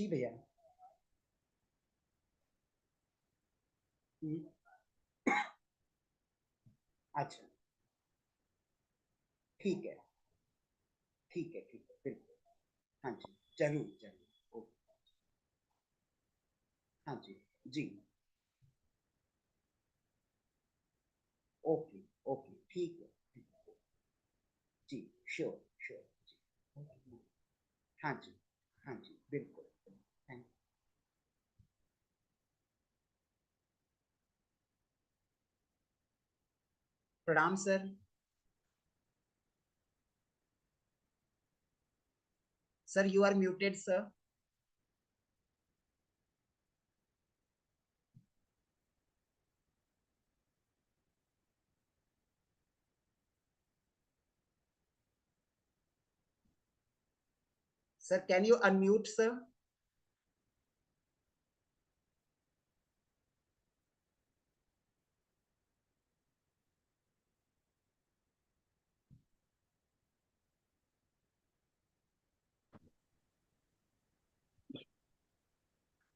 जी भैया। हम्म, अच्छा। ठीक है, ठीक है, ठीक है, बिल्कुल। हाँ जी, जरूर जरूर। हाँ जी। जी। ओके। ओके, ठीक है। ठीक है। जी। श्योर। श्योर। जी। हाँ जी। हाँ जी, बिल्कुल। थैंक। प्रणाम sir. Sir, you are muted sir. Sir, can you unmute sir?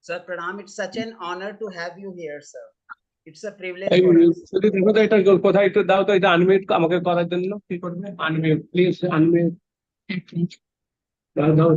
Sir, Pranam, it's such an honor to have you here, sir. It's a privilege এই for us. যদি দেখো তো এটা কোথায় একটু দাও তো, এটা আনমিউট আমাকে করার জন্য কি করবে? আনমিউট প্লিজ, আনমিউট দাও দাও।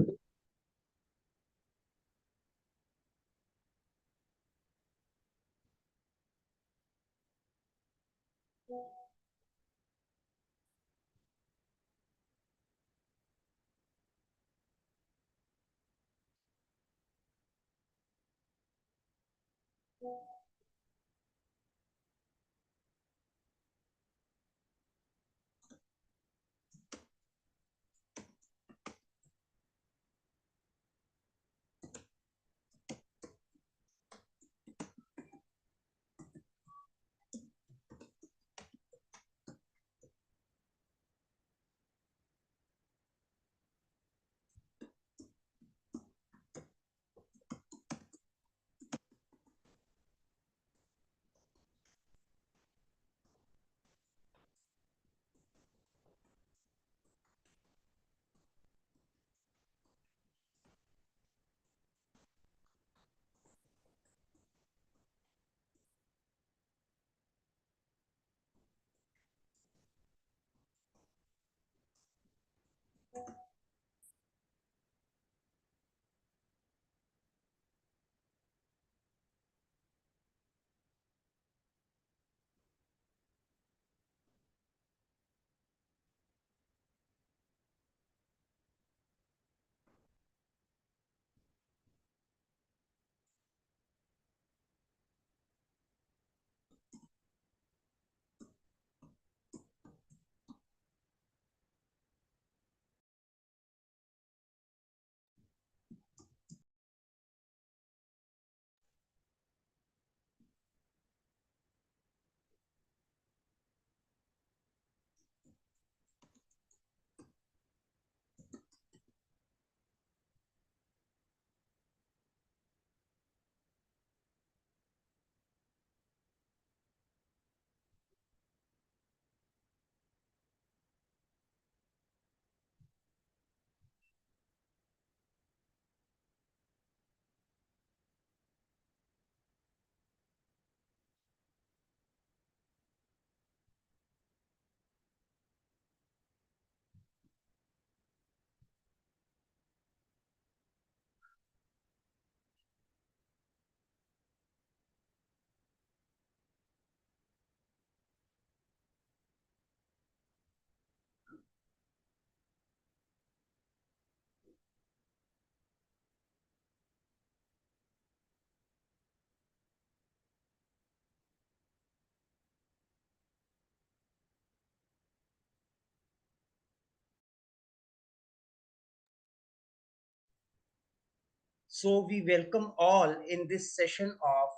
So, we welcome all in this session of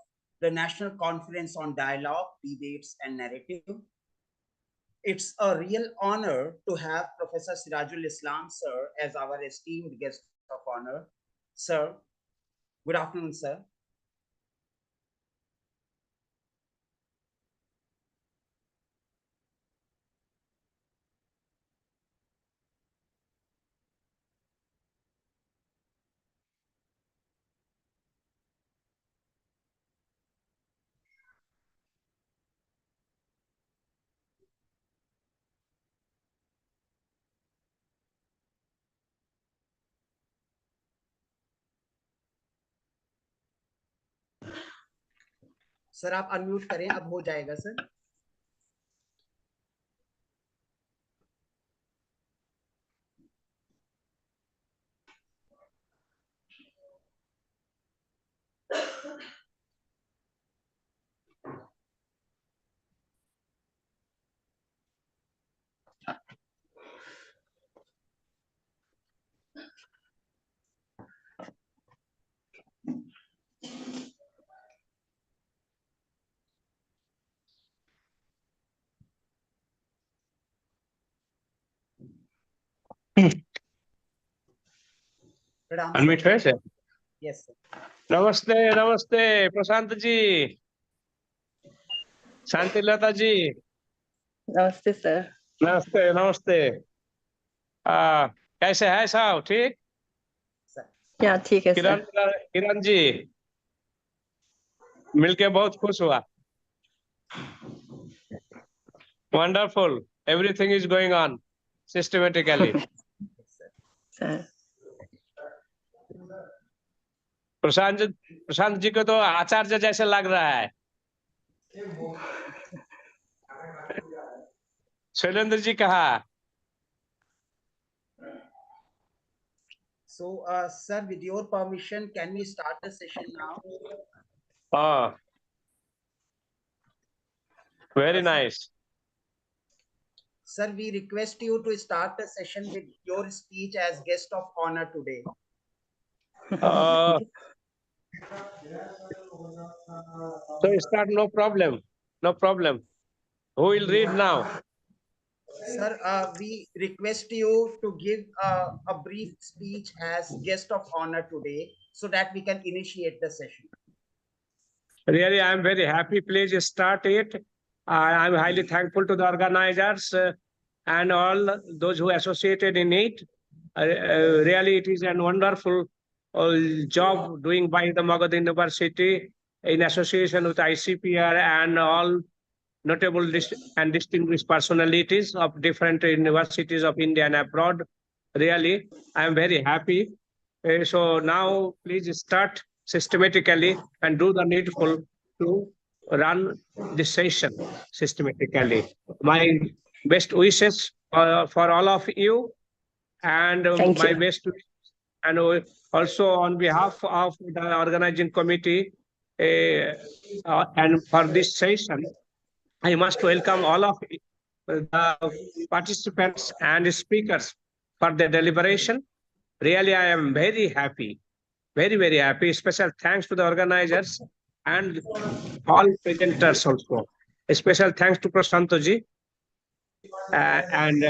the National Conference on Dialogue, Debates, and Narrative. It's a real honor to have Professor Sirajul Islam, sir, as our esteemed guest of honor. Sir, good afternoon, sir. Sir आप unmute करें, अब हो जाएगा sir. प्रणाम unmute है sir. Yes sir. नमस्ते नमस्ते प्रशांत जी, शांतिलता जी, नमस्ते सर। नमस्ते नमस्ते। कैसे है साहब, ठीक? सर क्या ठीक है किरण सर। किरण जी, मिलके बहुत खुश हुआ। Wonderful, everything is going on systematically. Sir Prashant ji को तो आचार्य जैसे लग रहा है। शैलेंद्र जी कहा? So, sir, with your permission, can we start the session now? हाँ, very nice. Sir, we request you to start the session with your speech as guest of honor today. So start, no problem, no problem. Who will read now? Sir, we request you to give a brief speech as guest of honor today so that we can initiate the session. Really, I am very happy. Please start it. I am highly thankful to the organizers and all those who associated in it. Really, it is a wonderful job doing by the Magadh University in association with ICPR and all notable and distinguished personalities of different universities of India and abroad. Really, I am very happy. So now please start systematically and do the needful to run this session systematically. My best wishes for all of you, and Thank my you. best and also on behalf of the organizing committee and for this session, I must welcome all of the participants and speakers for the deliberation. Really, I am very happy, very, very happy. Special thanks to the organizers and all presenters also. A special thanks to Prasantoji and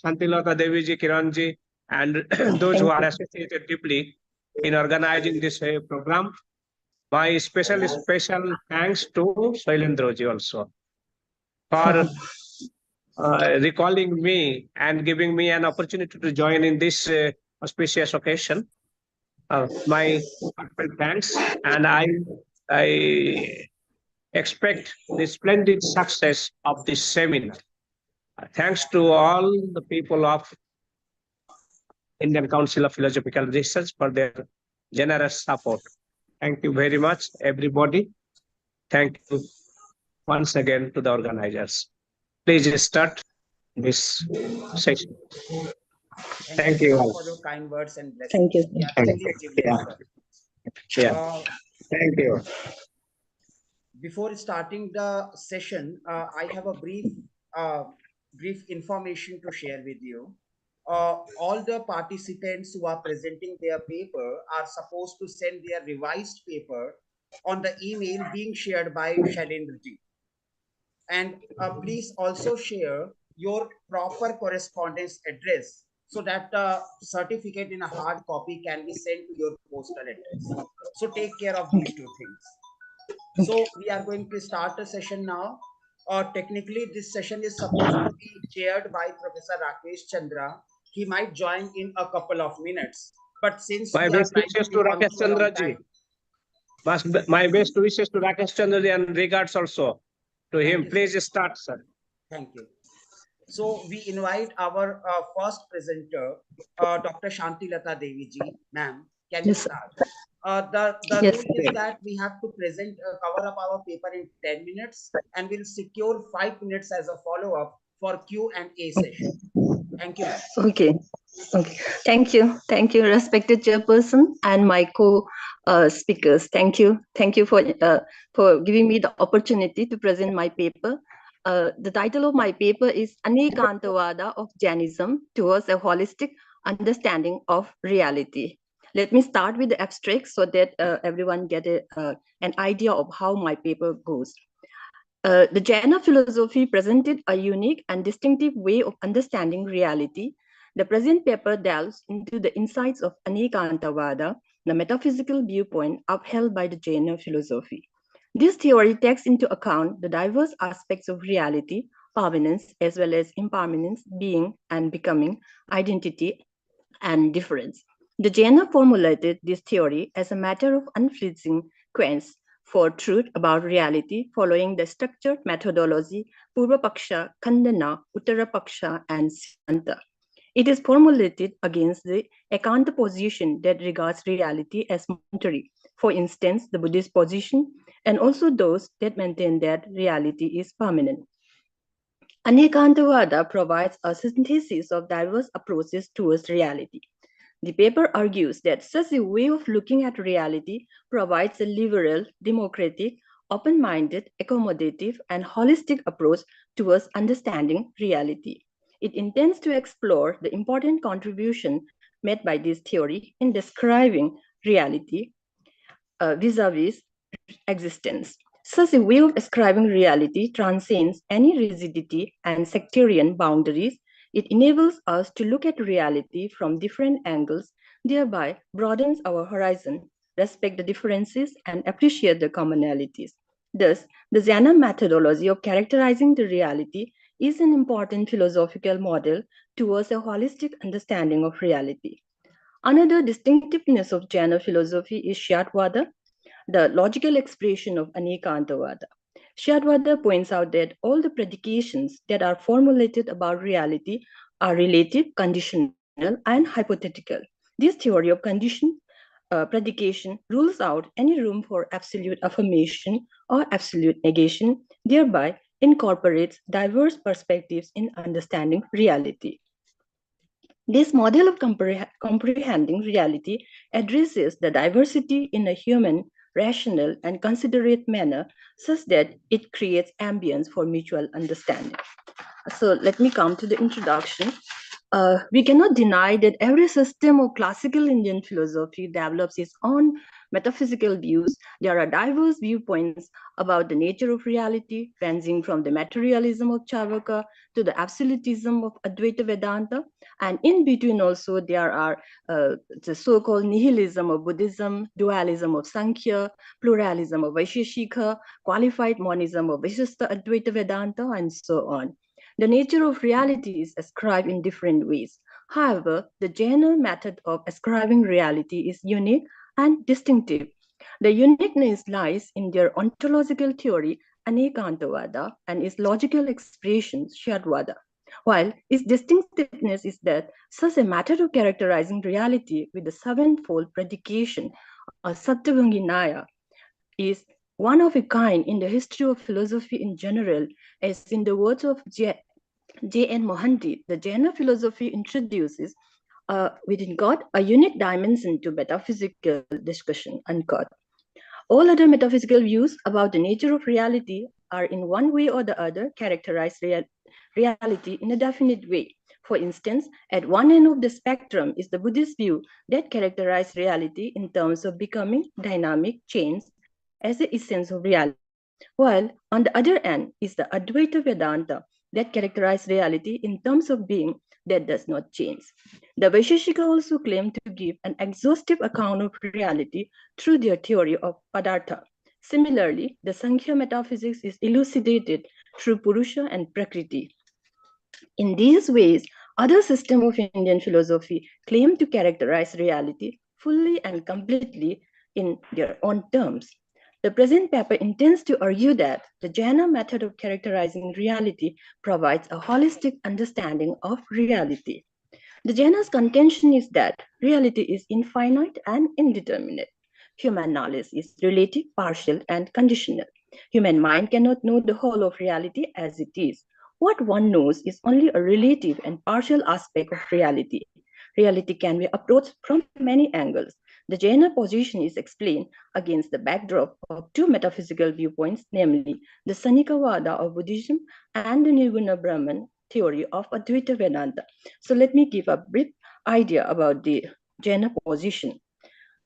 Santilata Deviji, Kiranji, and those who are associated deeply in organizing this program. My special thanks to Shailendroji also for recalling me and giving me an opportunity to join in this auspicious occasion. My heartfelt thanks, and I expect the splendid success of this seminar. Thanks to all the people of Indian Council of Philosophical Research for their generous support. Thank you very much, everybody. Thank you once again to the organizers. Please start this session. Thank you, sir, for your kind words and blessings. Thank you. Yeah, Thank please give you. way, sir. Yeah. Thank you. Before starting the session, I have a brief information to share with you. All the participants who are presenting their paper are supposed to send their revised paper on the email being shared by Shailendra-ji. And please also share your proper correspondence address so that the certificate in a hard copy can be sent to your postal address. So take care of these two things. So we are going to start the session now. Technically, this session is supposed to be chaired by Professor Rakesh Chandra. He might join in a couple of minutes. But since My we are best trying to wishes be to Rakesh punctual Chandra on ji. time. My best wishes to Rakesh Chandra ji and regards also to him. You, Please sir. start, sir. Thank you. So we invite our first presenter, Dr. Shantilata Devi ji. Ma'am, can you Yes, sir. start? The Yes, rule is sir. that we have to present cover up our paper in 10 minutes, and we'll secure 5 minutes as a follow up for Q&A session. Thank you, ma'am. Okay. Okay. Thank you. Thank you, respected chairperson and my co-speakers. Thank you. Thank you for giving me the opportunity to present my paper. The title of my paper is Anekantavada of Jainism Towards a Holistic Understanding of Reality. Let me start with the abstract so that everyone get an idea of how my paper goes. The Jaina philosophy presented a unique and distinctive way of understanding reality. The present paper delves into the insights of Anekantavada, the metaphysical viewpoint upheld by the Jaina philosophy. This theory takes into account the diverse aspects of reality, permanence as well as impermanence, being and becoming, identity and difference. The Jaina formulated this theory as a matter of unflinching quest for truth about reality following the structured methodology Purvapaksha, Khandana, Uttarapaksha, and Siddhanta. It is formulated against the Ekanta position that regards reality as momentary, for instance, the Buddhist position, and also those that maintain that reality is permanent. Anekantavada provides a synthesis of diverse approaches towards reality. The paper argues that such a way of looking at reality provides a liberal, democratic, open-minded, accommodative, and holistic approach towards understanding reality. It intends to explore the important contribution made by this theory in describing reality vis-a-vis existence. Such a way of describing reality transcends any rigidity and sectarian boundaries. It enables us to look at reality from different angles, thereby broadens our horizon, respect the differences, and appreciate the commonalities. Thus, the Jnana methodology of characterizing the reality is an important philosophical model towards a holistic understanding of reality. Another distinctiveness of Jaina philosophy is Shyadvada, the logical expression of Anekantavada. Shyadvada points out that all the predications that are formulated about reality are relative, conditional, and hypothetical. This theory of predication rules out any room for absolute affirmation or absolute negation, thereby incorporates diverse perspectives in understanding reality. This model of comprehending reality addresses the diversity in a human, rational, and considerate manner such that it creates ambience for mutual understanding. So let me come to the introduction. We cannot deny that every system of classical Indian philosophy develops its own metaphysical views. There are diverse viewpoints about the nature of reality, ranging from the materialism of Charvaka to the absolutism of Advaita Vedanta. And in between also, there are the so-called nihilism of Buddhism, dualism of Sankhya, pluralism of Vaisheshika, qualified monism of Vishishta Advaita Vedanta, and so on. The nature of reality is ascribed in different ways. However, the general method of ascribing reality is unique and distinctive. The uniqueness lies in their ontological theory, Anekantavada, and its logical expression, Shyadvada. While its distinctiveness is that such a method of characterizing reality with the sevenfold predication, or Sattvanginaya, is one of a kind in the history of philosophy in general, as in the words of J.N. Mohanty, the Jaina philosophy introduces within God a unique dimension to metaphysical discussion, unquote. All other metaphysical views about the nature of reality are in one way or the other characterize reality in a definite way. For instance, at one end of the spectrum is the Buddhist view that characterizes reality in terms of becoming, dynamic, change as the essence of reality. While on the other end is the Advaita Vedanta that characterizes reality in terms of being that does not change. The Vaisheshika also claim to give an exhaustive account of reality through their theory of Padartha. Similarly, the Sankhya metaphysics is elucidated through Purusha and Prakriti. In these ways, other systems of Indian philosophy claim to characterize reality fully and completely in their own terms. The present paper intends to argue that the Jaina method of characterizing reality provides a holistic understanding of reality. The Jaina's contention is that reality is infinite and indeterminate. Human knowledge is relative, partial, and conditional. Human mind cannot know the whole of reality as it is. What one knows is only a relative and partial aspect of reality. Reality can be approached from many angles. The Jaina position is explained against the backdrop of two metaphysical viewpoints, namely the Sanikavada of Buddhism and the Nirguna Brahman theory of Advaita Vedanta. So let me give a brief idea about the Jaina position.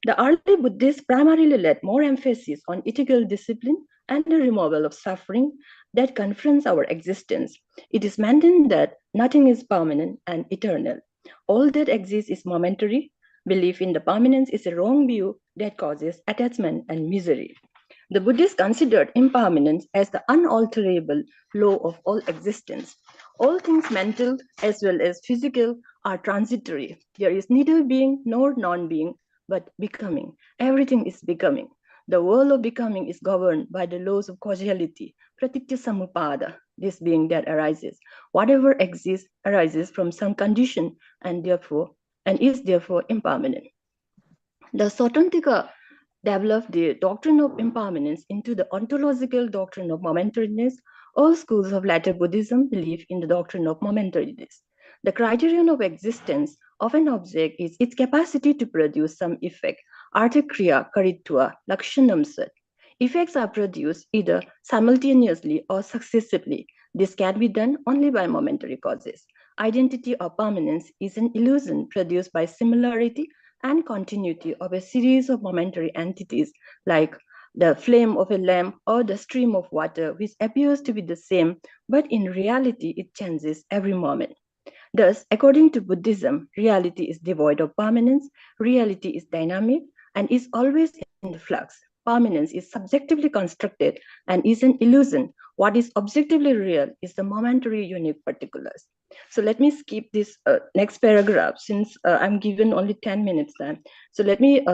The early Buddhists primarily laid more emphasis on ethical discipline and the removal of suffering that confronts our existence. It is maintained that nothing is permanent and eternal. All that exists is momentary. Belief in the permanence is a wrong view that causes attachment and misery. The Buddhists considered impermanence as the unalterable law of all existence. All things mental as well as physical are transitory. There is neither being nor non being, but becoming. Everything is becoming. The world of becoming is governed by the laws of causality, pratitya samupada, this being that arises. Whatever exists arises from some condition and is therefore impermanent. The Sotantika developed the doctrine of impermanence into the ontological doctrine of momentariness. All schools of later Buddhism believe in the doctrine of momentariness. The criterion of existence of an object is its capacity to produce some effect. Arthakriya karitva lakshanam sat. Effects are produced either simultaneously or successively. This can be done only by momentary causes. Identity or permanence is an illusion produced by similarity and continuity of a series of momentary entities like the flame of a lamp or the stream of water, which appears to be the same, but in reality it changes every moment. Thus, according to Buddhism, reality is devoid of permanence, reality is dynamic, and is always in the flux. Permanence is subjectively constructed and is an illusion. What is objectively real is the momentary unique particulars. So let me skip this next paragraph since I'm given only 10 minutes time. So let me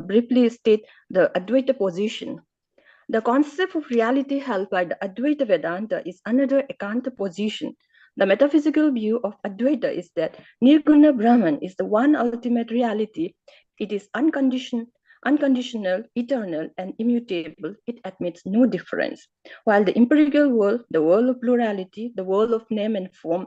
briefly state the Advaita position. The concept of reality held by the Advaita Vedanta is another Ekanta position. The metaphysical view of Advaita is that Nirguna Brahman is the one ultimate reality. It is unconditional, eternal, and immutable. It admits no difference. While the empirical world, the world of plurality, the world of name and form,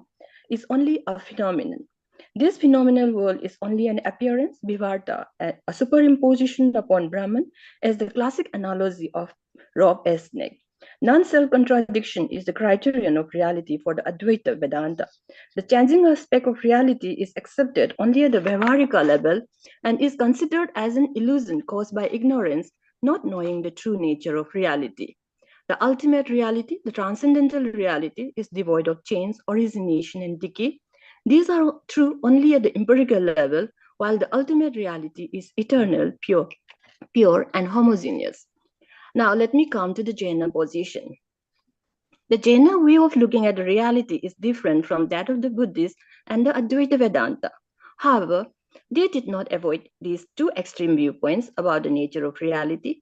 is only a phenomenon. This phenomenal world is only an appearance, vivarta, a superimposition upon Brahman, as the classic analogy of Rob S. Neck. Non-self contradiction is the criterion of reality for the Advaita Vedanta. The changing aspect of reality is accepted only at the Vyavharika level and is considered as an illusion caused by ignorance, not knowing the true nature of reality. The ultimate reality, the transcendental reality, is devoid of change, origination, and decay. These are true only at the empirical level, while the ultimate reality is eternal, pure, and homogeneous. Now, let me come to the Jaina position. The Jaina way of looking at reality is different from that of the Buddhists and the Advaita Vedanta. However, they did not avoid these two extreme viewpoints about the nature of reality.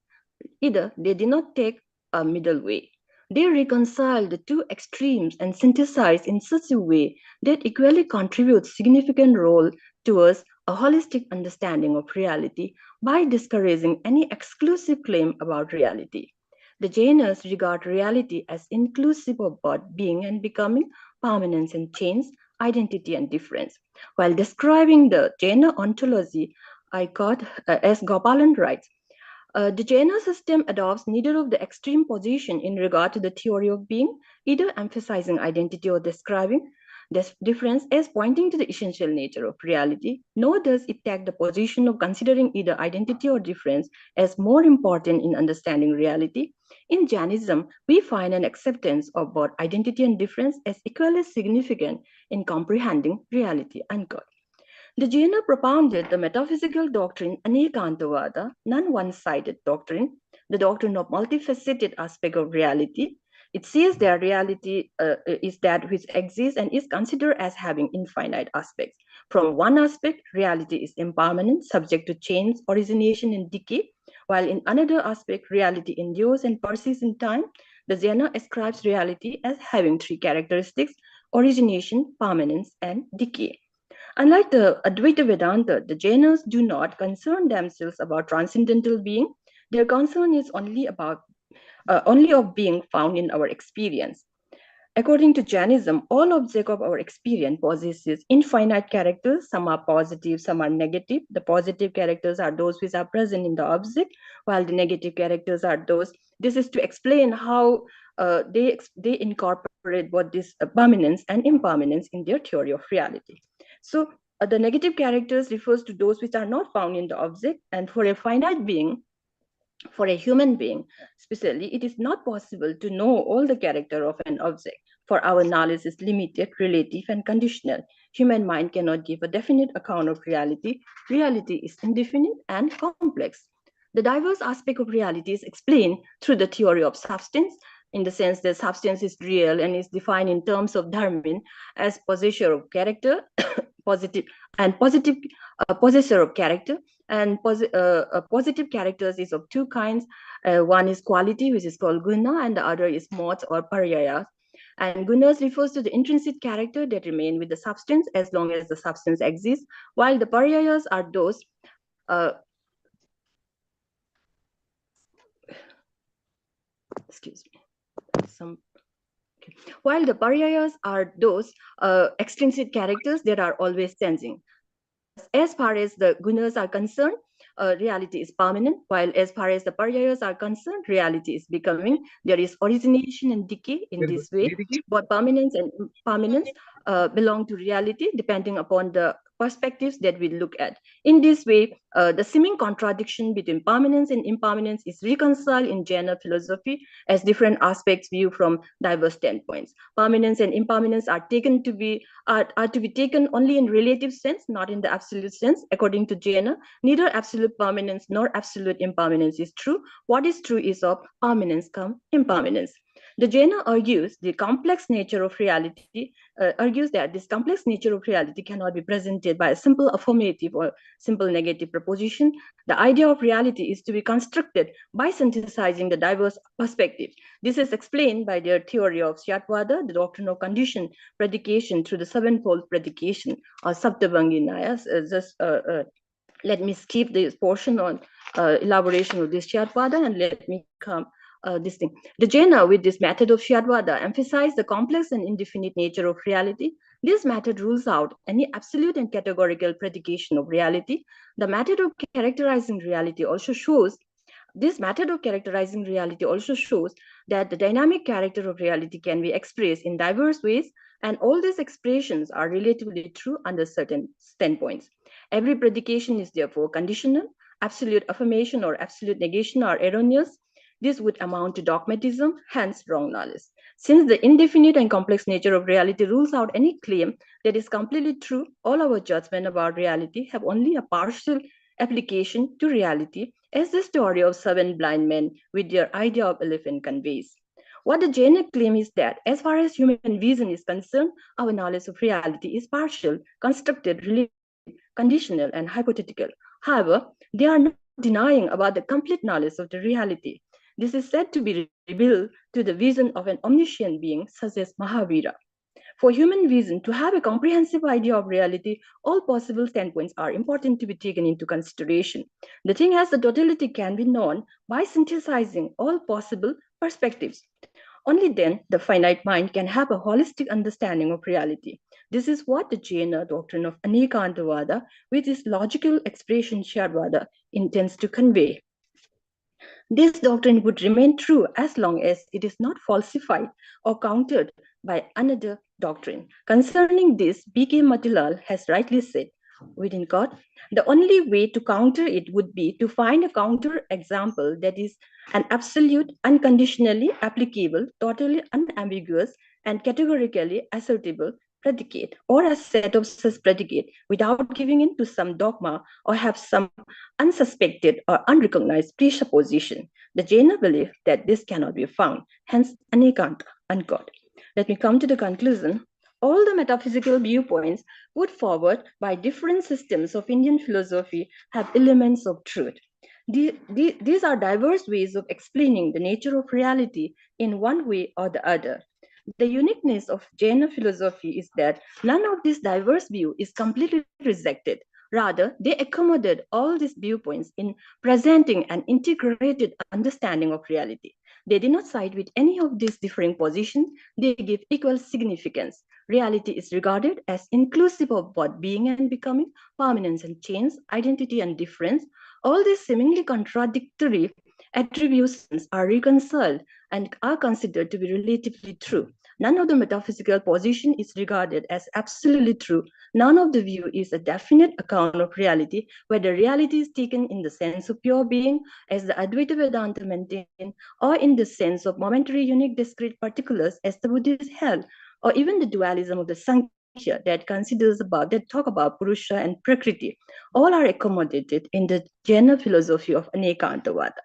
Either they did not take a middle way. They reconciled the two extremes and synthesized in such a way that equally contributes significant role towards a holistic understanding of reality by discouraging any exclusive claim about reality. The Jainas regard reality as inclusive of both being and becoming, permanence and change, identity and difference. While describing the Jaina ontology, I quote as Gopalan writes, the Jaina system adopts neither of the extreme position in regard to the theory of being, either emphasizing identity or describing this difference as pointing to the essential nature of reality, nor does it take the position of considering either identity or difference as more important in understanding reality. In Jainism, we find an acceptance of both identity and difference as equally significant in comprehending reality. Unquote. The Jaina propounded the metaphysical doctrine Anekantavada, non-one-sided doctrine, the doctrine of multifaceted aspect of reality. It says that reality is that which exists and is considered as having infinite aspects. From one aspect, reality is impermanent, subject to change, origination, and decay, while in another aspect, reality endures and persists in time. The Jaina ascribes reality as having three characteristics: origination, permanence, and decay. Unlike the Advaita Vedanta, the Jainas do not concern themselves about transcendental being. Their concern is only of being found in our experience. According to Jainism, all objects of our experience possesses infinite characters. Some are positive, some are negative. The positive characters are those which are present in the object, while the negative characters are those. This is to explain how they incorporate both this permanence and impermanence in their theory of reality. So the negative characters refers to those which are not found in the object, and for a finite being, for a human being, especially, it is not possible to know all the character of an object, for our knowledge is limited, relative, and conditional. Human mind cannot give a definite account of reality. Reality is indefinite and complex. The diverse aspect of reality is explained through the theory of substance, in the sense that substance is real and is defined in terms of dharmin as possessor of character, positive and positive possessor of character, and positive characters is of two kinds. One is quality, which is called guna, and the other is modes or paryayas. And gunas refers to the intrinsic character that remain with the substance as long as the substance exists, while the paryayas are those excuse me some while the paryayas are those extrinsic characters that are always changing. Thus, as far as the gunas are concerned, reality is permanent, while as far as the paryayas are concerned, reality is becoming. There is origination and decay in this way. Both permanence and impermanence belong to reality, depending upon the perspectives that we look at. In this way, the seeming contradiction between permanence and impermanence is reconciled in Jaina philosophy as different aspects viewed from diverse standpoints. Permanence and impermanence are to be taken only in relative sense, not in the absolute sense. According to Jaina, neither absolute permanence nor absolute impermanence is true. What is true is of permanence come impermanence. The Jaina argues the complex nature of reality, argues that this complex nature of reality cannot be presented by a simple affirmative or simple negative proposition. The idea of reality is to be constructed by synthesizing the diverse perspectives. This is explained by their theory of Syatwada, the doctrine of condition predication through the sevenfold predication or Saptavangi Nyayas. Let me skip this portion on elaboration of this Syatwada and let me come this thing. The Jaina, with this method of Syatwada, emphasize the complex and indefinite nature of reality. This method rules out any absolute and categorical predication of reality. The method of characterizing reality also shows This method of characterizing reality also shows that the dynamic character of reality can be expressed in diverse ways, and all these expressions are relatively true under certain standpoints. Every predication is therefore conditional. Absolute affirmation or absolute negation are erroneous. This would amount to dogmatism, hence wrong knowledge. Since the indefinite and complex nature of reality rules out any claim that is completely true, all our judgment about reality have only a partial application to reality, as the story of seven blind men with their idea of elephant conveys. What the Jaina claim is that, as far as human vision is concerned, our knowledge of reality is partial, constructed, relative, conditional, and hypothetical. However, they are not denying about the complete knowledge of the reality. This is said to be revealed to the vision of an omniscient being such as Mahavira. For human vision to have a comprehensive idea of reality, all possible standpoints are important to be taken into consideration. The thing as the totality can be known by synthesizing all possible perspectives. Only then the finite mind can have a holistic understanding of reality. This is what the Jaina doctrine of Anekantavada, with its logical expression Shadvada, intends to convey. This doctrine would remain true as long as it is not falsified or countered by another doctrine. Concerning this, B.K. Matilal has rightly said, within God, the only way to counter it would be to find a counter example that is an absolute, unconditionally applicable, totally unambiguous, and categorically assertable predicate or a set of such predicate without giving in to some dogma or have some unsuspected or unrecognized presupposition. The Jaina believe that this cannot be found, hence Anekanta, unquote. Let me come to the conclusion. All the metaphysical viewpoints put forward by different systems of Indian philosophy have elements of truth. These are diverse ways of explaining the nature of reality in one way or the other. The uniqueness of Jaina philosophy is that none of this diverse view is completely rejected. Rather, they accommodate all these viewpoints in presenting an integrated understanding of reality. They do not side with any of these differing positions, they give equal significance. Reality is regarded as inclusive of both being and becoming, permanence and change, identity and difference. All these seemingly contradictory attributions are reconciled and are considered to be relatively true. None of the metaphysical position is regarded as absolutely true. None of the view is a definite account of reality, whether reality is taken in the sense of pure being, as the Advaita Vedanta maintain, or in the sense of momentary, unique, discrete particulars, as the Buddhists held, or even the dualism of the Sankhya that talk about Purusha and Prakriti. All are accommodated in the Jaina philosophy of Anekantavada.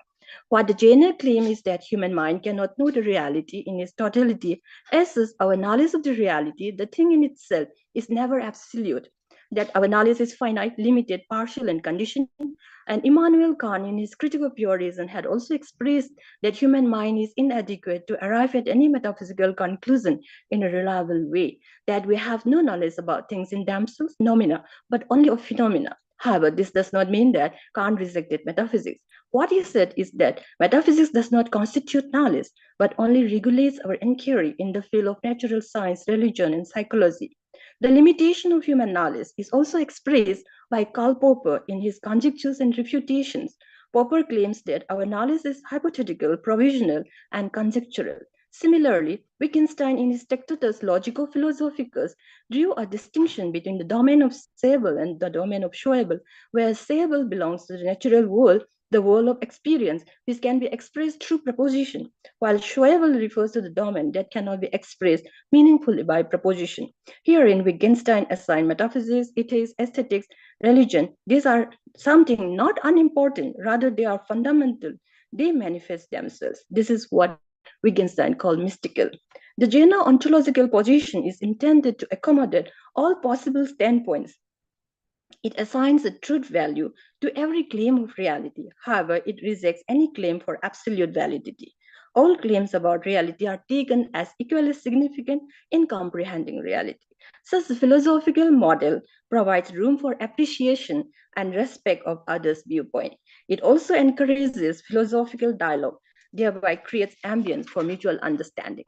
What the Jaina claim is that human mind cannot know the reality in its totality. As such, our knowledge of the reality, the thing in itself, is never absolute. That our knowledge is finite, limited, partial, and conditioned. And Immanuel Kant, in his Critique of Pure Reason, had also expressed that human mind is inadequate to arrive at any metaphysical conclusion in a reliable way. That we have no knowledge about things in themselves, nomina, but only of phenomena. However, this does not mean that Kant rejected metaphysics. What he said is that metaphysics does not constitute knowledge, but only regulates our inquiry in the field of natural science, religion, and psychology. The limitation of human knowledge is also expressed by Karl Popper in his Conjectures and Refutations. Popper claims that our knowledge is hypothetical, provisional, and conjectural. Similarly, Wittgenstein in his Tractatus Logico-Philosophicus drew a distinction between the domain of seeable and the domain of showable, where seeable belongs to the natural world, the world of experience, which can be expressed through proposition, while showable refers to the domain that cannot be expressed meaningfully by proposition. Herein, Wittgenstein assigned metaphysics, ethics, aesthetics, religion. These are something not unimportant, rather, they are fundamental. They manifest themselves. This is what Wittgenstein called mystical. The Jaina ontological position is intended to accommodate all possible standpoints. It assigns a truth value to every claim of reality. However, it rejects any claim for absolute validity. All claims about reality are taken as equally significant in comprehending reality. Such a philosophical model provides room for appreciation and respect of others' viewpoint. It also encourages philosophical dialogue, thereby creates ambience for mutual understanding.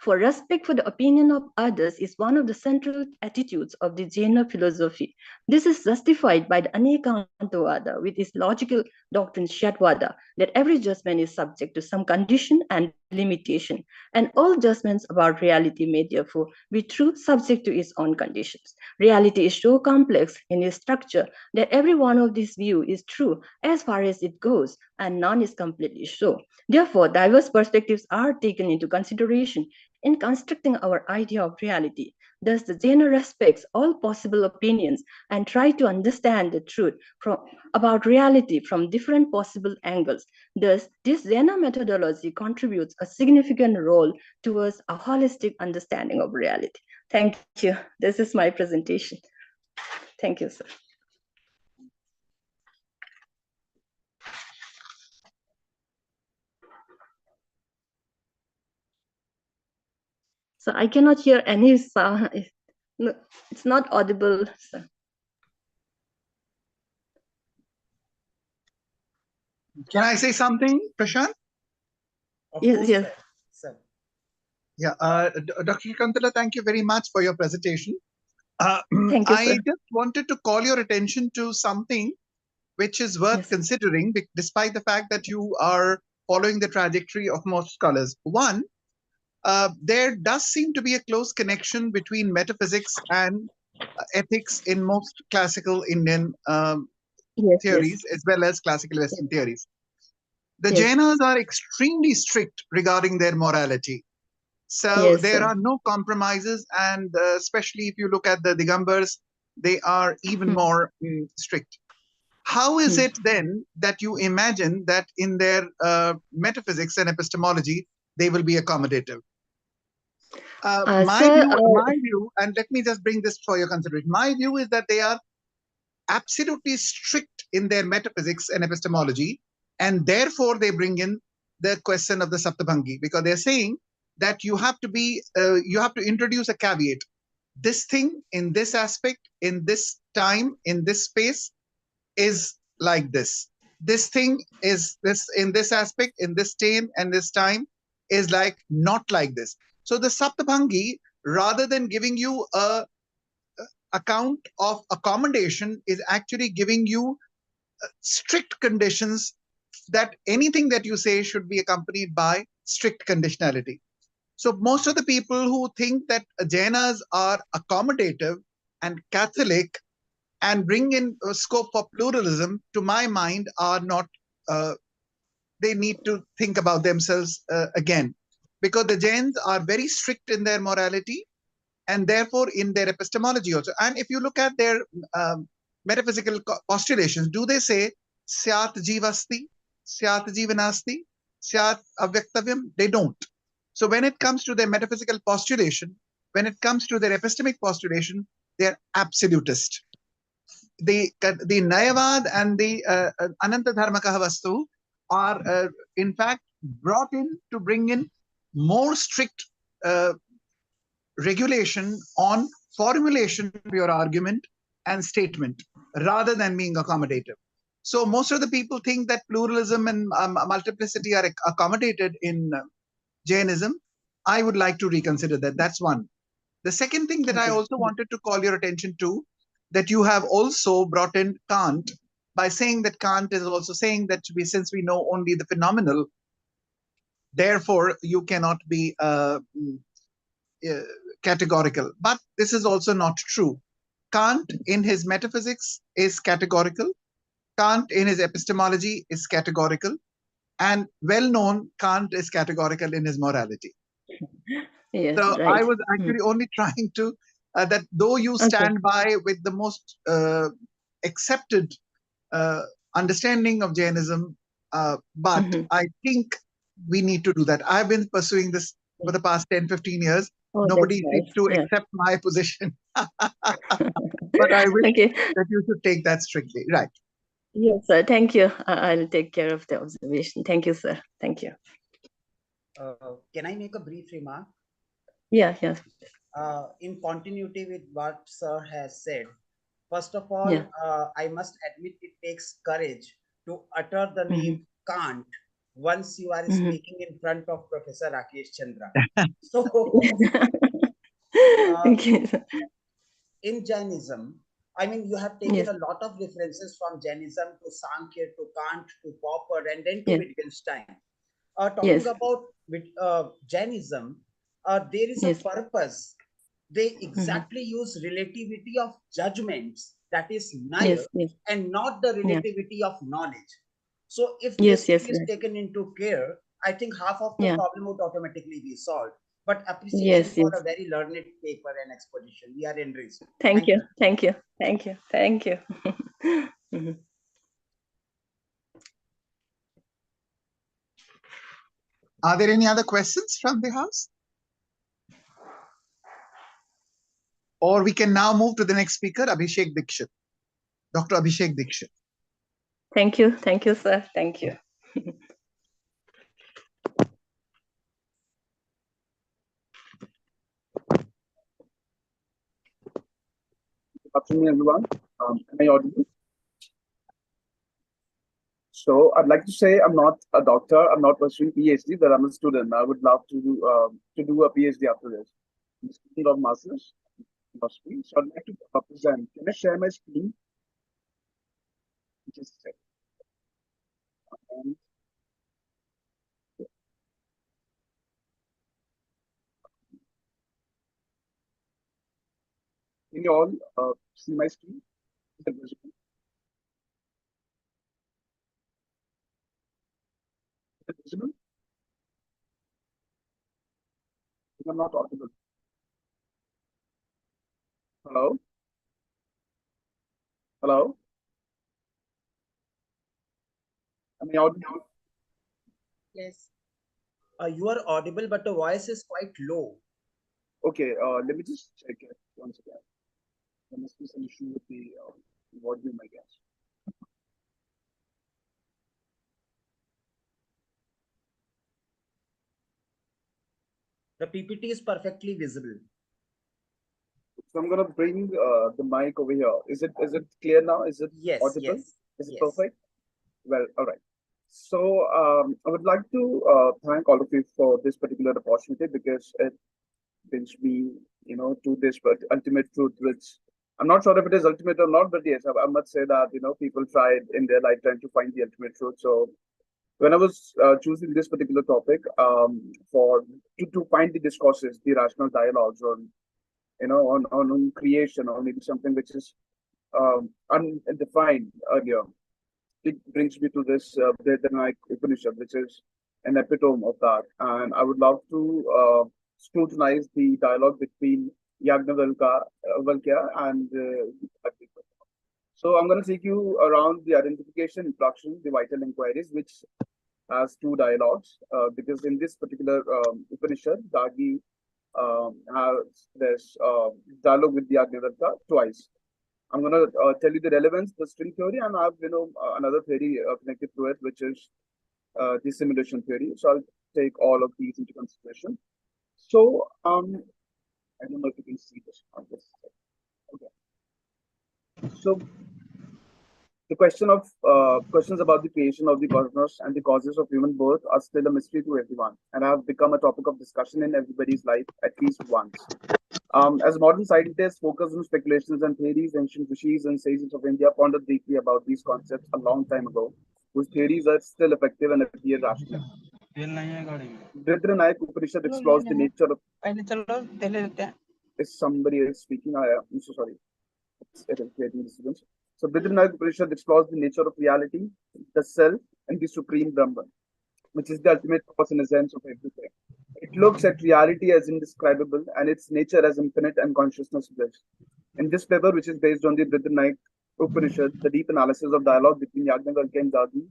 For respect for the opinion of others is one of the central attitudes of the Jaina philosophy. This is justified by the Anekantavada with its logical doctrine Shyadvada, that every judgment is subject to some condition and limitation, and all judgments about reality may therefore be true subject to its own conditions. Reality is so complex in its structure that every one of these views is true as far as it goes, and none is completely so. Therefore, diverse perspectives are taken into consideration in constructing our idea of reality. Thus, the Jaina respects all possible opinions and try to understand the truth about reality from different possible angles. Thus, this Jaina methodology contributes a significant role towards a holistic understanding of reality. Thank you. This is my presentation. Thank you, sir. So I cannot hear any sound. It's not audible, sir. Can I say something, Prashant? Yes, yes. Sir. Yeah, Dr. Kantala, thank you very much for your presentation. Thank you, I sir. just wanted to call your attention to something which is worth Yes. considering, despite the fact that you are following the trajectory of most scholars. One, there does seem to be a close connection between metaphysics and ethics in most classical Indian Yes, theories, as well as classical Western theories. The Yes. Jainas are extremely strict regarding their morality. So Yes, there sir. are no compromises, and especially if you look at the Digambars, they are even more strict. How is it then that you imagine that in their metaphysics and epistemology, they will be accommodative? My view, and let me just bring this for your consideration. My view is that they are absolutely strict in their metaphysics and epistemology, and therefore they bring in the question of the Saptabhangi, because they're saying that you have to introduce a caveat. this thing in this aspect, in this time, in this space is like this. This thing is this in this aspect, in this stain and this time is like not like this. So the Saptabhangi, rather than giving you a account of accommodation, is actually giving you strict conditions that anything that you say should be accompanied by strict conditionality. So most of the people who think that Jainas are accommodative and Catholic and bring in a scope for pluralism, to my mind, are not. They need to think about themselves again, because the Jains are very strict in their morality and therefore in their epistemology also. And if you look at their metaphysical postulations, do they say Syat Jivasti, Syat Jivanasti, Syat Avyaktavyam? They don't. So when it comes to their metaphysical postulation, when it comes to their epistemic postulation, they're absolutist. The Nayavad and the Ananta Dharmakaha Vastu are in fact brought in to bring in more strict regulation on formulation of your argument and statement rather than being accommodative. So most of the people think that pluralism and multiplicity are accommodated in Jainism. I would like to reconsider that. That's one. The second thing that I also wanted to call your attention to, that you have also brought in Kant by saying that Kant is also saying that since we know only the phenomenal, therefore you cannot be categorical. But this is also not true. Kant in his metaphysics is categorical. Kant in his epistemology is categorical. And well known, Kant is categorical in his morality. Yes, So right. I was actually only trying to, that though you stand by with the most accepted understanding of Jainism, but I think we need to do that. I've been pursuing this for the past 10, 15 years. Oh, Nobody that's seems nice. to Yeah. accept my position. But I wish Okay. that you should take that strictly. Right. Yes, sir. Thank you. I'll take care of the observation. Thank you, sir. Thank you. Can I make a brief remark? Yeah, yeah, In continuity with what Sir has said, first of all, yeah. I must admit it takes courage to utter the name Kant once you are speaking in front of Professor Rakesh Chandra. So, Okay. in Jainism, I mean, you have taken Yes, a lot of references from Jainism to Sankhya to Kant to Popper and then to yes, Wittgenstein. Talking yes, about Jainism, there is a yes. purpose. They exactly use relativity of judgments, that is Naya, Yes, yes, and not the yeah. relativity of knowledge. So, if this Yes, thing yes, is right. taken into care, I think half of the Yeah. problem would automatically be solved. But appreciation Yes, for a yes. very learned paper and exposition. We are enriched. Thank Thank you. you. Thank you. Thank you. Thank you. Mhm. Are there any other questions from the house? Or we can now move to the next speaker, Abhishek Dikshit. Dr. Abhishek Dikshit. Thank you. Thank you, sir. Thank you. Good afternoon, everyone. Am I audible? So I'd like to say I'm not a doctor. I'm not pursuing PhD, but I'm a student. I would love to do a PhD after this. I'm speaking of masters in philosophy. So I'd like to present. Can I share my screen? Just a second. Um, can you all see my screen? Is it visible? Is it visible? I'm not audible. Hello? Hello? Am I audible? Yes. You are audible, but the voice is quite low. Okay, let me just check it once again. There must be some issue with the volume, I guess. The PPT is perfectly visible. So I'm gonna bring the mic over here. Is it clear now? Is it Yes, audible? yes, Is it yes. perfect? Well, all right. So I would like to thank all of you for this particular opportunity because it brings me, to this ultimate truth, which I'm not sure if it is ultimate or not, but yes, I must say that people tried in their lifetime to find the ultimate truth. So when I was choosing this particular topic, for to find the discourses, the rational dialogues on on creation, or maybe something which is undefined earlier, it brings me to this Vedanayak Upanishad, which is an epitome of that. And I would love to scrutinize the dialogue between Valkya and so I'm going to take you around the identification, introduction, the vital inquiries, which has two dialogues. Because in this particular Upanishad, Dagi has this dialogue with the Yagnavalkya twice. I'm going to tell you the relevance, the string theory, and I have another theory connected to it, which is the simulation theory. So I'll take all of these into consideration. So I don't know if you can see this on this. Okay. So the questions about the creation of the cosmos and the causes of human birth are still a mystery to everyone, and have become a topic of discussion in everybody's life at least once. As modern scientists focus on speculations and theories, ancient rishis and sages of India pondered deeply about these concepts a long time ago, whose theories are still effective and appear rational. Nayak Upanishad explores the nature of. Is somebody else speaking? I'm so sorry. It is creating disturbance. So, Nayak Upanishad explores the nature of reality, the self, and the supreme Brahman, which is the ultimate cause and essence of everything. It looks at reality as indescribable and its nature as infinite and consciousness bliss. In this paper, which is based on the Nayak Upanishad, the deep analysis of dialogue between Yagnavalkya and Gagi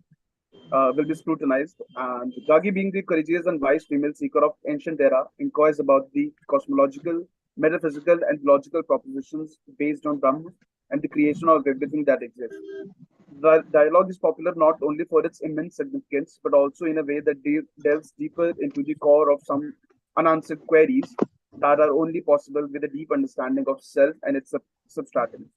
will be scrutinized. And Gagi, being the courageous and wise female seeker of ancient era, inquires about the cosmological, metaphysical, and logical propositions based on Brahma and the creation of everything that exists. The dialogue is popular not only for its immense significance, but also in a way that delves deeper into the core of some unanswered queries that are only possible with a deep understanding of self and its substratum.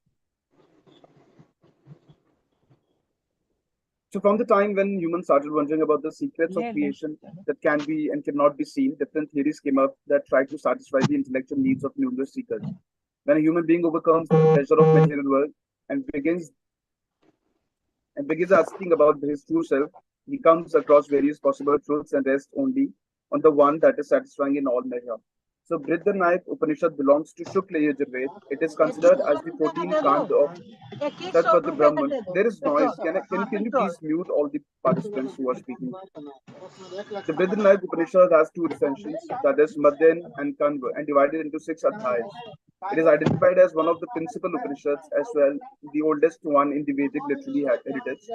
So, from the time when humans started wondering about the secrets of creation that can be and cannot be seen, different theories came up that tried to satisfy the intellectual needs of numerous seekers. When a human being overcomes the pleasure of material world and begins asking about his true self, he comes across various possible truths and rests only on the one that is satisfying in all measure. So, Nayak Upanishad belongs to Shukla Yajurved. It is considered as the 14th Kand of Tatvat Brahman. There is noise. Can you please mute all the participants who are speaking? The Nayak Upanishad has two recensions, that is Madhyan and Kanva, and divided into six adhyas. It is identified as one of the principal Upanishads as well, the oldest one in the Vedic literary heritage.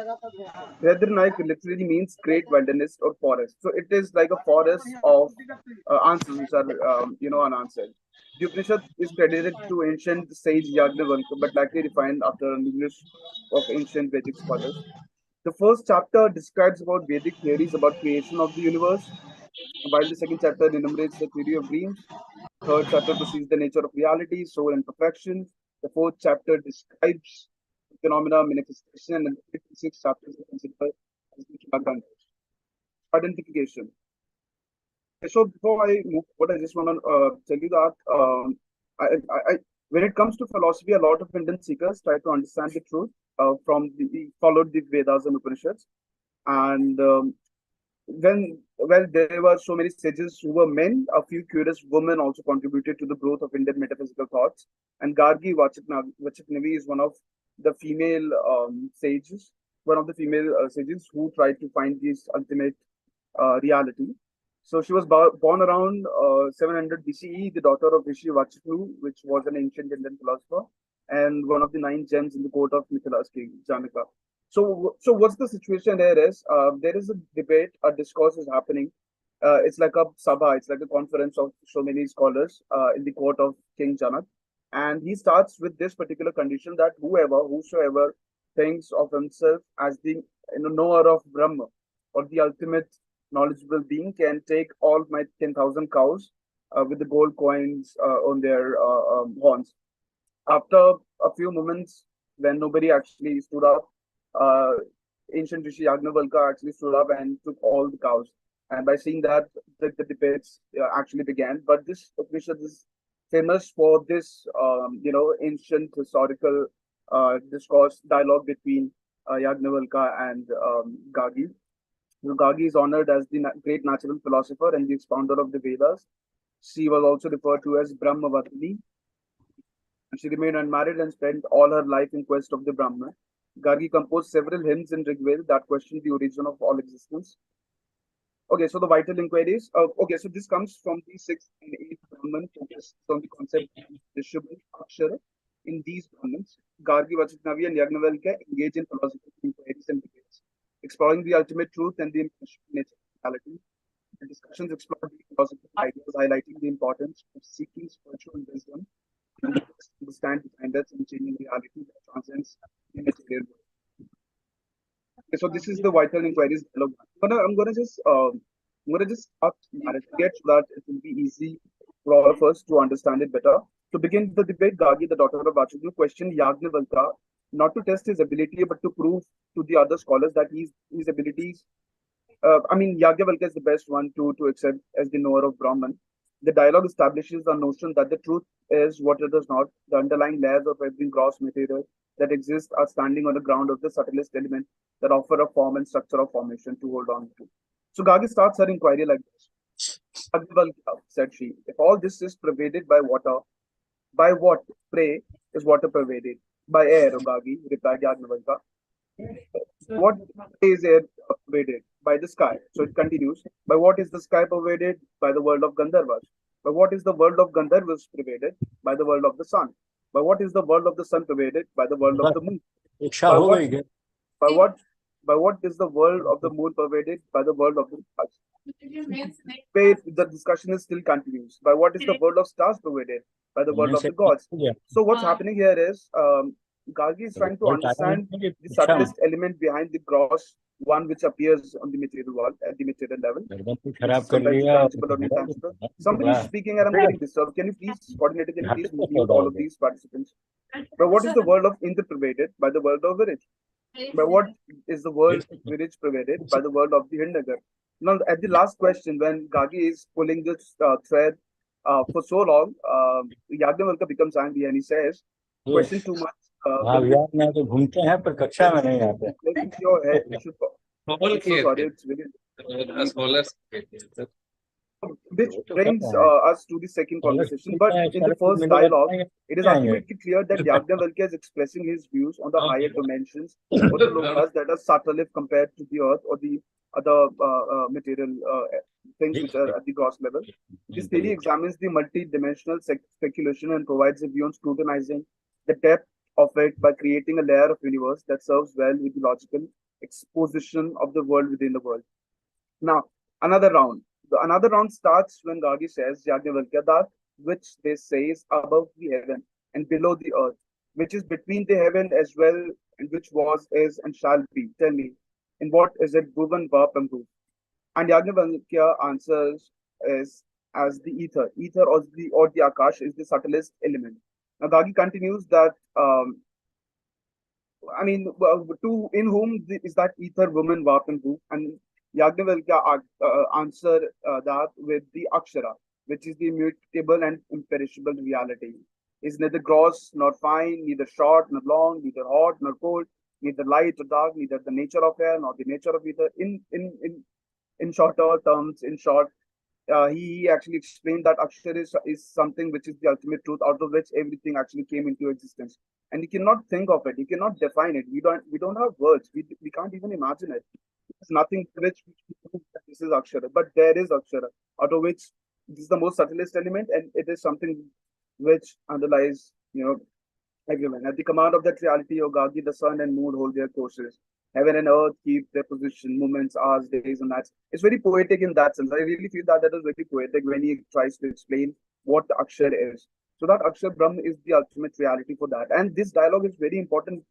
Nayak literally means great wilderness or forest. So it is like a forest of answers which are, unanswered. The Upanishad is credited to ancient sage Yagnavalkya, but likely refined after an English of ancient Vedic scholars. The first chapter describes about Vedic theories about creation of the universe, while the second chapter enumerates the theory of dreams. Third chapter proceeds the nature of reality, soul, and perfection. The fourth chapter describes phenomena, manifestation, and the fifth and sixth chapters are considered as the Kyakandas. Identification. So before I move forward, I just want to tell you that when it comes to philosophy, a lot of Indian seekers try to understand the truth from followed the Vedas and Upanishads, and there were so many sages who were men. A few curious women also contributed to the growth of Indian metaphysical thoughts. And Gargi Vachaknavi is one of the female sages, sages who tried to find this ultimate reality. So she was born around 700 BCE, the daughter of Rishi Vachaknu, which was an ancient Indian philosopher, and one of the nine gems in the court of Mithila's king, Janaka. So what's the situation here is there is a debate, a discourse is happening. It's like a sabha, it's like a conference of so many scholars in the court of King Janak, and he starts with this particular condition that whosoever thinks of himself as the knower of Brahma or the ultimate knowledgeable being can take all my 10,000 cows with the gold coins on their horns. after a few moments, when nobody actually stood up, uh, ancient Rishi Yagnavalkya actually stood up and took all the cows. And by seeing that, the debates actually began. But this Upanishad is famous for this, ancient historical discourse dialogue between Yagnavalkya and Gagi. Gagi is honored as the great natural philosopher and the expounder of the Vedas. She was also referred to as Brahmavatini. She remained unmarried and spent all her life in quest of the Brahman. Gargi composed several hymns in Rigveda that questioned the origin of all existence. Okay, so the vital inquiries. Okay, so this comes from the sixth and eighth Brahman, focused on the concept of Rishabh Akshara. In these Brahmans, Gargi, Vachitnavi, and Yagnavalkya engage in philosophical inquiries and debates, exploring the ultimate truth and the imperishable nature of reality. The discussions explore the philosophical ideas, highlighting the importance of seeking spiritual wisdom and the quest to understand behind us and changing reality that transcends the material world. Okay, so this is the vital inquiries dialogue. I'm gonna just start narrating it so that it will be easy for all of us to understand it better. To begin the debate, Gagi, the daughter of Vachudru, questioned Yagnavalkya not to test his ability, but to prove to the other scholars that his abilities. Yagnavalkya is the best one to accept as the knower of Brahman. The dialogue establishes the notion that the truth is what it is not. The underlying layers of every gross material that exists are standing on the ground of the subtlest element that offer a form and structure of formation to hold on to. So Gagi starts her inquiry like this. Yagnavalkya, said she, if all this is pervaded by water, by what, pray, is water pervaded? By air, O Gagi, replied Yagnavalkya. What is air pervaded? By the sky. So it continues. By what is the sky pervaded? By the world of Gandharvas. By what is the world of Gandharvas pervaded? By the world of the sun. By what is the world of the sun pervaded? By the world of the moon. इच्छा By हो what गई क्या? by what by what is the world of the moon pervaded? By the world of the stars. Where the discussion is still continues. By what is the world of stars pervaded? By the world इनमें of से the gods. हो गया So what's happening here is Gargi is trying to result आया understand नहीं कि the इच्छा subtlest element behind the gross one which appears on the material world at the material level, गर्दन भी which खराब is कर sometimes लिया tangible or intangible. Somebody is speaking and I'm getting disturbed. Can you please, coordinator, can you घाटे please को mute पैदा all हो of गया these participants? But what is the world of Indra pervaded? By the world of Viraj. By what is the world Viraj pervaded? By the world of the Hindnagar. Now, at the last question, when Gagi is pulling this thread for so long, Yagnavalkya becomes angry and he says, question too much. हाँ यार मैं तो घूमते हैं पर कक्षा में नहीं आते Like your head, you should. I'm so sorry, it's very. Which वो तो कर brings रहे हैं us to the second scholar conversation. But in the scholarship first मिलेगा तो dialogue, आएंगे it is नहीं आएंगे ultimately clear that Yagnavalkya is expressing his views on the higher dimensions or the lokas that are subtle if compared to the earth or the other material things which are at the gross level. This theory examines the multi-dimensional speculation and provides a view on scrutinizing the depth of it by creating a layer of universe that serves well with the logical exposition of the world within the world. Now, another round. Another round starts when Gagi says, Yagnavalkya, that which they say is above the heaven and below the earth, which is between the heaven as well, and which was, is, and shall be. Tell me, in what is it Bhuvan, Vap, and Bhuv? And Yagnavalkya answers is as the ether. Ether or the Akash is the subtlest element. Now, Gagi continues that to in whom is that ether, woman, Vap, and Bhu? And Yagnavalkya answer that with the Akshara, which is the immutable and imperishable reality. Is neither gross nor fine, neither short nor long, neither hot nor cold, neither light or dark, neither the nature of air nor the nature of ether. In shorter terms, in short, he actually explained that Akshar is something which is the ultimate truth out of which everything actually came into existence. And you cannot think of it, you cannot define it. We don't have words. We can't even imagine it. There's nothing to which we can prove that this is Akshara. But there is Akshara, out of which this is the most subtlest element, and it is something which underlies, everyone. At the command of that reality, Ogagi, the sun and moon hold their courses. Heaven and earth keep their position, moments, hours, days, and nights. It's very poetic in that sense. I really feel that is very poetic when he tries to explain what the Akshar is. So that Akshar Brahm is the ultimate reality for that. And this dialogue is very important,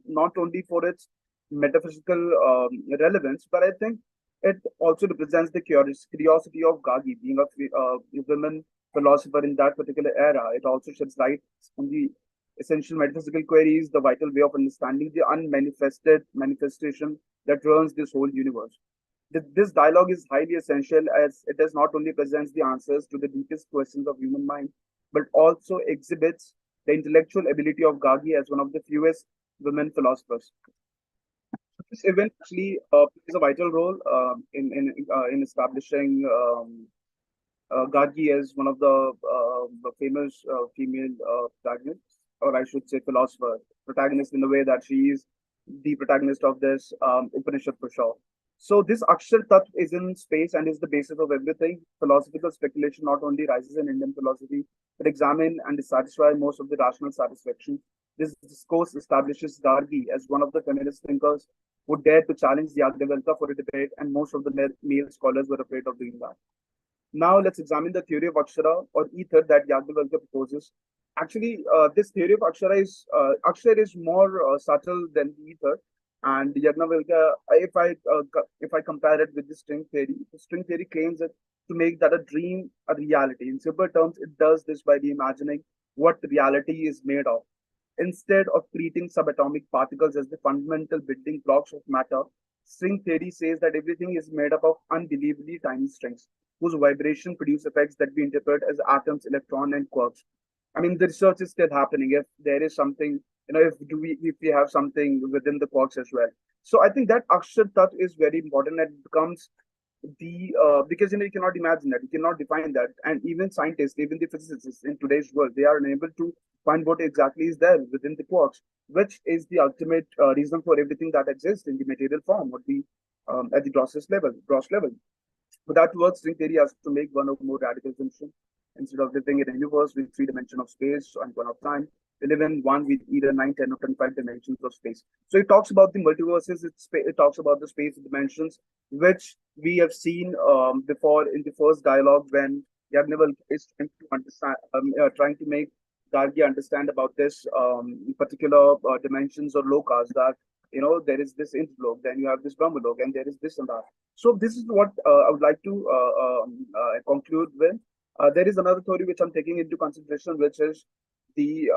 not only for its metaphysical relevance, but I think it also represents the curiosity of Gagi, being a woman philosopher in that particular era. It also sheds light on the essential metaphysical queries, the vital way of understanding the unmanifested manifestation that runs this whole universe. This dialogue is highly essential as it does not only presents the answers to the deepest questions of human mind, but also exhibits the intellectual ability of Gargi as one of the fewest women philosophers. This event actually plays a vital role in establishing Gargi as one of the famous female protagonists, or I should say philosopher, protagonist in the way that she is the protagonist of this Upanishad for sure. So this Akshar Tattva is in space and is the basis of everything. Philosophical speculation not only rises in Indian philosophy, but examine and dissatisfy most of the rational satisfaction. This discourse establishes Gargi as one of the feminist thinkers who dared to challenge the Yagnavalkya for a debate, and most of the male scholars were afraid of doing that. Now let's examine the theory of Akshara or ether that Yagnavalkya proposes. Actually, this theory of Akshar is more subtle than the ether, and Yagnavalkya. If I compare it with the string theory claims that to make that a dream a reality. In simple terms, it does this by reimagining what reality is made of. Instead of treating subatomic particles as the fundamental building blocks of matter, string theory says that everything is made up of unbelievably tiny strings whose vibration produce effects that we interpret as atoms, electron, and quarks. I mean, the research is still happening. If there is something, if we have something within the quarks as well. So I think that Akshar Tat is very important. And it becomes the because you cannot imagine that, you cannot define that, and even scientists, even the physicists in today's world, they are unable to find what exactly is there within the quarks, which is the ultimate reason for everything that exists in the material form, would be at the gross level. For that to work, string theory has to make one or more radical assumption. Instead of living in a universe with three dimensions of space and one of time, we live in one with either 9, 10, or 25 dimensions of space. So it talks about the multiverses, it talks about the space dimensions, which we have seen before in the first dialogue when Yagnaval is trying to understand, trying to make Gargi understand about this particular dimensions or lokas, that there is this interloke, then you have this brahmalok, and there is this and that. So this is what I would like to conclude with. There is another theory which I'm taking into consideration, which is the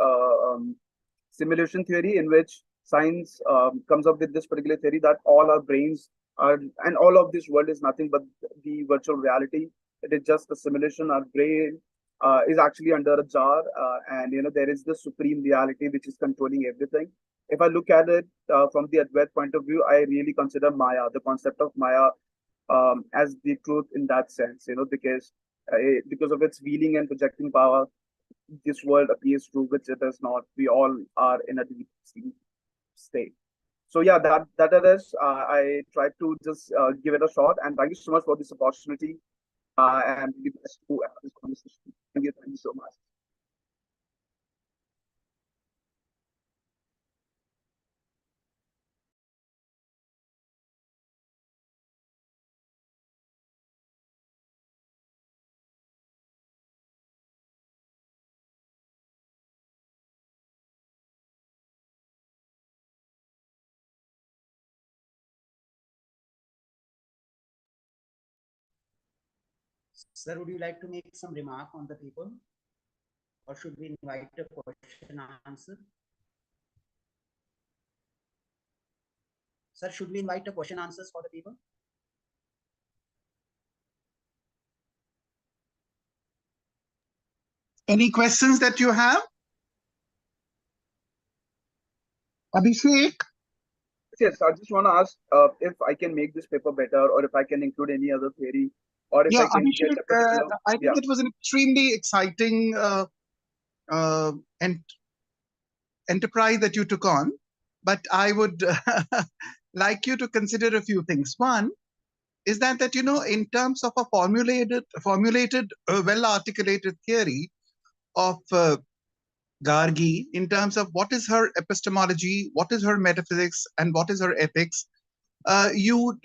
simulation theory, in which science comes up with this particular theory that all our brains are, and all of this world is nothing but the virtual reality. It is just a simulation. Our brain is actually under a jar, and there is the supreme reality which is controlling everything. If I look at it from the Advait point of view, I really consider Maya, the concept of Maya, as the truth in that sense, because of its wheeling and projecting power, this world appears true, which it is not. We all are in a deep sleep state. So yeah, that it is. I tried to just give it a shot, and thank you so much for this opportunity. And really blessed to have this conversation. Thank you so much. Sir, would you like to make some remark on the paper? Or should we invite a question answer? Sir, should we invite a question answers for the paper? Any questions that you have? Abhishek? Yes, I just want to ask if I can make this paper better, or if I can include any other theory, or if Yeah, I can get Abhishek, a particular. I think it was an extremely exciting and enterprise that you took on, but I would like you to consider a few things. One is that in terms of a formulated, well articulated theory of Gargi, in terms of what is her epistemology, what is her metaphysics, and what is her ethics, you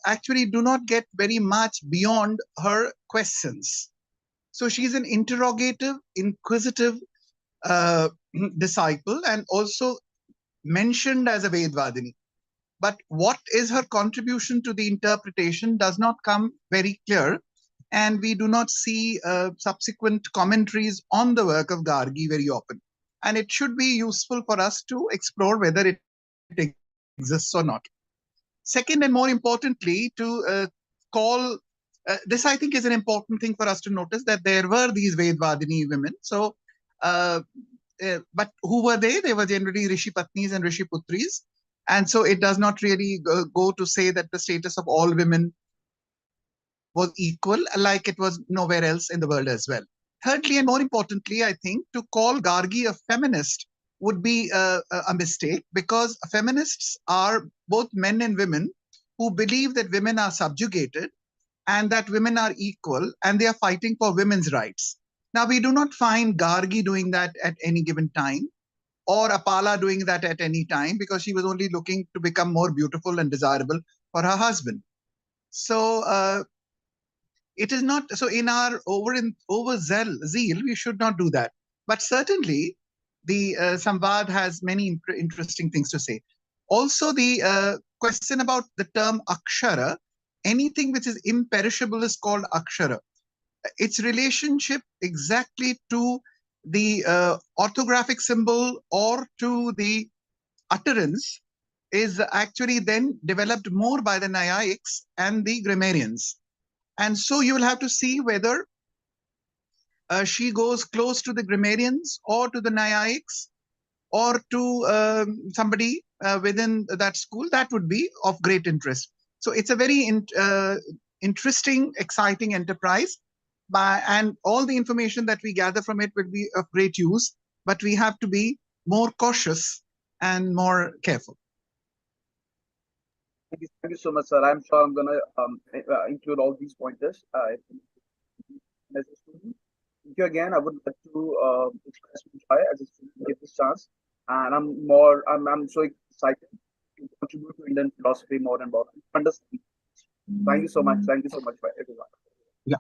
actually do not get very much beyond her questions. So she's an interrogative, inquisitive disciple, and also mentioned as a Vedvadini. But what is her contribution to the interpretation does not come very clear, and we do not see subsequent commentaries on the work of Gargi very often. and it should be useful for us to explore whether it exists or not. Second, and more importantly, to call this, I think, is an important thing for us to notice, that there were these Vedvadini women. So, but who were they? They were generally Rishi Patnis and Rishi Putris. And so it does not really go to say that the status of all women was equal, like it was nowhere else in the world as well. Thirdly, and more importantly, I think to call Gargi a feminist would be a mistake, because feminists are both men and women who believe that women are subjugated and that women are equal and they are fighting for women's rights. Now, we do not find Gargi doing that at any given time, or Apala doing that at any time, because she was only looking to become more beautiful and desirable for her husband. So it is not so. In our zeal, we should not do that. But certainly, the Samvad has many interesting things to say. Also, the question about the term akshara, anything which is imperishable is called akshara. Its relationship exactly to the orthographic symbol or to the utterance is actually then developed more by the Naiyics and the grammarians. And so you will have to see whether she goes close to the grammarians or to the Naiyics or to somebody within that school. That would be of great interest. So it's a very interesting, exciting enterprise. And all the information that we gather from it will be of great use, but we have to be more cautious and more careful. Thank you so much, sir. I'm sure I'm going to include all these pointers. As a student. Thank you again. I would like to express my joy as a student get this chance, and I'm so excited to contribute to Indian philosophy more and more. Understand. Thank you so much. Thank you so much for everyone. Yeah.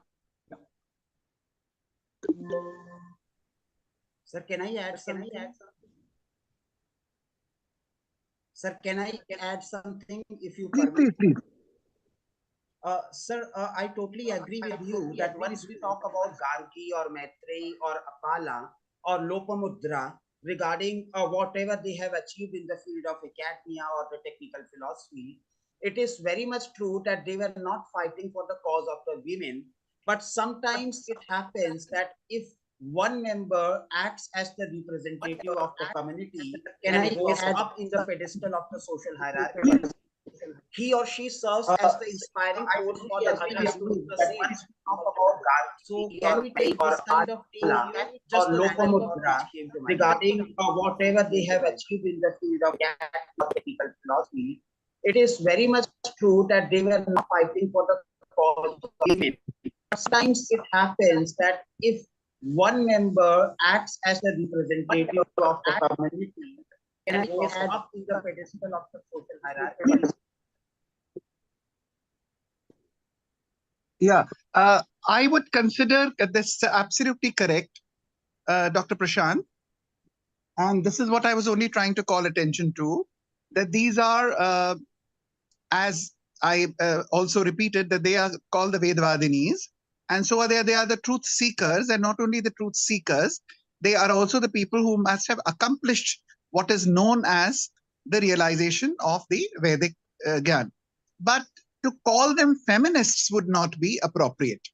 Sir, can I add something? Sir, can I add something if you permit? Please. Sir, I totally agree with you that once we talk about Gargi or Maitreyi or Apala or Lopamudra regarding whatever they have achieved in the field of academia or the technical philosophy, it is very much true that they were not fighting for the cause of the women. But sometimes it happens that if one member acts as the representative of the community and goes up in the pedestal of the social hierarchy, he or she serves as the inspiring force for the others to do the same. So can we take this kind of thing here? Just a random thought which came to mind. Regarding whatever they have achieved in the field of technical philosophy, it is very much true that they were not fighting for the cause of women. Sometimes it happens that if one member acts as the representative of the community and goes up in the pedestal of the social hierarchy. Yeah, I would consider this absolutely correct, Dr. Prashant. And this is what I was only trying to call attention to, that these are, as I also repeated, that they are called the Vedvadinis. And so they are the truth seekers, and not only the truth seekers, they are also the people who must have accomplished what is known as the realization of the Vedic Gyan. But to call them feminists would not be appropriate.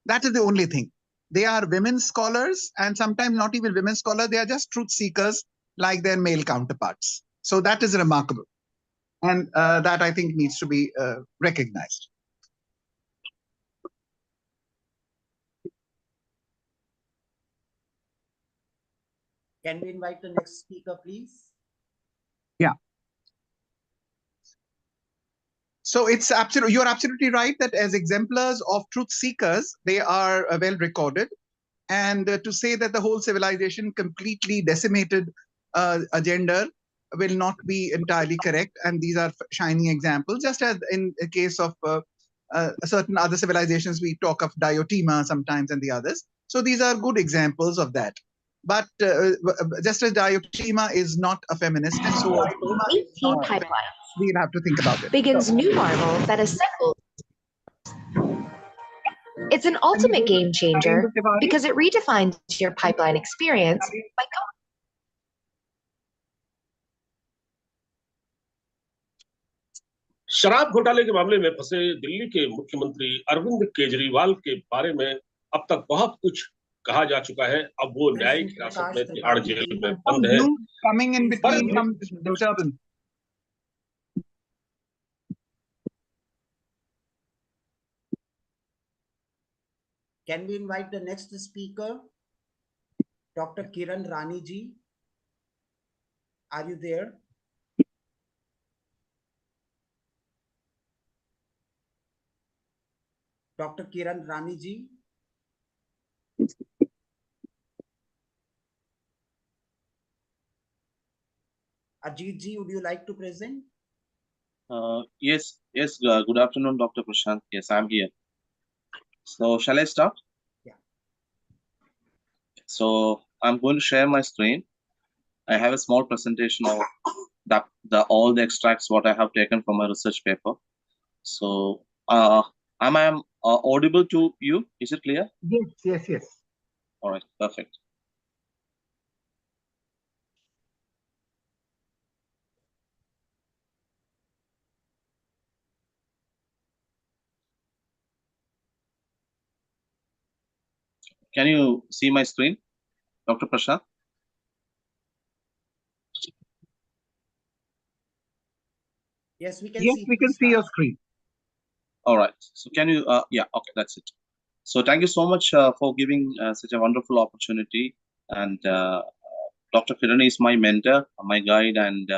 That is the only thing. They are women scholars, and sometimes not even women scholars. They are just truth seekers like their male counterparts. So that is remarkable. And that, I think, needs to be recognized. Can we invite the next speaker, please? Yeah. So it's you're absolutely right that as exemplars of truth seekers, they are well recorded. And to say that the whole civilization completely decimated a gender will not be entirely correct. And these are shining examples, just as in the case of certain other civilizations, we talk of Diotima sometimes and the others. So these are good examples of that. But just as Diotima is not a feminist, and so pipeline we'll have to think about it. begins new marvel that assembles. It's an ultimate game changer because it redefines your pipeline experience by शराब घोटाले के मामले में फंसे दिल्ली के मुख्यमंत्री अरविंद केजरीवाल के बारे में अब तक बहुत कुछ कहा जा चुका है। अब वो न्यायिक हिरासत में तिहाड़ जेल में बंद है। Coming in between some disturbance. Can we invite the next speaker, Dr. Kiran Rani ji? Are you there? Dr. Kiran Rani ji? Ajit ji, would you like to present? Yes. Good afternoon, Dr. Prashant. Yes, I'm here. So, shall I start? Yeah. So, I'm going to share my screen. I have a small presentation of all the extracts what I have taken from my research paper. So, am I audible to you? Is it clear? Yes. All right, perfect. Can you see my screen, Dr. Prashant? Yes, we can Yes, see. we can see your screen. All right. So, can you? Yeah. Okay, that's it. So, thank you so much for giving such a wonderful opportunity. And Dr. Kiran is my mentor, my guide, and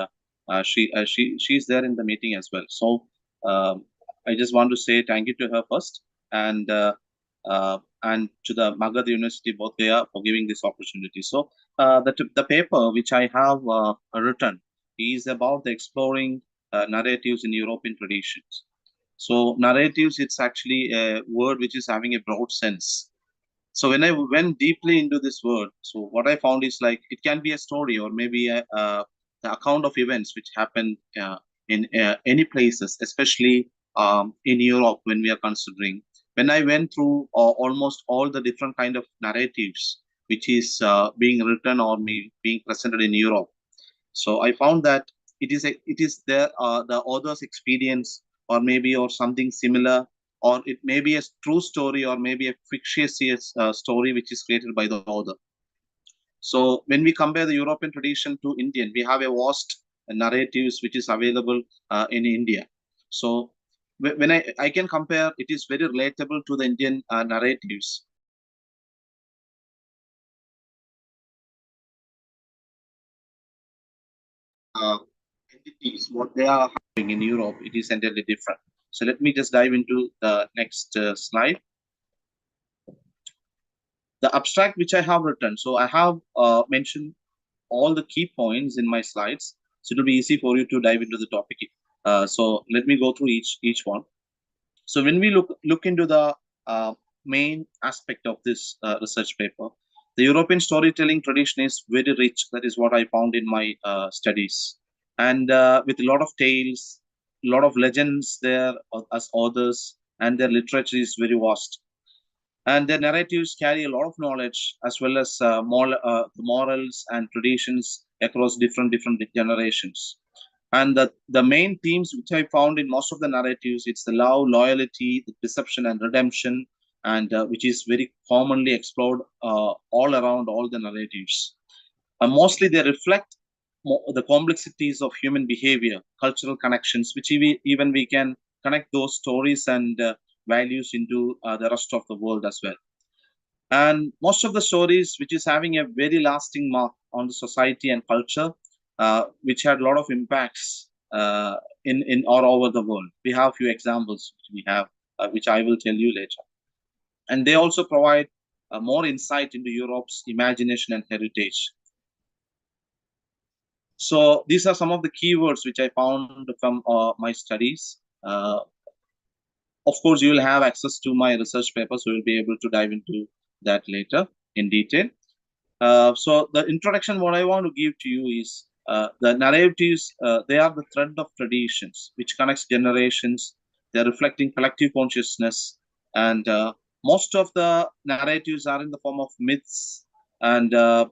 she's there in the meeting as well. So I just want to say thank you to her first, and to the Magadh University Bodhgaya for giving this opportunity. So the paper which I have written is about the exploring narratives in European traditions. So narratives, it's actually a word which is having a broad sense. So when I went deeply into this word, so what I found is like it can be a story or maybe the account of events which happen in any places, especially in Europe when we are considering. When I went through almost all the different kind of narratives which is being written or being presented in Europe, so I found that it is the author's experience or maybe or something similar, or it may be a true story or maybe a fictitious story which is created by the author. So when we compare the European tradition to Indian, we have a vast narratives which is available in India. So when I can compare, it is very relatable to the Indian narratives. Entities, what they are having in Europe, it is entirely different. So let me just dive into the next slide. The abstract which I have written. So I have mentioned all the key points in my slides. So it will be easy for you to dive into the topic. So let me go through each one. So when we look into the main aspect of this research paper, the European storytelling tradition is very rich. That is what I found in my studies, and with a lot of tales, a lot of legends there as authors, and their literature is very vast. And their narratives carry a lot of knowledge as well as morals and traditions across different generations. And the main themes which I found in most of the narratives, it's the love, loyalty, the deception, and redemption, and which is very commonly explored all around all the narratives. Mostly they reflect the complexities of human behavior, cultural connections, which even we can connect those stories and values into the rest of the world as well. And most of the stories which is having a very lasting mark on the society and culture, which had a lot of impacts in all over the world. We have a few examples which we have, which I will tell you later. And they also provide more insight into Europe's imagination and heritage. So these are some of the keywords which I found from my studies. Of course, you will have access to my research paper, so you'll be able to dive into that later in detail. So the introduction, what I want to give to you is the narratives. They are the thread of traditions which connects generations. They're reflecting collective consciousness, and most of the narratives are in the form of myths and the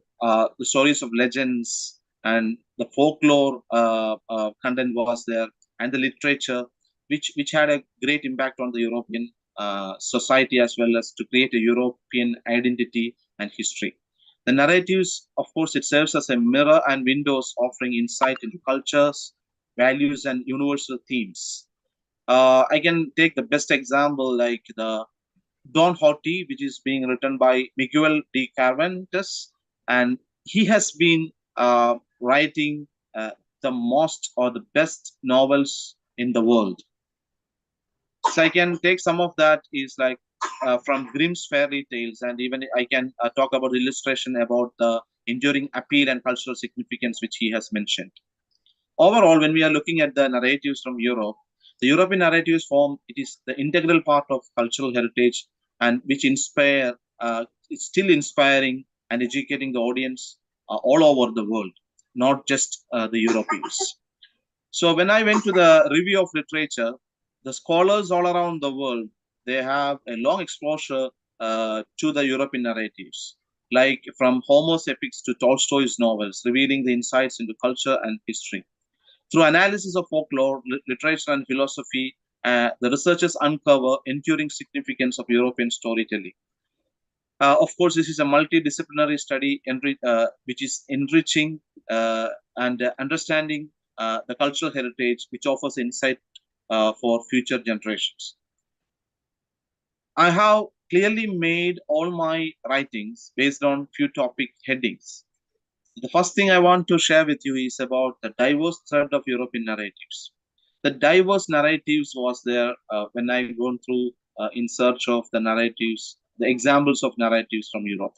stories of legends, and the folklore content was there, and the literature. which had a great impact on the European society, as well as to create a European identity and history. The narratives, of course, it serves as a mirror and windows, offering insight into cultures, values, and universal themes. I can take the best example like the Don Quixote, which is being written by Miguel de Cervantes, and he has been writing the most or the best novels in the world. So I can take some of that is like from Grimm's fairy tales, and even I can talk about illustration about the enduring appeal and cultural significance which he has mentioned. Overall, when we are looking at the narratives from Europe, the European narratives form it is the integral part of cultural heritage, and which inspire it's still inspiring and educating the audience all over the world, not just the Europeans. So when I went to the review of literature, the scholars all around the world, they have a long exposure to the European narratives, like from Homer's epics to Tolstoy's novels, revealing the insights into culture and history. Through analysis of folklore, literature, and philosophy, the researchers uncover enduring significance of European storytelling. Of course, this is a multidisciplinary study which is enriching and understanding the cultural heritage, which offers insight for future generations. I have clearly made all my writings based on few topic headings. The first thing I want to share with you is about the diverse thread of European narratives. The diverse narratives was there when I gone through in search of the narratives, the examples of narratives from Europe.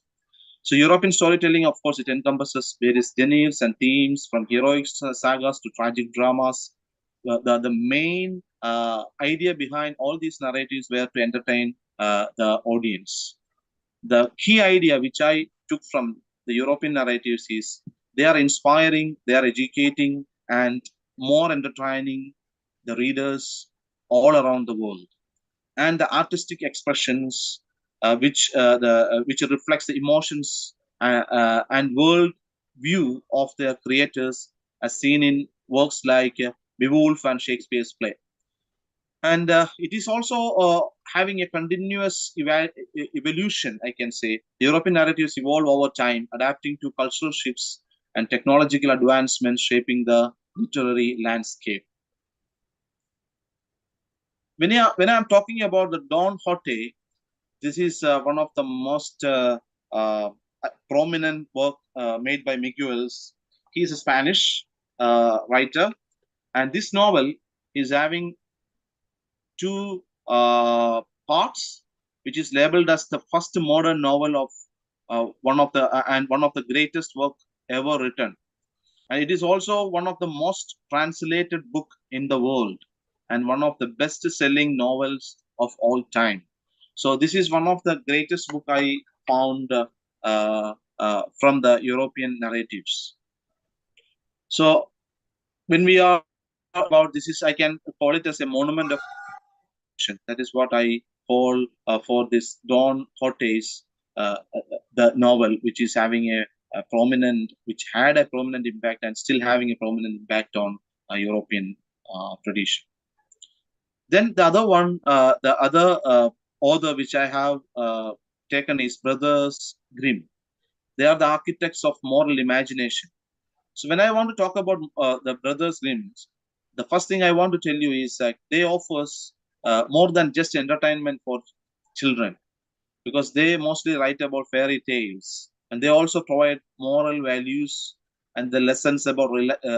So European storytelling, of course, it encompasses various genres and themes from heroic sagas to tragic dramas. The main idea behind all these narratives were to entertain the audience. The key idea which I took from the European narratives is they are inspiring, they are educating, and more entertaining the readers all around the world. And the artistic expressions which reflects the emotions and world view of their creators, as seen in works like Beowulf and Shakespeare's play. And it is also having a continuous evolution, I can say. The European narratives evolve over time, adapting to cultural shifts and technological advancements shaping the literary landscape. When I'm talking about the Don Quixote, this is one of the most prominent work made by Miguel's. He is a Spanish writer, and this novel is having two parts, which is labeled as the first modern novel of one of the greatest work ever written, and it is also one of the most translated book in the world and one of the best-selling novels of all time. So this is one of the greatest book I found from the European narratives. So when we are about this, is I can call it as a monument of that is what I call for this Don Quixote's the novel, which is having a prominent, which had a prominent impact and still having a prominent impact on European tradition. Then the other one, the other author which I have taken is Brothers Grimm. They are the architects of moral imagination. So when I want to talk about the Brothers Grimm, the first thing I want to tell you is that they offers more than just entertainment for children, because they mostly write about fairy tales, and they also provide moral values and the lessons about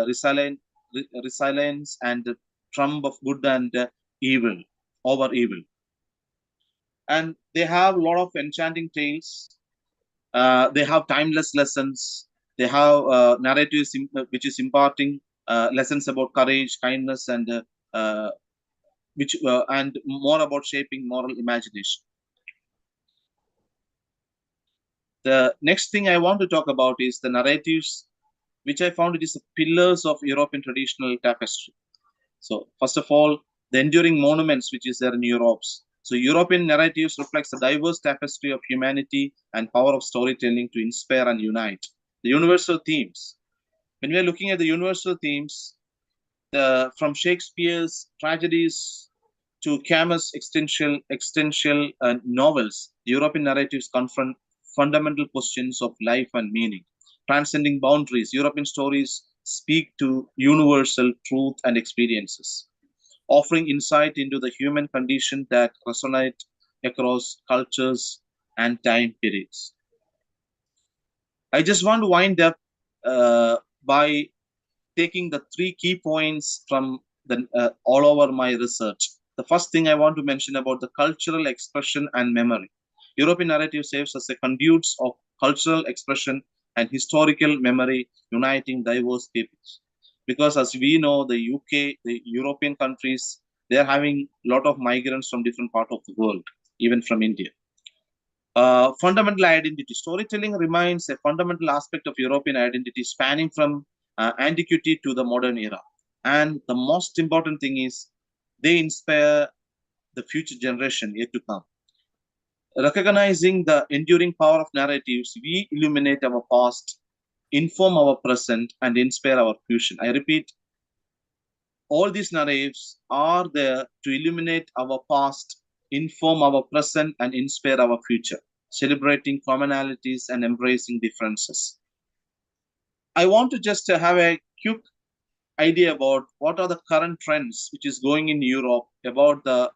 resilience and the trump of good and evil over evil. And they have a lot of enchanting tales. They have timeless lessons. They have narratives which is imparting lessons about courage, kindness, and and more about shaping moral imagination. The next thing I want to talk about is the narratives, which I found it is the pillars of European traditional tapestry. So first of all, the enduring monuments which is there in Europe. So European narratives reflects the diverse tapestry of humanity and power of storytelling to inspire and unite. The universal themes. When we are looking at the universal themes, from Shakespeare's tragedies to Camus' existential novels, European narratives confront fundamental questions of life and meaning. Transcending boundaries, European stories speak to universal truth and experiences, offering insight into the human condition that resonate across cultures and time periods. I just want to wind up by taking the three key points from all over my research. The first thing I want to mention about the cultural expression and memory. European narrative serves as a conduits of cultural expression and historical memory, uniting diverse peoples. Because as we know, the UK, the European countries, they are having a lot of migrants from different parts of the world, even from India. Fundamental identity. Storytelling remains a fundamental aspect of European identity, spanning from antiquity to the modern era. And the most important thing is they inspire the future generation yet to come. Recognizing the enduring power of narratives, we illuminate our past, inform our present, and inspire our future. I repeat, all these narratives are there to illuminate our past, inform our present, and inspire our future, celebrating commonalities and embracing differences. I want to just have a quick idea about what are the current trends which is going in Europe about the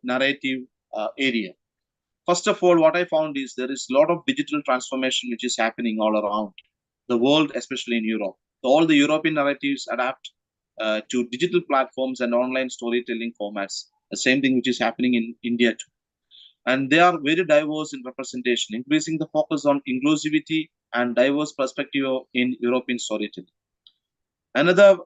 narrative area. First of all, what I found is there is a lot of digital transformation which is happening all around the world, especially in Europe. So all the European narratives adapt to digital platforms and online storytelling formats. The same thing which is happening in India too. And they are very diverse in representation, increasing the focus on inclusivity and diverse perspective in European storytelling. Another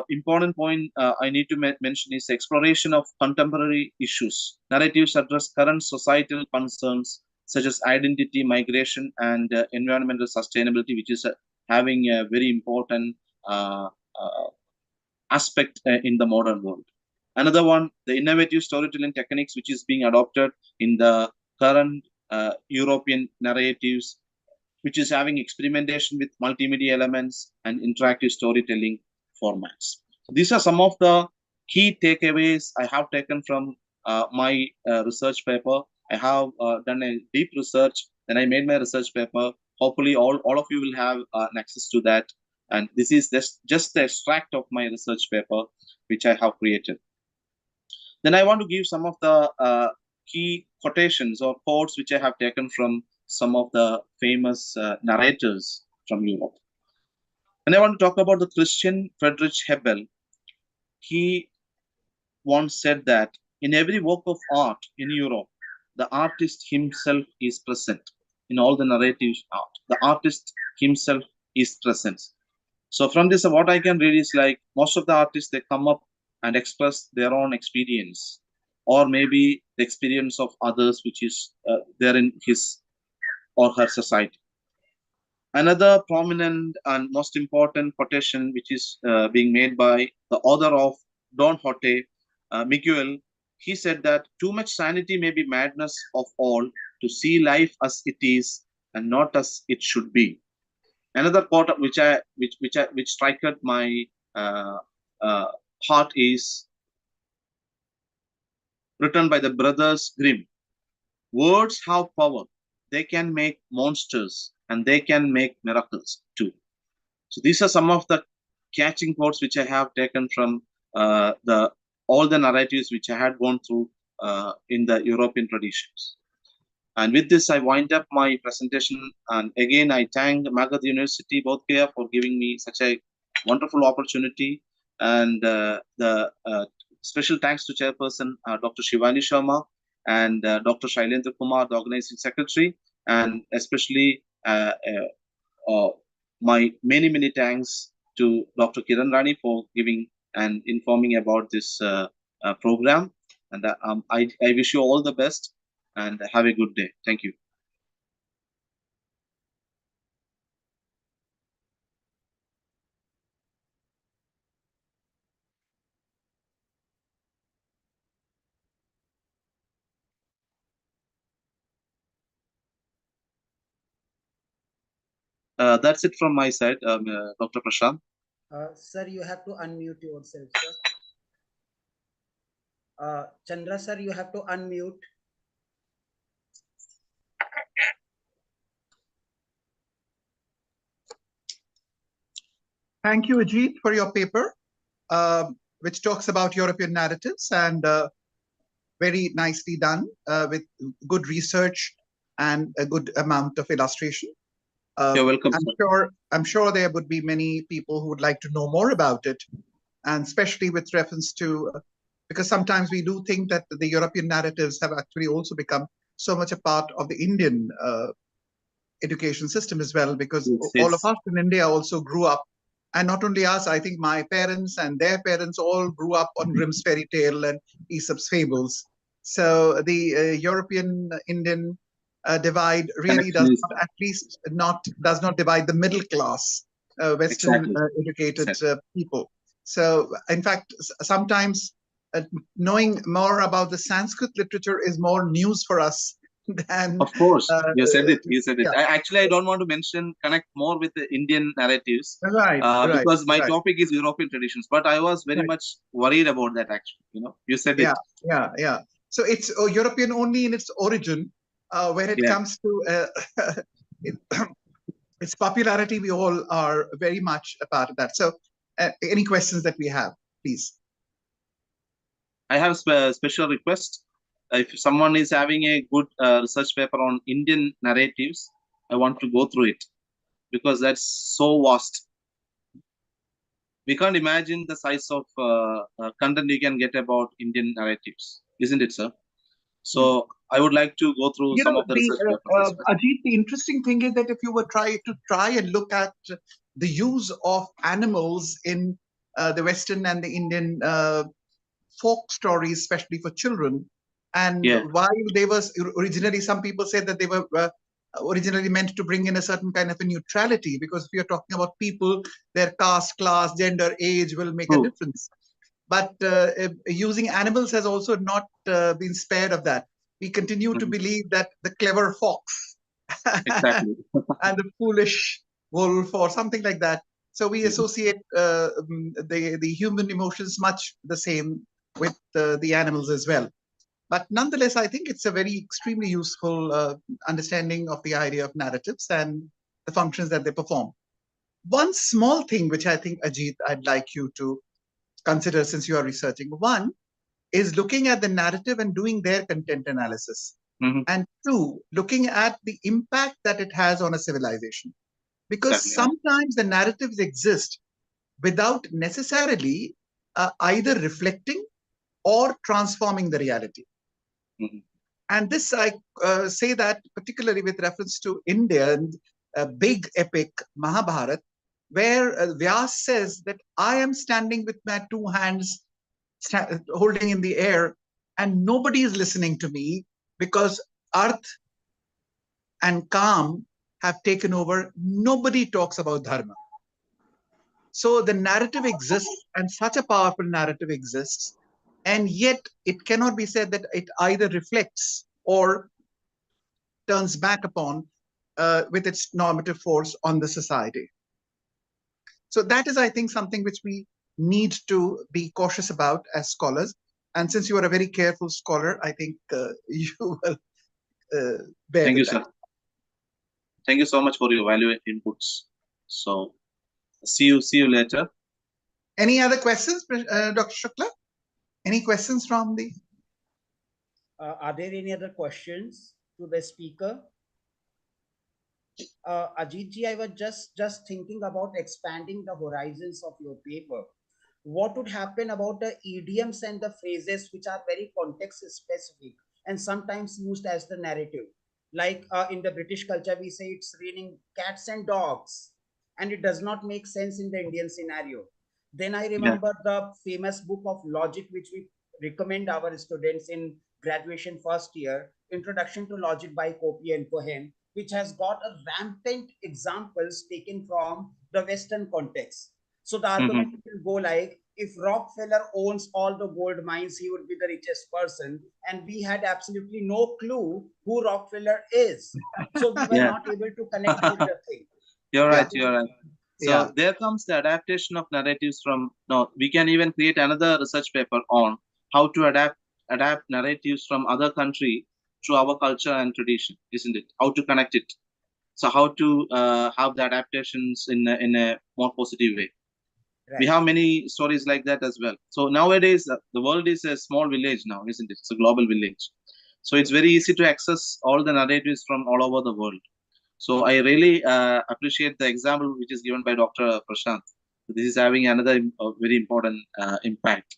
important point I need to mention is exploration of contemporary issues. Narratives address current societal concerns such as identity, migration, and environmental sustainability, which is having a very important aspect in the modern world. Another one, the innovative storytelling techniques, which is being adopted in the current European narratives, which is having experimentation with multimedia elements and interactive storytelling formats. So these are some of the key takeaways I have taken from my research paper. I have done a deep research, then I made my research paper. Hopefully all of you will have access to that. And this is just the extract of my research paper, which I have created. Then I want to give some of the key quotations or quotes which I have taken from some of the famous narrators from Europe. And I want to talk about the Christian Friedrich Hebel. He once said that in every work of art in Europe, the artist himself is present. In all the narrative art, the artist himself is present. So from this, what I can read is like most of the artists, they come up and express their own experience, or maybe the experience of others, which is there in his or her society. Another prominent and most important quotation, which is being made by the author of Don Quixote, Miguel, he said that too much sanity may be madness of all, to see life as it is and not as it should be. Another quote which struck my uh, uh, heart is written by the brothers Grimm. Words have power. They can make monsters and they can make miracles too. So these are some of the catching quotes which I have taken from all the narratives which I had gone through in the European traditions. And with this, I wind up my presentation. And again, I thank Magadh University, Bodhgaya, for giving me such a wonderful opportunity. And the special thanks to Chairperson Dr. Shivani Sharma and Dr. Shailendra Kumar, the organizing secretary, and especially my many thanks to Dr. Kiran Rani for giving and informing about this program. And I wish you all the best and have a good day. Thank you. That's it from my side, Dr. Prashant. Sir, you have to unmute yourself, sir. Chandra, sir, you have to unmute. Thank you, Ajit, for your paper, which talks about European narratives, and very nicely done with good research and a good amount of illustration. You're welcome, sir. I'm sure there would be many people who would like to know more about it, and especially with reference to, because sometimes we do think that the European narratives have actually also become so much a part of the Indian education system as well, because all of us in India also grew up, and not only us, I think my parents and their parents all grew up on Grimm's fairy tale and Aesop's fables. So the European Indian divide really does not, at least does not divide the middle class Western educated people. So in fact, sometimes knowing more about the Sanskrit literature is more news for us than. Of course, you said it. You said it. Yeah. Actually, I don't want to connect more with the Indian narratives, right, because my topic is European traditions. But I was very much worried about that. Actually, you said it. Yeah. So it's European only in its origin. When it comes to its popularity, we all are very much a part of that. So, any questions that we have, please? I have a special request. If someone is having a good research paper on Indian narratives, I want to go through it, because that's so vast. We can't imagine the size of content you can get about Indian narratives, isn't it, sir? So I would like to go through some of the research papers. Ajit, the interesting thing is that if you were try and look at the use of animals in the Western and the Indian folk stories, especially for children, and while they were originally, some people said that they were originally meant to bring in a certain kind of a neutrality, because if you're talking about people, their caste, class, gender, age will make a difference. But using animals has also not been spared of that. We continue to believe that the clever fox exactly. and the foolish wolf or something like that. So we associate the human emotions much the same with the animals as well. But nonetheless, I think it's a very extremely useful understanding of the idea of narratives and the functions that they perform. One small thing which I think, Ajit, I'd like you to consider since you are researching. One is looking at the narrative and doing their content analysis. And two, looking at the impact that it has on a civilization. Because sometimes the narratives exist without necessarily either reflecting or transforming the reality. And this, I say that particularly with reference to Indian big epic Mahabharata, where Vyas says that I am standing with my two hands holding in the air, and nobody is listening to me because Arth and Kam have taken over. Nobody talks about Dharma. So the narrative exists, and such a powerful narrative exists, and yet it cannot be said that it either reflects or turns back upon with its normative force on the society. So that is, I think, something which we need to be cautious about as scholars. And since you are a very careful scholar, I think you will bear Thank with you, that. sir. Thank you so much for your valuable inputs. So see you later. Any other questions, Dr. Shukla? Any questions from the? Are there any other questions to the speaker? Ajit ji, I was just thinking about expanding the horizons of your paper. What would happen about the idioms and the phrases which are very context specific and sometimes used as the narrative? Like in the British culture, we say it's raining cats and dogs, and it does not make sense in the Indian scenario. Then I remember the famous book of logic, which we recommend our students in graduation first year, Introduction to Logic by Copy and Cohen, which has got a rampant examples taken from the Western context. So the argument will go like, if Rockefeller owns all the gold mines, he would be the richest person. And we had absolutely no clue who Rockefeller is. So we were not able to connect with the thing. You're right. You're right. So Yeah. there comes the adaptation of narratives from. No, we can even create another research paper on how to adapt narratives from other country to our culture and tradition, isn't it? How to connect it. So how to have the adaptations in a more positive way. We Right. have many stories like that as well. So nowadays, the world is a small village now, isn't it? It's a global village. So it's very easy to access all the narratives from all over the world. So I really appreciate the example which is given by Dr. Prashant. This is having another very important impact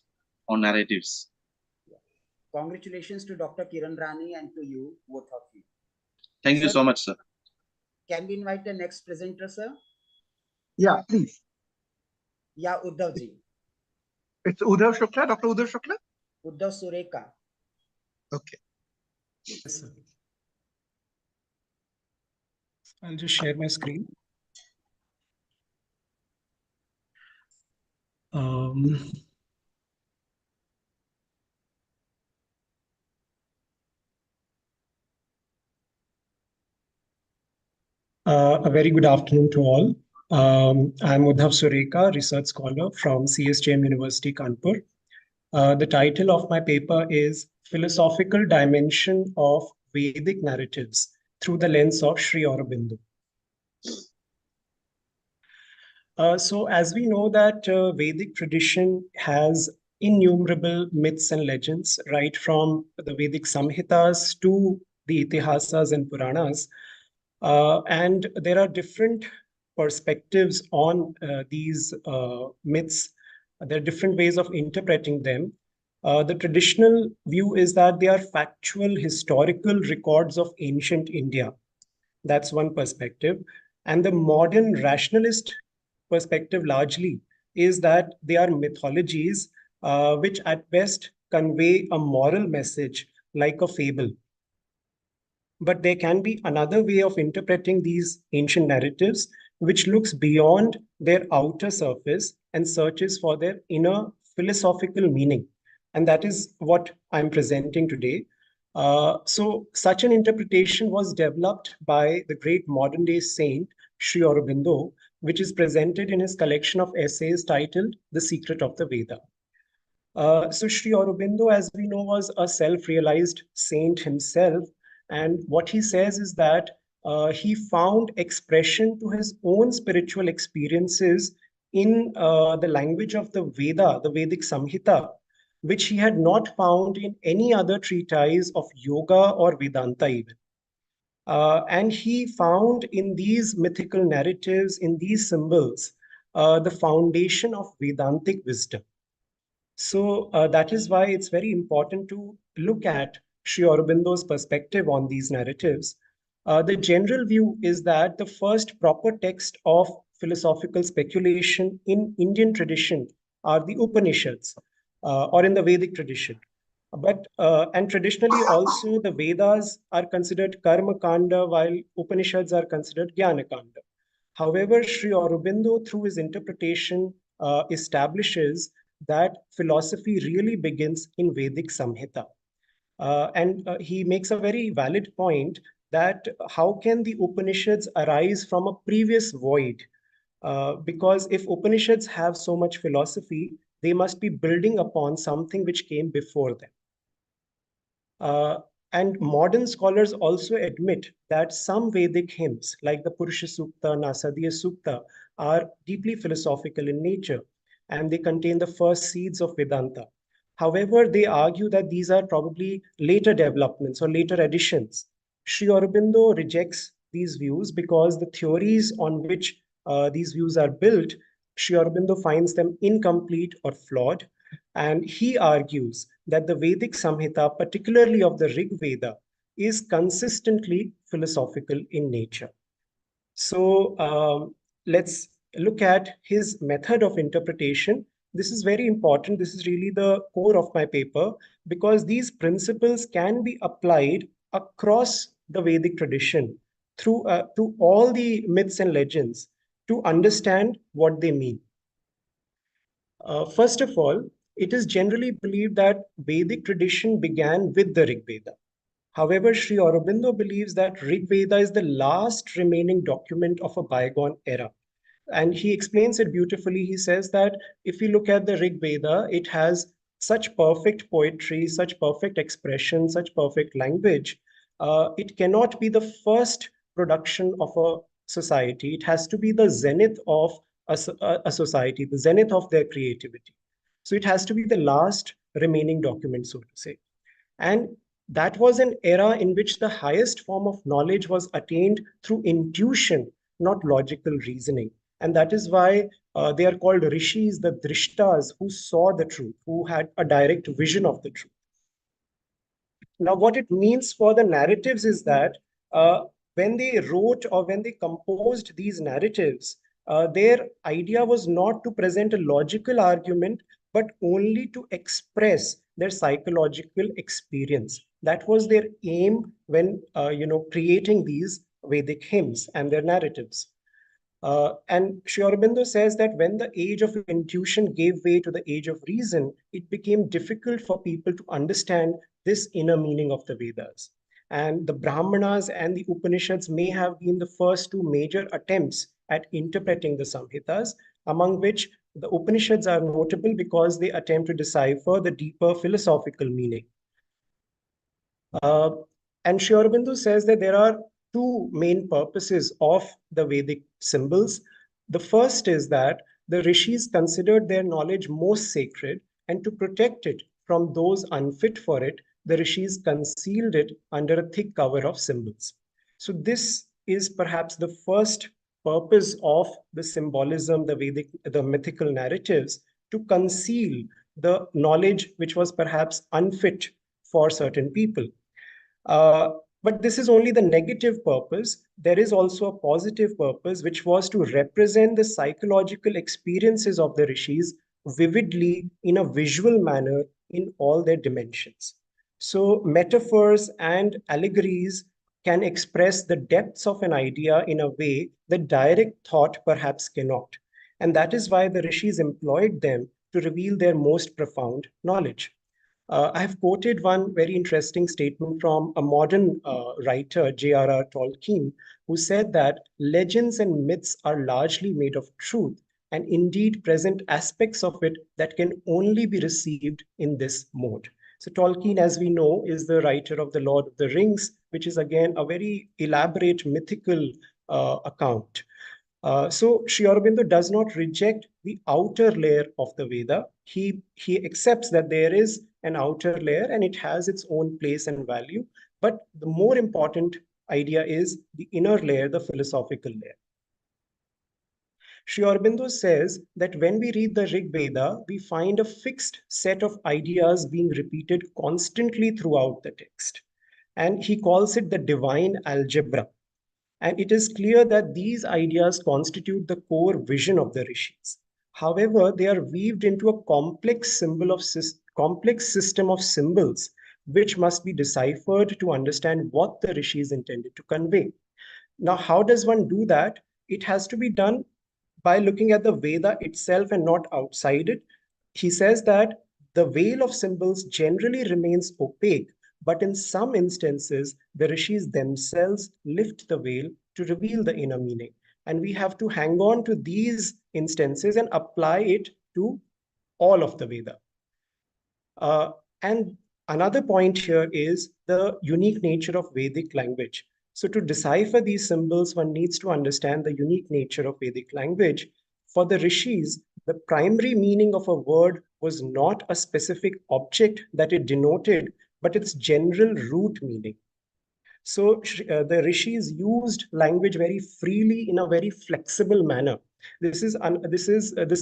on narratives. Congratulations to Dr. Kiran Rani and to you, both of you. Thank you Sir, so much, sir. can we invite the next presenter, sir? Yeah, please. Yeah, Uddhavji. It's Uddhav Shukla, Dr. Uddhav Shukla. Uddhav Sureka. Okay. Yes, sir. I'll just share my screen. A very good afternoon to all. I'm Uddhav Sureka, research scholar from CSJM University, Kanpur. The title of my paper is Philosophical Dimension of Vedic Narratives Through the Lens of Sri Aurobindo. So as we know that Vedic tradition has innumerable myths and legends, right from the Vedic Samhitas to the Itihasas and Puranas. And there are different perspectives on these myths. There are different ways of interpreting them. The traditional view is that they are factual historical records of ancient India. That's one perspective. And the modern rationalist perspective largely is that they are mythologies which at best convey a moral message like a fable. But there can be another way of interpreting these ancient narratives, which looks beyond their outer surface and searches for their inner philosophical meaning. And that is what I'm presenting today. So such an interpretation was developed by the great modern day saint, Sri Aurobindo, which is presented in his collection of essays titled The Secret of the Veda. So Sri Aurobindo, as we know, was a self-realized saint himself. And what he says is that he found expression to his own spiritual experiences in the language of the Veda, the Vedic Samhita, which he had not found in any other treatise of yoga or Vedanta even. And he found in these mythical narratives, in these symbols, the foundation of Vedantic wisdom. So that is why it's very important to look at Sri Aurobindo's perspective on these narratives. The general view is that the first proper text of philosophical speculation in Indian tradition are the Upanishads or in the Vedic tradition. And traditionally also the Vedas are considered Karma Kanda while Upanishads are considered Jnana Kanda. However, Sri Aurobindo through his interpretation establishes that philosophy really begins in Vedic Samhita. And he makes a very valid point that how can the Upanishads arise from a previous void? Because if Upanishads have so much philosophy, they must be building upon something which came before them. And modern scholars also admit that some Vedic hymns, like the Purusha Sukta, Nasadiya Sukta, are deeply philosophical in nature, and they contain the first seeds of Vedanta. However, they argue that these are probably later developments or later additions. Sri Aurobindo rejects these views because the theories on which these views are built, Sri Aurobindo finds them incomplete or flawed. And he argues that the Vedic Samhita, particularly of the Rig Veda, is consistently philosophical in nature. So let's look at his method of interpretation. This is very important. This is really the core of my paper because these principles can be applied across the Vedic tradition through to all the myths and legends to understand what they mean. First of all, it is generally believed that Vedic tradition began with the Rig Veda. However, Sri Aurobindo believes that Rig Veda is the last remaining document of a bygone era. And he explains it beautifully. He says that if we look at the Rig Veda, it has such perfect poetry, such perfect expression, such perfect language. It cannot be the first production of a society. It has to be the zenith of a society, the zenith of their creativity. So it has to be the last remaining document, so to say. And that was an era in which the highest form of knowledge was attained through intuition, not logical reasoning. And that is why they are called rishis, the drishtas, who saw the truth, who had a direct vision of the truth. Now, what it means for the narratives is that when they wrote or when they composed these narratives, their idea was not to present a logical argument, but only to express their psychological experience. That was their aim when creating these Vedic hymns and their narratives. And Sri Aurobindo says that when the age of intuition gave way to the age of reason, it became difficult for people to understand this inner meaning of the Vedas. And the Brahmanas and the Upanishads may have been the first two major attempts at interpreting the Samhitas, among which the Upanishads are notable because they attempt to decipher the deeper philosophical meaning. And Sri Aurobindo says that there are two main purposes of the Vedic symbols. The first is that the rishis considered their knowledge most sacred, and to protect it from those unfit for it, the rishis concealed it under a thick cover of symbols. So this is perhaps the first purpose of the symbolism, the mythical narratives, to conceal the knowledge which was perhaps unfit for certain people. But this is only the negative purpose. There is also a positive purpose, which was to represent the psychological experiences of the rishis vividly in a visual manner in all their dimensions. So metaphors and allegories can express the depths of an idea in a way that direct thought perhaps cannot. And that is why the rishis employed them to reveal their most profound knowledge. I have quoted one very interesting statement from a modern writer, J.R.R. Tolkien, who said that legends and myths are largely made of truth and indeed present aspects of it that can only be received in this mode. So Tolkien, as we know, is the writer of The Lord of the Rings, which is again a very elaborate mythical account. So Sri Aurobindo does not reject the outer layer of the Veda. He accepts that there is an outer layer and it has its own place and value. But the more important idea is the inner layer, the philosophical layer. Sri Aurobindo says that when we read the Rig Veda, we find a fixed set of ideas being repeated constantly throughout the text. And he calls it the divine algebra. And it is clear that these ideas constitute the core vision of the rishis. However, they are weaved into a complex system of symbols, which must be deciphered to understand what the rishis intended to convey. Now, how does one do that? It has to be done by looking at the Veda itself and not outside it. He says that the veil of symbols generally remains opaque, but in some instances, the rishis themselves lift the veil to reveal the inner meaning. And we have to hang on to these instances and apply it to all of the Veda. And another point here is the unique nature of Vedic language. So to decipher these symbols, one needs to understand the unique nature of Vedic language. For the rishis, the primary meaning of a word was not a specific object that it denoted, but its general root meaning. So the rishis used language very freely in a very flexible manner. This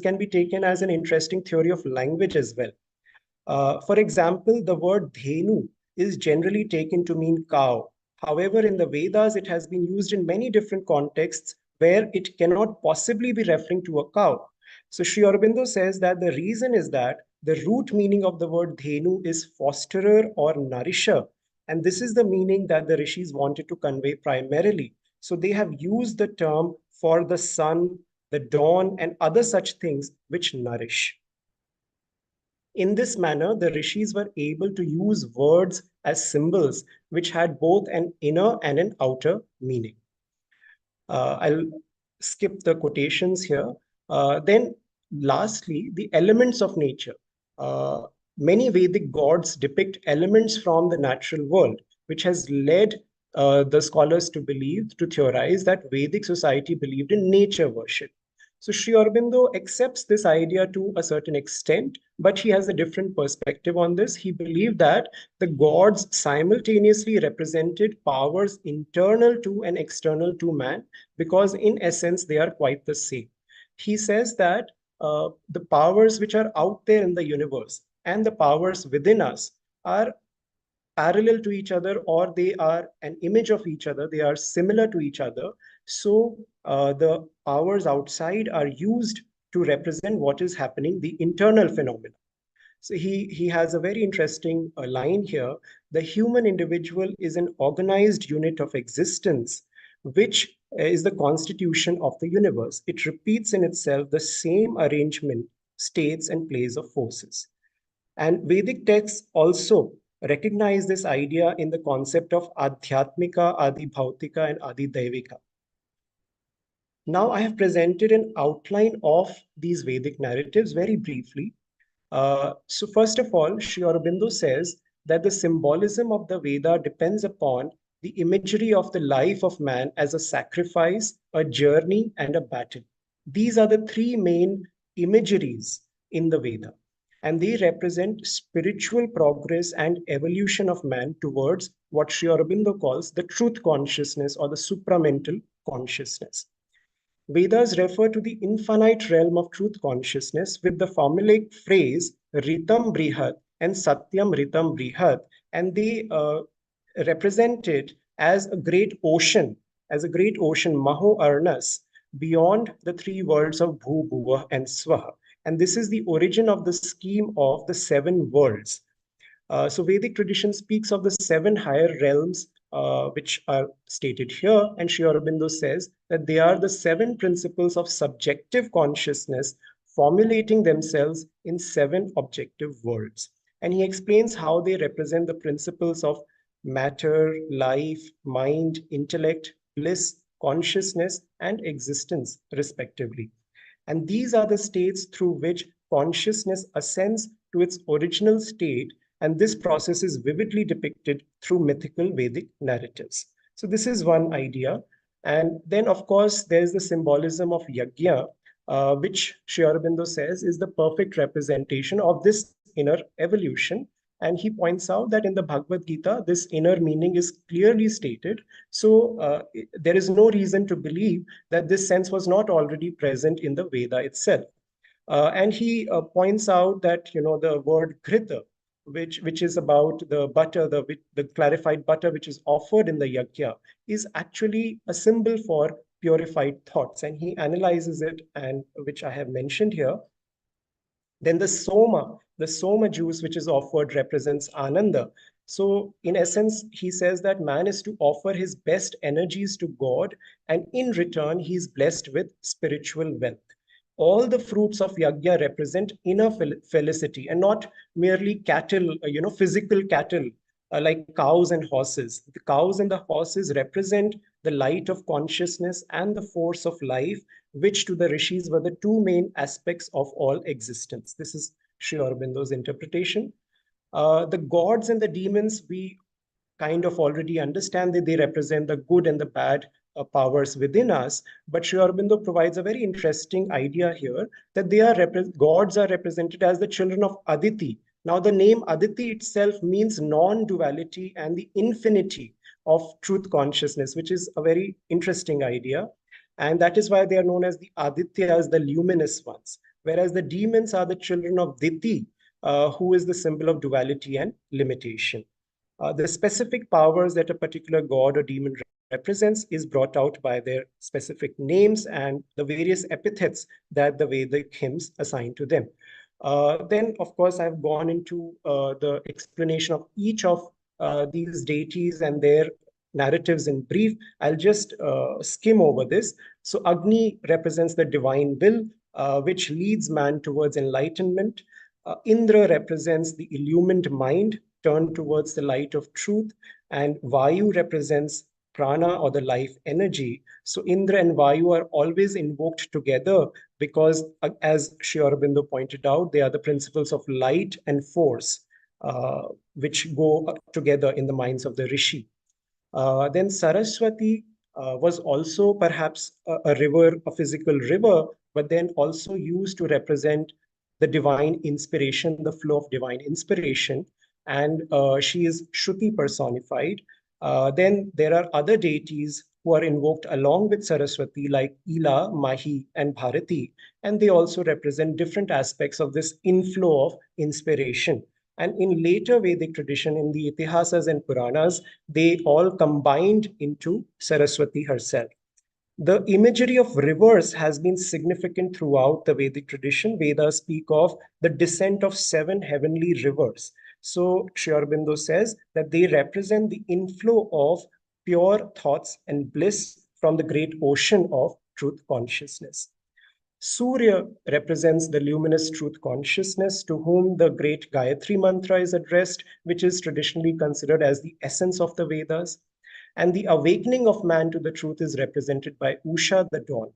can be taken as an interesting theory of language as well. For example, the word dhenu is generally taken to mean cow. However, in the Vedas, it has been used in many different contexts where it cannot possibly be referring to a cow. So Sri Aurobindo says that the reason is that the root meaning of the word dhenu is fosterer or nourisher. And this is the meaning that the rishis wanted to convey primarily. So they have used the term for the sun, the dawn, and other such things which nourish. In this manner, the rishis were able to use words as symbols, which had both an inner and an outer meaning. I'll skip the quotations here. Then lastly, the elements of nature. Many Vedic gods depict elements from the natural world, which has led the scholars to theorize that Vedic society believed in nature worship. So Sri Aurobindo accepts this idea to a certain extent, but he has a different perspective on this. He believed that the gods simultaneously represented powers internal to and external to man, because in essence, they are quite the same. He says that the powers which are out there in the universe and the powers within us are parallel to each other, or they are an image of each other, they are similar to each other. So the powers outside are used to represent what is happening, the internal phenomena. So he has a very interesting line here. The human individual is an organized unit of existence, which is the constitution of the universe. It repeats in itself the same arrangement, states, and plays of forces. And Vedic texts also recognize this idea in the concept of Adhyatmika, Adi Bhautika, and Adi Daivika. Now I have presented an outline of these Vedic narratives very briefly. So first of all, Sri Aurobindo says that the symbolism of the Veda depends upon the imagery of the life of man as a sacrifice, a journey, and a battle. These are the three main imageries in the Veda, and they represent spiritual progress and evolution of man towards what Sri Aurobindo calls the truth consciousness or the supramental consciousness. Vedas refer to the infinite realm of truth consciousness with the formulaic phrase Ritam Brihat and Satyam Ritam Brihat, and they represent it as a great ocean, Maho Arnas, beyond the three worlds of Bhu, Bhuva, and Swaha. And this is the origin of the scheme of the seven worlds. So Vedic tradition speaks of the seven higher realms, which are stated here. And Sri Aurobindo says that they are the seven principles of subjective consciousness formulating themselves in seven objective worlds. And he explains how they represent the principles of matter, life, mind, intellect, bliss, consciousness, and existence, respectively. And these are the states through which consciousness ascends to its original state, and this process is vividly depicted through mythical Vedic narratives. So this is one idea. And then, of course, there's the symbolism of yajna, which Sri Aurobindo says is the perfect representation of this inner evolution. And he points out that in the Bhagavad Gita, this inner meaning is clearly stated. So there is no reason to believe that this sense was not already present in the Veda itself. And he points out that, the word ghrita, which is about the butter, the clarified butter which is offered in the yajna, is actually a symbol for purified thoughts. And he analyzes it, and which I have mentioned here. Then the soma juice which is offered represents Ananda. So in essence, he says that man is to offer his best energies to God, and in return, he is blessed with spiritual wealth. All the fruits of yajna represent inner felicity and not merely cattle, physical cattle, like cows and horses. The cows and the horses represent the light of consciousness and the force of life, which to the rishis were the two main aspects of all existence. This is Sri Aurobindo's interpretation. The gods and the demons, we kind of already understand that they represent the good and the bad powers within us. But Sri Aurobindo provides a very interesting idea here that gods are represented as the children of Aditi. Now, the name Aditi itself means non-duality and the infinity of truth consciousness, which is a very interesting idea. And that is why they are known as the Adityas, the luminous ones, whereas the demons are the children of Diti, who is the symbol of duality and limitation. The specific powers that a particular god or demon represents is brought out by their specific names and the various epithets that the Vedic hymns assign to them. Then, of course, I've gone into the explanation of each of these deities and their narratives in brief. I'll just skim over this. So Agni represents the divine will, which leads man towards enlightenment. Indra represents the illumined mind turned towards the light of truth, and Vayu represents prana or the life energy. So Indra and Vayu are always invoked together because, as Sri Aurobindo pointed out, they are the principles of light and force, which go together in the minds of the Rishi. Then Saraswati was also perhaps a river, a physical river, but then also used to represent the divine inspiration, the flow of divine inspiration. And she is Shruti personified. Then there are other deities who are invoked along with Saraswati, like Ila, Mahi, and Bharati. And they also represent different aspects of this inflow of inspiration. And in later Vedic tradition, in the Itihasas and Puranas, they all combined into Saraswati herself. The imagery of rivers has been significant throughout the Vedic tradition. Vedas speak of the descent of 7 heavenly rivers. So Sri Aurobindo says that they represent the inflow of pure thoughts and bliss from the great ocean of truth consciousness. Surya represents the luminous truth consciousness to whom the great Gayatri mantra is addressed, which is traditionally considered as the essence of the Vedas. And the awakening of man to the truth is represented by Usha, the dawn.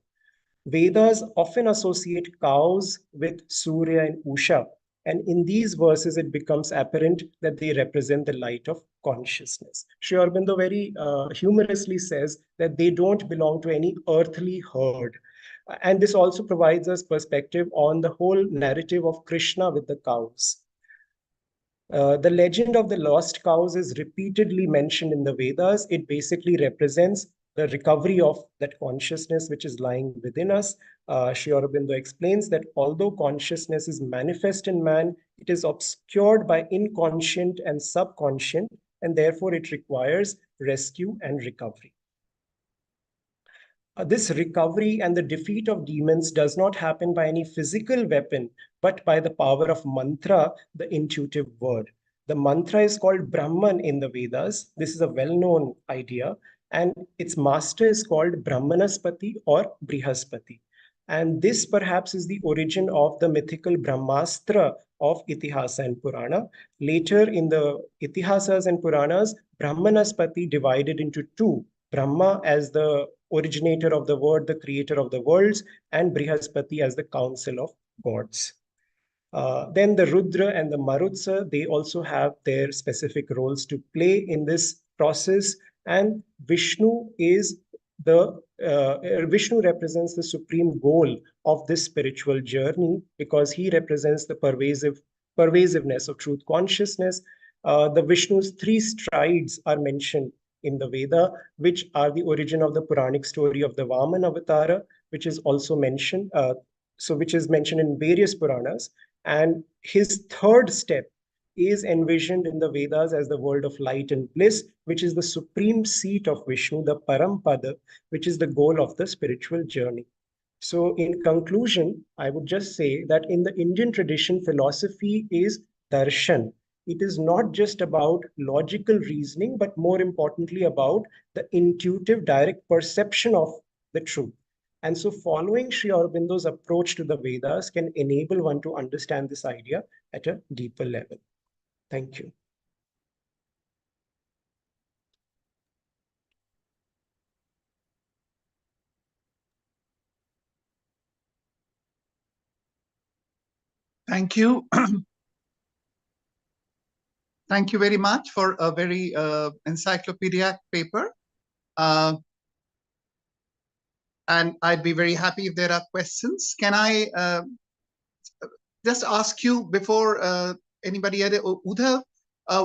Vedas often associate cows with Surya and Usha. And in these verses, it becomes apparent that they represent the light of consciousness. Sri Aurobindo very humorously says that they don't belong to any earthly herd. And this also provides us perspective on the whole narrative of Krishna with the cows. The legend of the lost cows is repeatedly mentioned in the Vedas. It basically represents the recovery of that consciousness which is lying within us. Sri Aurobindo explains that although consciousness is manifest in man, it is obscured by inconscient and subconscient, and therefore it requires rescue and recovery. This recovery and the defeat of demons does not happen by any physical weapon, but by the power of mantra, the intuitive word. The mantra is called Brahman in the Vedas. This is a well-known idea, and its master is called Brahmanaspati or Brihaspati. And this perhaps is the origin of the mythical Brahmastra of Itihasa and Purana. Later in the Itihasas and Puranas, Brahmanaspati divided into two: Brahma as the originator of the word, the creator of the worlds, and Brihaspati as the council of gods. Then the Rudra and the Marutsa, they also have their specific roles to play in this process. And Vishnu is Vishnu represents the supreme goal of this spiritual journey because he represents the pervasiveness of truth consciousness. The Vishnu's 3 strides are mentioned in the Veda, which are the origin of the Puranic story of the Vaman Avatara, which is also mentioned, which is mentioned in various Puranas. And his 3rd step is envisioned in the Vedas as the world of light and bliss, which is the supreme seat of Vishnu, the Parampada, which is the goal of the spiritual journey. So in conclusion, I would just say that in the Indian tradition, philosophy is darshan. It is not just about logical reasoning, but more importantly about the intuitive direct perception of the truth. And so following Sri Aurobindo's approach to the Vedas can enable one to understand this idea at a deeper level. Thank you. Thank you. Thank you very much for a very encyclopedic paper. And I'd be very happy if there are questions. Can I just ask you before anybody else, Uddhav,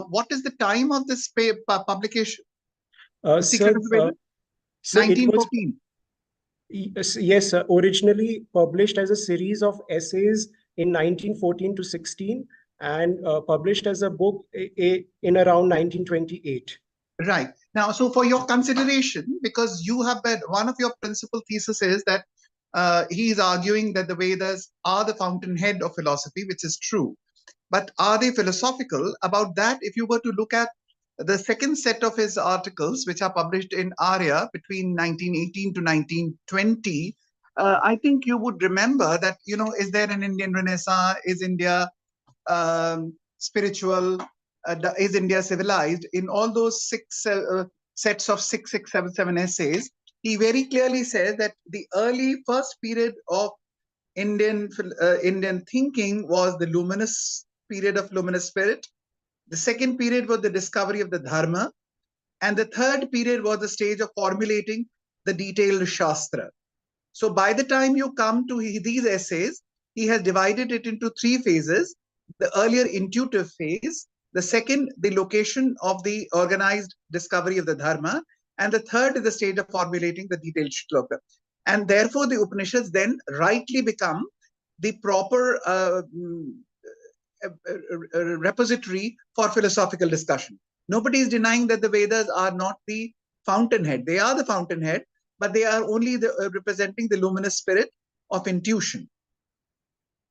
what is the time of this publication? The Secret of the Vedas? 1914. Yes, originally published as a series of essays in 1914 to 16 and published as a book in around 1928. Right. Now, so for your consideration, because you have been, one of your principal thesis is that he is arguing that the Vedas are the fountainhead of philosophy, which is true. But are they philosophical? About that, if you were to look at the second set of his articles, which are published in Arya between 1918 to 1920, I think you would remember that, you know, is there an Indian Renaissance? Is India spiritual? Is India civilized? In all those sets of 6, 6, 7 essays, he very clearly says that the early first period of Indian thinking was the luminous period of luminous spirit. The second period was the discovery of the dharma, and the third period was the stage of formulating the detailed shastra. So by the time you come to these essays, he has divided it into three phases: the earlier intuitive phase, the second, the location of the organized discovery of the dharma, and the third is the stage of formulating the detailed shloka. And therefore, the Upanishads then rightly become the proper repository for philosophical discussion. Nobody is denying that the Vedas are not the fountainhead. They are the fountainhead, but they are only representing the luminous spirit of intuition.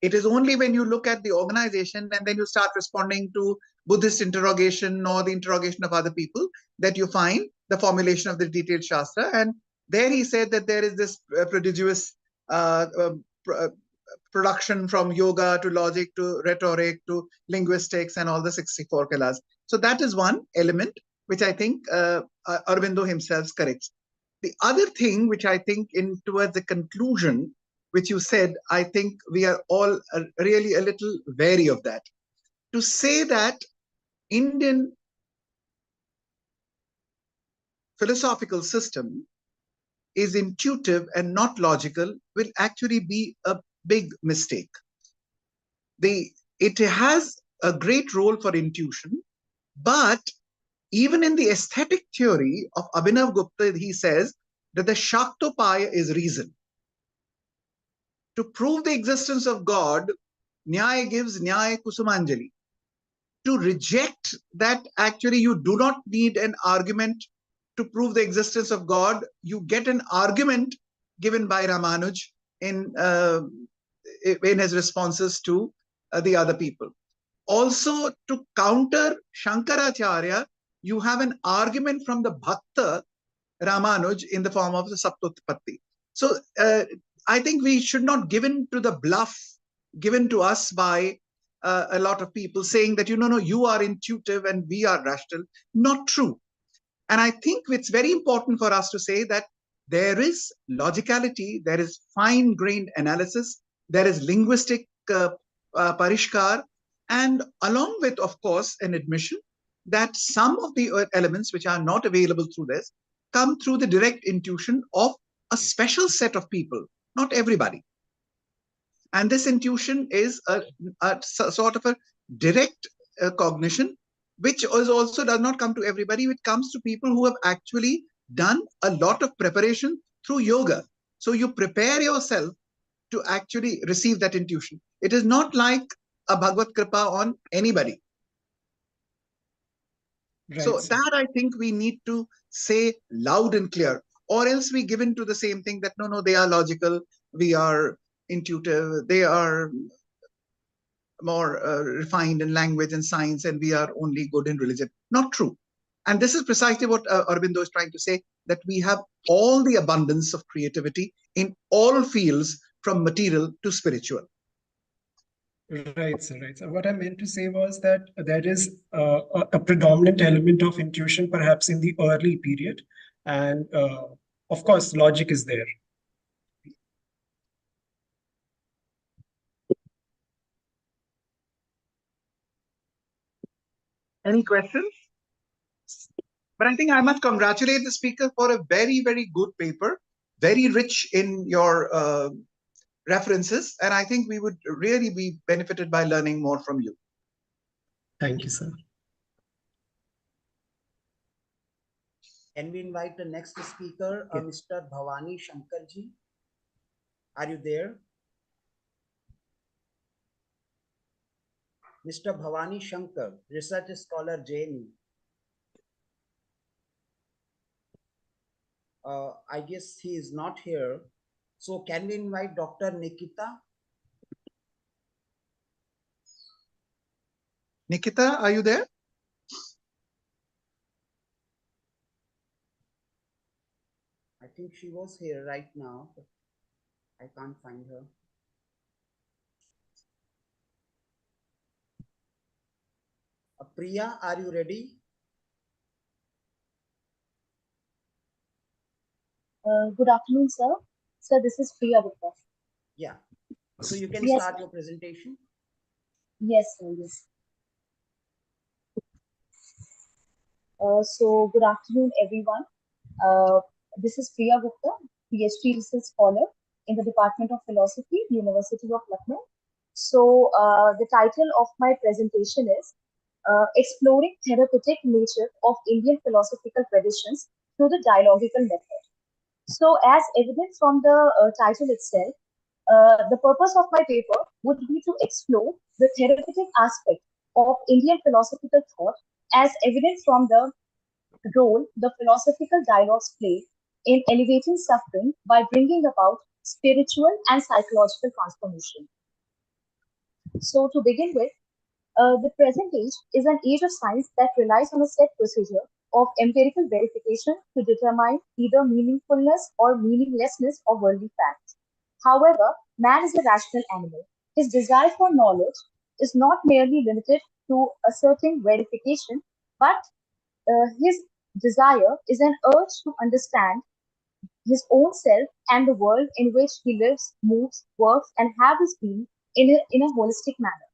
It is only when you look at the organization and then you start responding to Buddhist interrogation or the interrogation of other people that you find the formulation of the detailed Shastra. And there he said that there is this prodigious production from yoga to logic to rhetoric to linguistics and all the 64 kalas. So that is one element which I think Aurobindo himself corrects. The other thing which I think towards the conclusion, which you said, I think we are all really a little wary of that. To say that Indian philosophical system is intuitive and not logical will actually be a big mistake. It has a great role for intuition, but even in the aesthetic theory of Abhinav Gupta, he says that the Shaktopaya is reason. To prove the existence of God, Nyaya gives Nyaya Kusumanjali. To reject that actually you do not need an argument to prove the existence of God, you get an argument given by Ramanuj in his responses to the other people. Also, to counter Shankaracharya, you have an argument from the Bhakta Ramanuj in the form of the Saptotpatti. So I think we should not give in to the bluff given to us by a lot of people saying that, no, you are intuitive and we are rational. Not true. And I think it's very important for us to say that there is logicality, there is fine-grained analysis, there is linguistic parishkar, and along with, of course, an admission that some of the elements which are not available through this come through the direct intuition of a special set of people, not everybody. And this intuition is a sort of a direct cognition, which also does not come to everybody. It comes to people who have actually done a lot of preparation through yoga. So you prepare yourself to actually receive that intuition. It is not like a Bhagavad Kripa on anybody. Right, so that I think we need to say loud and clear, or else we give in to the same thing that no, they are logical, we are intuitive, they are more refined in language and science, and we are only good in religion. Not true. And this is precisely what Aurobindo is trying to say, that we have all the abundance of creativity in all fields, from material to spiritual. Right, sir. Right. So what I meant to say was that there is a predominant element of intuition, perhaps in the early period, and of course, logic is there. Any questions? But I think I must congratulate the speaker for a very, very good paper, very rich in your references, and I think we would really be benefited by learning more from you. Thank you, sir. Can we invite the next speaker, Mr. Bhavani Shankarji? Are you there? Mr. Bhavani Shankar, research scholar, JNU. I guess he is not here. So can we invite Dr. Nikita? Nikita, are you there? I think she was here right now, but I can't find her. Priya, are you ready? Good afternoon, sir. Sir, this is Priya Gupta. Yeah. So you can Yes, start your presentation. yes, sir, yes. So, good afternoon, everyone. This is Priya Gupta, PhD research scholar in the Department of Philosophy, University of Lucknow. So, the title of my presentation is Exploring Therapeutic Nature of Indian Philosophical Traditions through the Dialogical Method. So, as evident from the title itself, the purpose of my paper would be to explore the therapeutic aspect of Indian philosophical thought as evident from the role the philosophical dialogues play in elevating suffering by bringing about spiritual and psychological transformation. So, to begin with, the present age is an age of science that relies on a set procedure of empirical verification to determine either meaningfulness or meaninglessness of worldly facts. However, man is a rational animal. His desire for knowledge is not merely limited to asserting verification, but his desire is an urge to understand his own self and the world in which he lives, moves, works, and have his being in a holistic manner.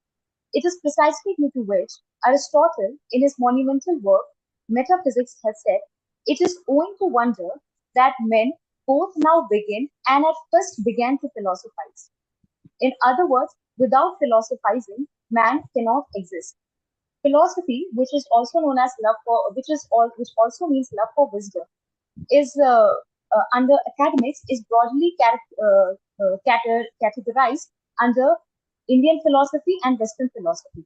It is precisely due to which Aristotle, in his monumental work Metaphysics, has said, "It is owing to wonder that men both now begin and at first began to philosophize." In other words, without philosophizing, man cannot exist. Philosophy, which is also known as love for, which also means love for wisdom, is under academics is broadly categorized under Indian philosophy and Western philosophy.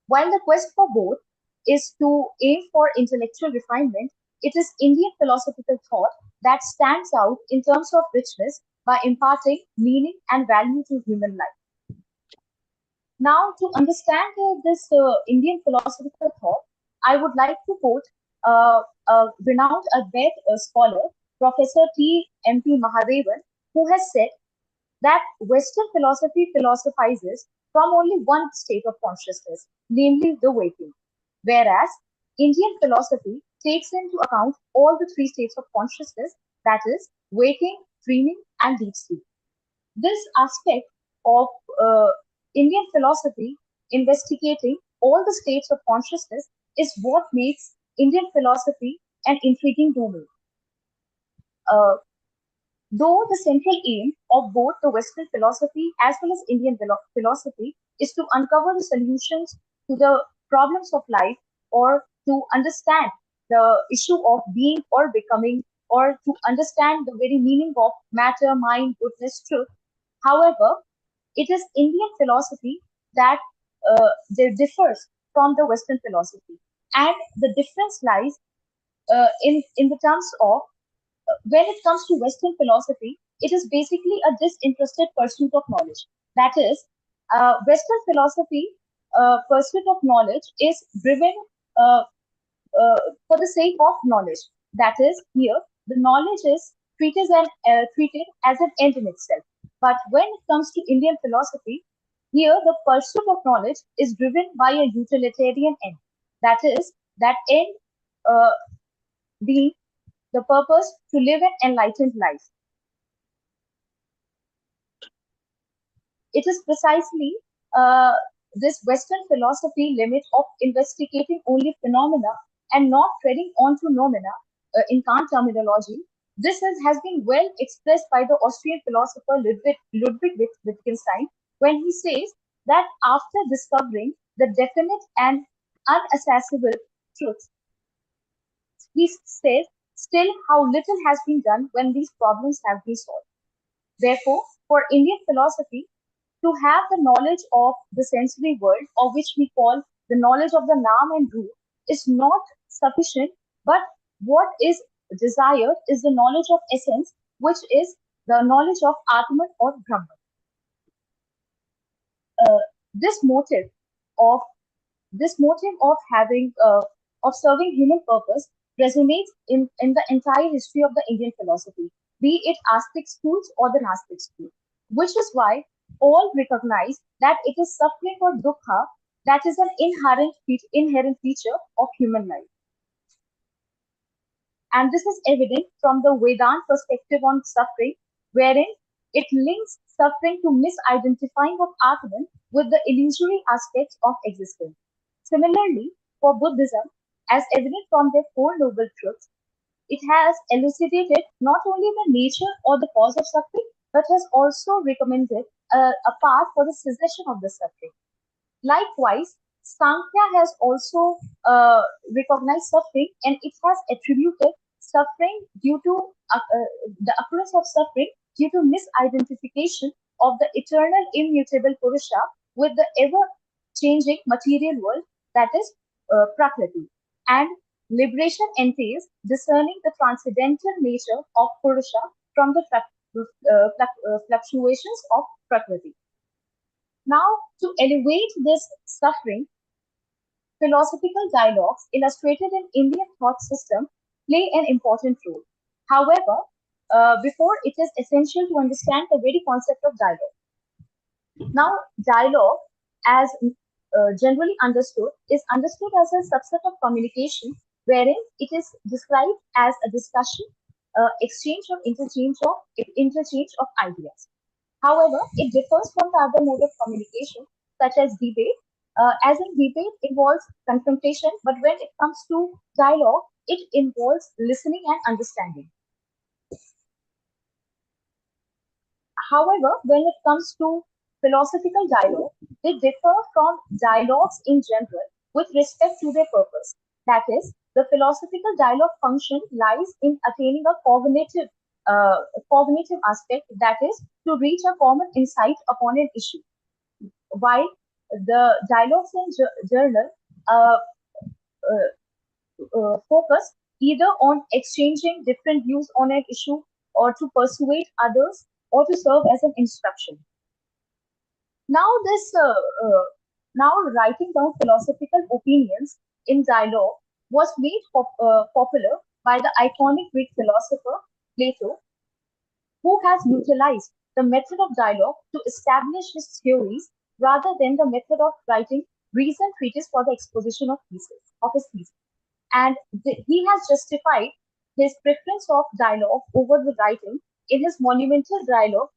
While the quest for both is to aim for intellectual refinement, it is Indian philosophical thought that stands out in terms of richness by imparting meaning and value to human life. Now, to understand this Indian philosophical thought, I would like to quote a renowned Advait scholar, Professor T. M. P. Mahadevan, who has said that Western philosophy philosophizes from only one state of consciousness, namely the waking, whereas Indian philosophy takes into account all the three states of consciousness, that is, waking, dreaming, and deep sleep. This aspect of Indian philosophy, investigating all the states of consciousness, is what makes Indian philosophy an intriguing domain. Uh, Though the central aim of both the Western philosophy as well as Indian philosophy is to uncover the solutions to the problems of life or to understand the issue of being or becoming or to understand the very meaning of matter, mind, goodness, truth. However, it is Indian philosophy that differs from the Western philosophy. And the difference lies in the terms of when it comes to Western philosophy, it is basically a disinterested pursuit of knowledge. That is, Western philosophy pursuit of knowledge is driven uh, for the sake of knowledge. That is, here the knowledge is treated as an end in itself. But when it comes to Indian philosophy, here the pursuit of knowledge is driven by a utilitarian end. That is, that end uh, being the purpose to live an enlightened life. It is precisely uh, this Western philosophy limit of investigating only phenomena and not treading onto nomina in Kant terminology. This has been well expressed by the Austrian philosopher Ludwig Wittgenstein when he says that after discovering the definite and unaccessible truth, he says, still how little has been done when these problems have been solved. Therefore, for Indian philosophy, to have the knowledge of the sensory world, or which we call the knowledge of the Naam and Roop, is not sufficient, but what is desired is the knowledge of essence, which is the knowledge of Atman or Brahman. Uh, this motive of this motive of having of serving human purpose resonates in the entire history of the Indian philosophy, be it Astic schools or the Nastic school, which is why all recognize that it is suffering or dukkha that is an inherent feature of human life. And this is evident from the Vedant perspective on suffering, wherein it links suffering to misidentifying of Atman with the illusory aspects of existence. Similarly, for Buddhism, as evident from their Four Noble Truths, it has elucidated not only the nature or the cause of suffering, but has also recommended a path for the cessation of the suffering. Likewise, Sankhya has also recognized suffering, and it has attributed suffering due to the occurrence of suffering due to misidentification of the eternal immutable Purusha with the ever changing material world, that is Prakriti. And liberation entails discerning the transcendental nature of Purusha from the fluctuations of Prakriti. Now, to elevate this suffering, philosophical dialogues illustrated in Indian thought system play an important role. However, before it is essential to understand the very concept of dialogue. Now, dialogue, as generally understood, is understood as a subset of communication wherein it is described as a discussion, interchange of ideas. However, it differs from the other mode of communication, such as debate. As in debate involves confrontation, but when it comes to dialogue, it involves listening and understanding. However, when it comes to philosophical dialogue, they differ from dialogues in general with respect to their purpose. That is, the philosophical dialogue function lies in attaining a cognitive aspect, that is, to reach a common insight upon an issue. While the dialogues in journal focus either on exchanging different views on an issue or to persuade others or to serve as an instruction. Now, now writing down philosophical opinions in dialogue was made popular by the iconic Greek philosopher Plato, who has utilized the method of dialogue to establish his theories rather than the method of writing reasoned treatise for the exposition of his thesis. And he has justified his preference of dialogue over the writing in his monumental dialogue,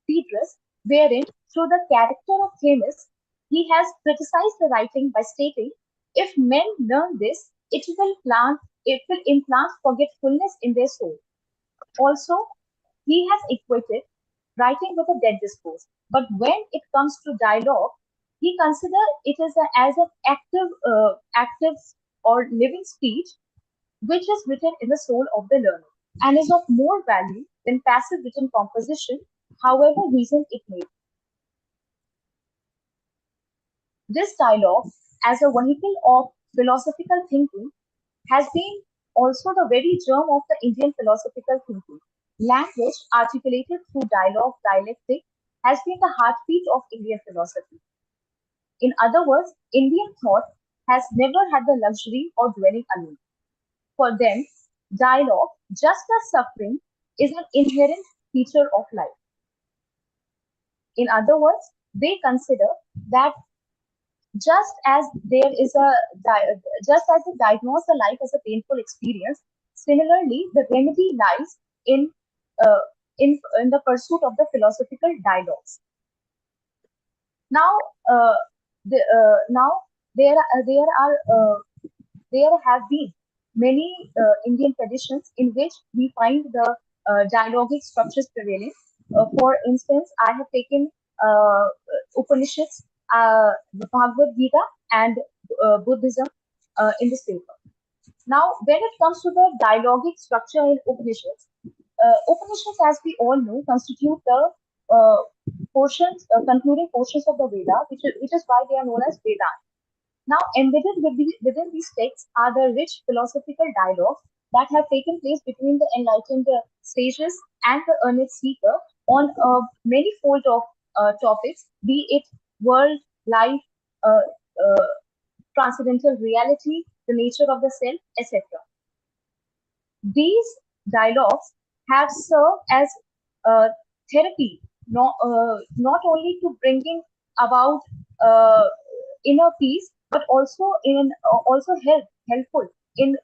Phaedrus, wherein, through the character of Themis, he has criticized the writing by stating, if men learn this, it will implant forgetfulness in their soul. Also, he has equated writing with a dead discourse. But when it comes to dialogue, he considers it as an active or living speech, which is written in the soul of the learner and is of more value than passive written composition, however recent it may be. This dialogue, as a vehicle of philosophical thinking, has been also the very germ of the Indian philosophical thinking. Language, articulated through dialogue, dialectic, has been the heartbeat of Indian philosophy. In other words, Indian thought has never had the luxury of dwelling alone. For them, dialogue, just as suffering, is an inherent feature of life. In other words, they consider that just as they diagnose the life as a painful experience, similarly, the remedy lies in the pursuit of the philosophical dialogues. Now, there have been many Indian traditions in which we find the dialogic structures prevalent. For instance, I have taken Upanishads, the Bhagavad Gita, and Buddhism in this paper. Now, when it comes to the dialogic structure in Upanishads, Upanishads, as we all know, constitute the concluding portions of the Veda, which is why they are known as Vedanta. Now, embedded within these texts are the rich philosophical dialogues that have taken place between the enlightened sages and the earnest seeker on many fold of topics, be it world, life, transcendental reality, the nature of the self, etc. These dialogues have served as therapy, not only to bringing about inner peace, but also helpful in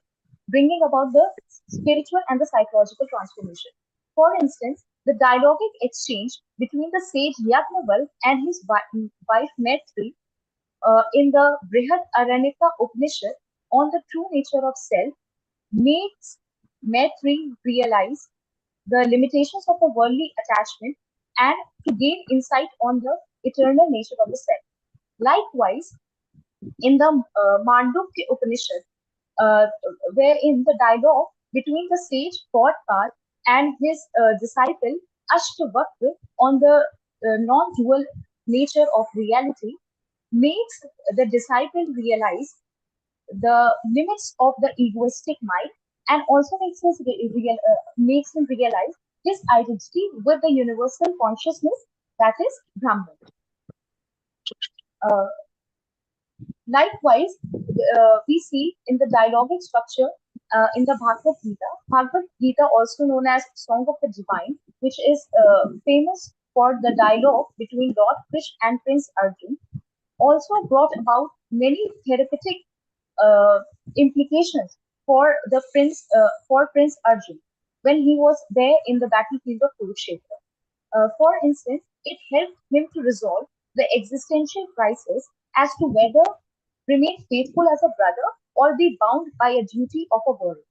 bringing about the spiritual and the psychological transformation. For instance, the dialogic exchange between the sage Yajnavalkya and his wife Maitri in the Brihad Aranyaka Upanishad on the true nature of self makes Maitri realize the limitations of the worldly attachment and to gain insight on the eternal nature of the self. Likewise, in the Mandukya Upanishad, uh, wherein the dialogue between the sage Godpal and his disciple Ashtavakra on the non-dual nature of reality makes the disciple realize the limits of the egoistic mind and also makes him realize his identity with the universal consciousness that is Brahman. Uh, Likewise, we see in the dialogic structure in the Bhagavad Gita. Bhagavad Gita, also known as Song of the Divine, which is famous for the dialogue between Lord Krishna and Prince Arjun, also brought about many therapeutic implications for the Prince Arjun when he was there in the battlefield of Kurukshetra. For instance, it helped him to resolve the existential crisis as to whether remain faithful as a brother or be bound by a duty of a warrior.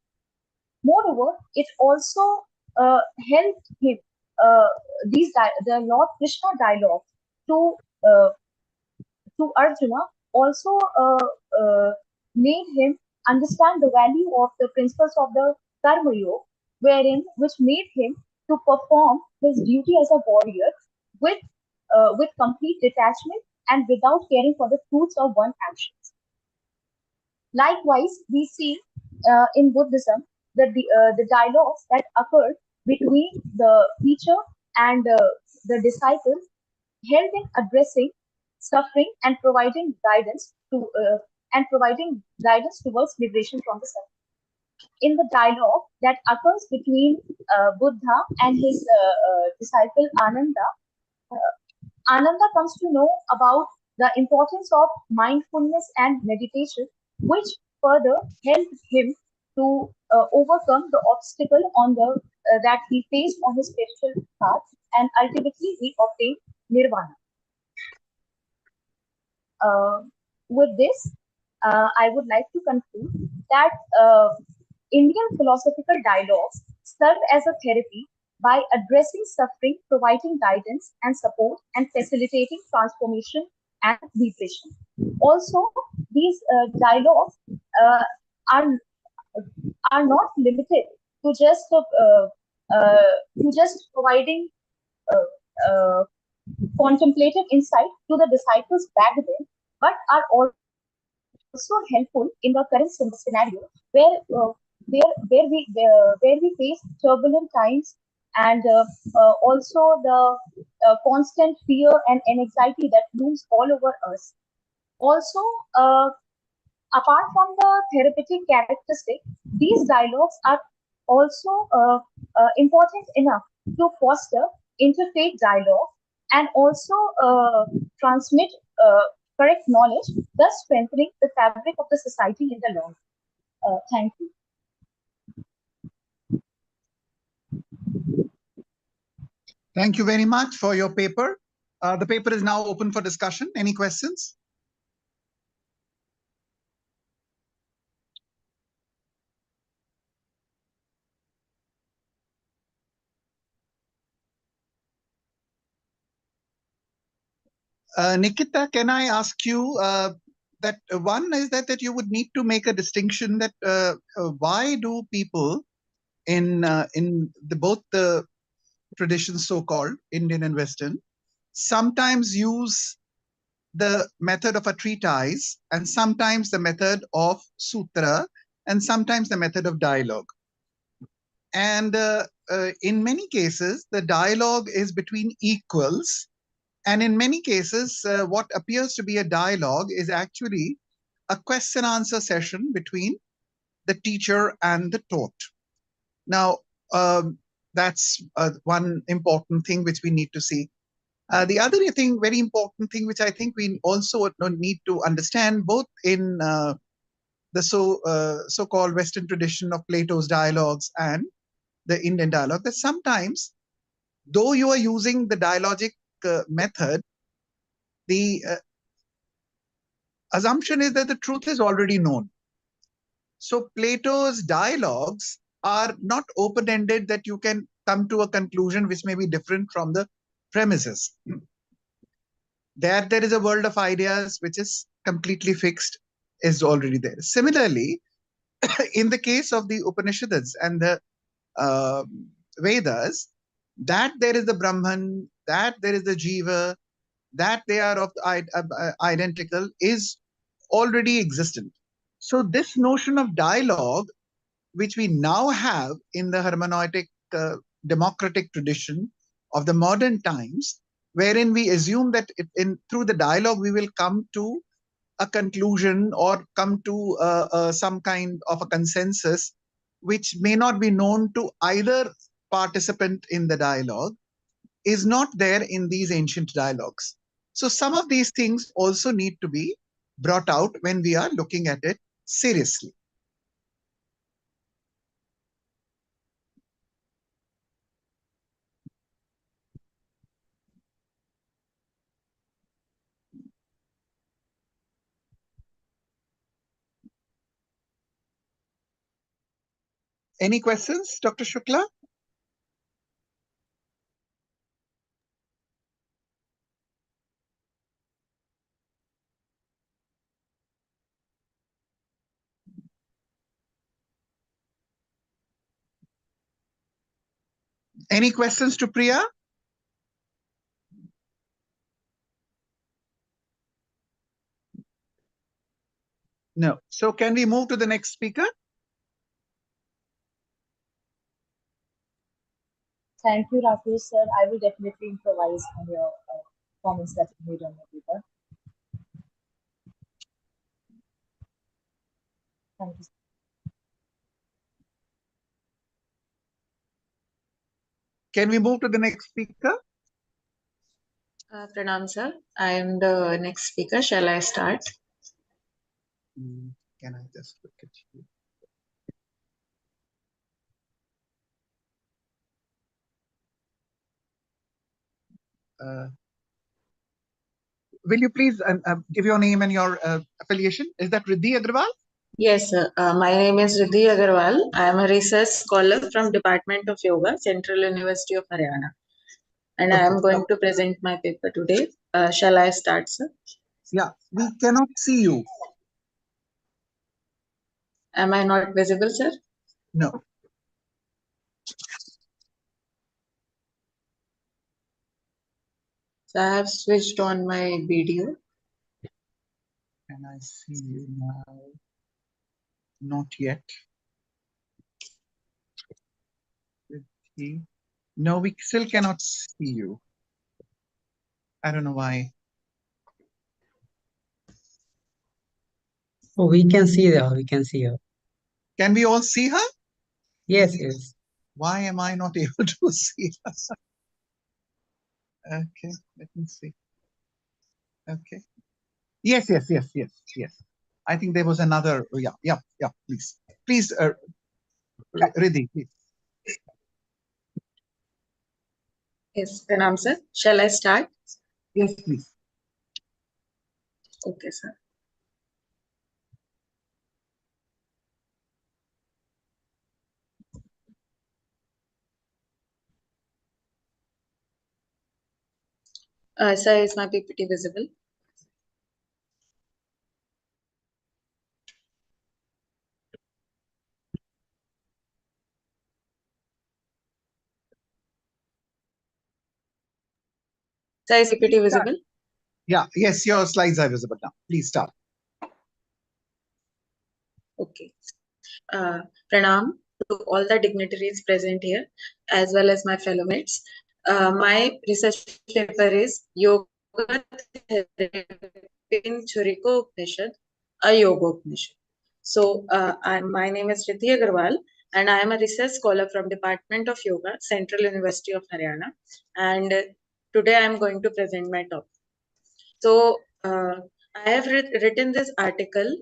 Moreover, it also helped him the Lord Krishna dialogue to uh, to Arjuna also made him understand the value of the principles of the Karma Yoga, which made him to perform his duty as a warrior with with complete detachment and without caring for the fruits of one actions. Likewise, we see in Buddhism that the dialogues that occurred between the teacher and the disciples help in addressing suffering and providing guidance towards liberation from the suffering. In the dialogue that occurs between Buddha and his disciple Ananda, uh, Ananda comes to know about the importance of mindfulness and meditation, which further helped him to overcome the obstacle on the that he faced on his spiritual path, and ultimately he obtained nirvana. Uh, with this, I would like to conclude that Indian philosophical dialogues serve as a therapy by addressing suffering, providing guidance and support, and facilitating transformation and liberation. Also, these dialogues uh, are are not limited to just providing uh, uh, contemplative insight to the disciples back then, but are also helpful in the current scenario where where we face turbulent times and also the constant fear and anxiety that looms all over us. Also, uh, apart from the therapeutic characteristic, these dialogues are also important enough to foster interfaith dialogue and also transmit correct knowledge, thus strengthening the fabric of the society in the long run. Thank you. Thank you very much for your paper. The paper is now open for discussion. Any questions? Nikita, can I ask you that one is that you would need to make a distinction that why do people in both the traditions, so-called Indian and Western, sometimes use the method of a treatise and sometimes the method of sutra and sometimes the method of dialogue. And in many cases, the dialogue is between equals. And in many cases, what appears to be a dialogue is actually a question answer session between the teacher and the taught. Now, that's one important thing which we need to see. The other thing, very important thing, which I think we also need to understand, both in the so-called Western tradition of Plato's dialogues and the Indian dialogue, that sometimes, though you are using the dialogic method, the assumption is that the truth is already known. So Plato's dialogues are not open-ended, that you can come to a conclusion which may be different from the premises. That there is a world of ideas which is completely fixed is already there. Similarly, in the case of the Upanishads and the Vedas, that there is the Brahman, that there is the Jiva, that they are of identical, is already existent. So this notion of dialogue, which we now have in the hermeneutic democratic tradition of the modern times, wherein we assume that through the dialogue we will come to a conclusion or come to some kind of a consensus which may not be known to either participant in the dialogue, is not there in these ancient dialogues. So some of these things also need to be brought out when we are looking at it seriously. Any questions, Dr. Shukla? Any questions to Priya? No. So can we move to the next speaker? Thank you, Rakesh sir. I will definitely improvise on your comments that you made on your paper. Thank you. Can we move to the next speaker? Pranam sir, I am the next speaker. Shall I start? Can I just look at you? Will you please give your name and your affiliation? Is that Riddhi Agrawal? Yes, sir. My name is Riddhi Agarwal. I am a research scholar from Department of Yoga, Central University of Haryana. And I am going to present my paper today. Shall I start, sir? Yeah, we cannot see you. Am I not visible, sir? No. So I have switched on my video. Can I see you now? Not yet. No, we still cannot see you. I don't know why. Oh, we can see her. We can see her. Can we all see her? Yes, yes. Why am I not able to see her? Okay, let me see. Okay. Yes. I think there was another. Yeah. Please, Riddhi, please. Yes, Pranam sir. Shall I start? Yes, please. Okay, sir. Sir, is my PPT visible? Sir, is PPT visible? Yeah, yes, your slides are visible now. Please start. Okay. Pranam to all the dignitaries present here, as well as my fellow mates. My research paper is Yoga Therapy in Churiko Upanishad, a Yoga Upanishad. So, my name is Riddhi Agarwal, and I am a research scholar from Department of Yoga, Central University of Haryana. And today I am going to present my topic. So, I have written this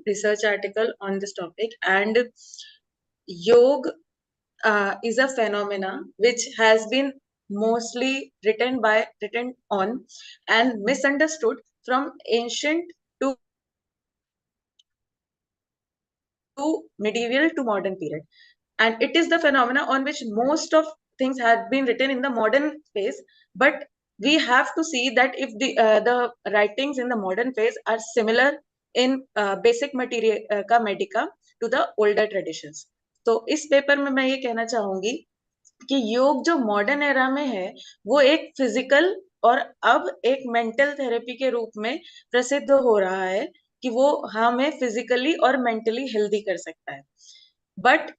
research article on this topic, and yoga is a phenomena which has been mostly written on and misunderstood from ancient to medieval to modern period, and it is the phenomena on which most of things have been written in the modern phase. But we have to see that if the writings in the modern phase are similar in basic material का medica to the older traditions. तो इस paper में मैं ये कहना चाहूंगी कि योग जो मॉडर्न एरा में है वो एक फिजिकल और अब एक मेंटल थेरेपी के रूप में प्रसिद्ध हो रहा है कि वो हमें फिजिकली और मेंटली हेल्दी कर सकता है। बट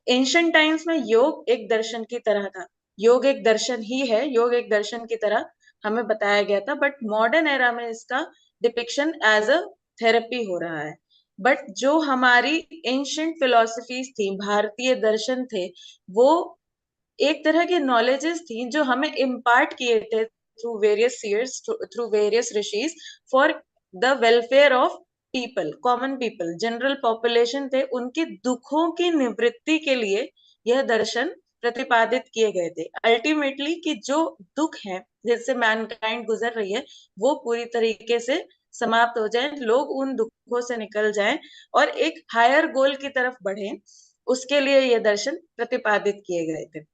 एंशिएंट टाइम्स में योग एक दर्शन की तरह था, योग एक दर्शन ही है, योग एक दर्शन की तरह हमें बताया गया था। बट मॉडर्न एरा में इसका डिपिक्शन एज अ थेरेपी हो रहा है। बट जो हमारी एंशिएंट फिलोसफीज थी, भारतीय दर्शन थे, वो एक तरह की नॉलेजेस थी जो हमें इम्पार्ट किए थे through various seers, through various rishis, for the welfare of people, common people, general population थे, उनके दुखों की निवृत्ति के लिए यह दर्शन प्रतिपादित किए गए थे। अल्टीमेटली कि जो दुख है जिससे मैनकाइंड गुजर रही है वो पूरी तरीके से समाप्त हो जाए, लोग उन दुखों से निकल जाएं और एक हायर गोल की तरफ बढ़े, उसके लिए ये दर्शन प्रतिपादित किए गए थे।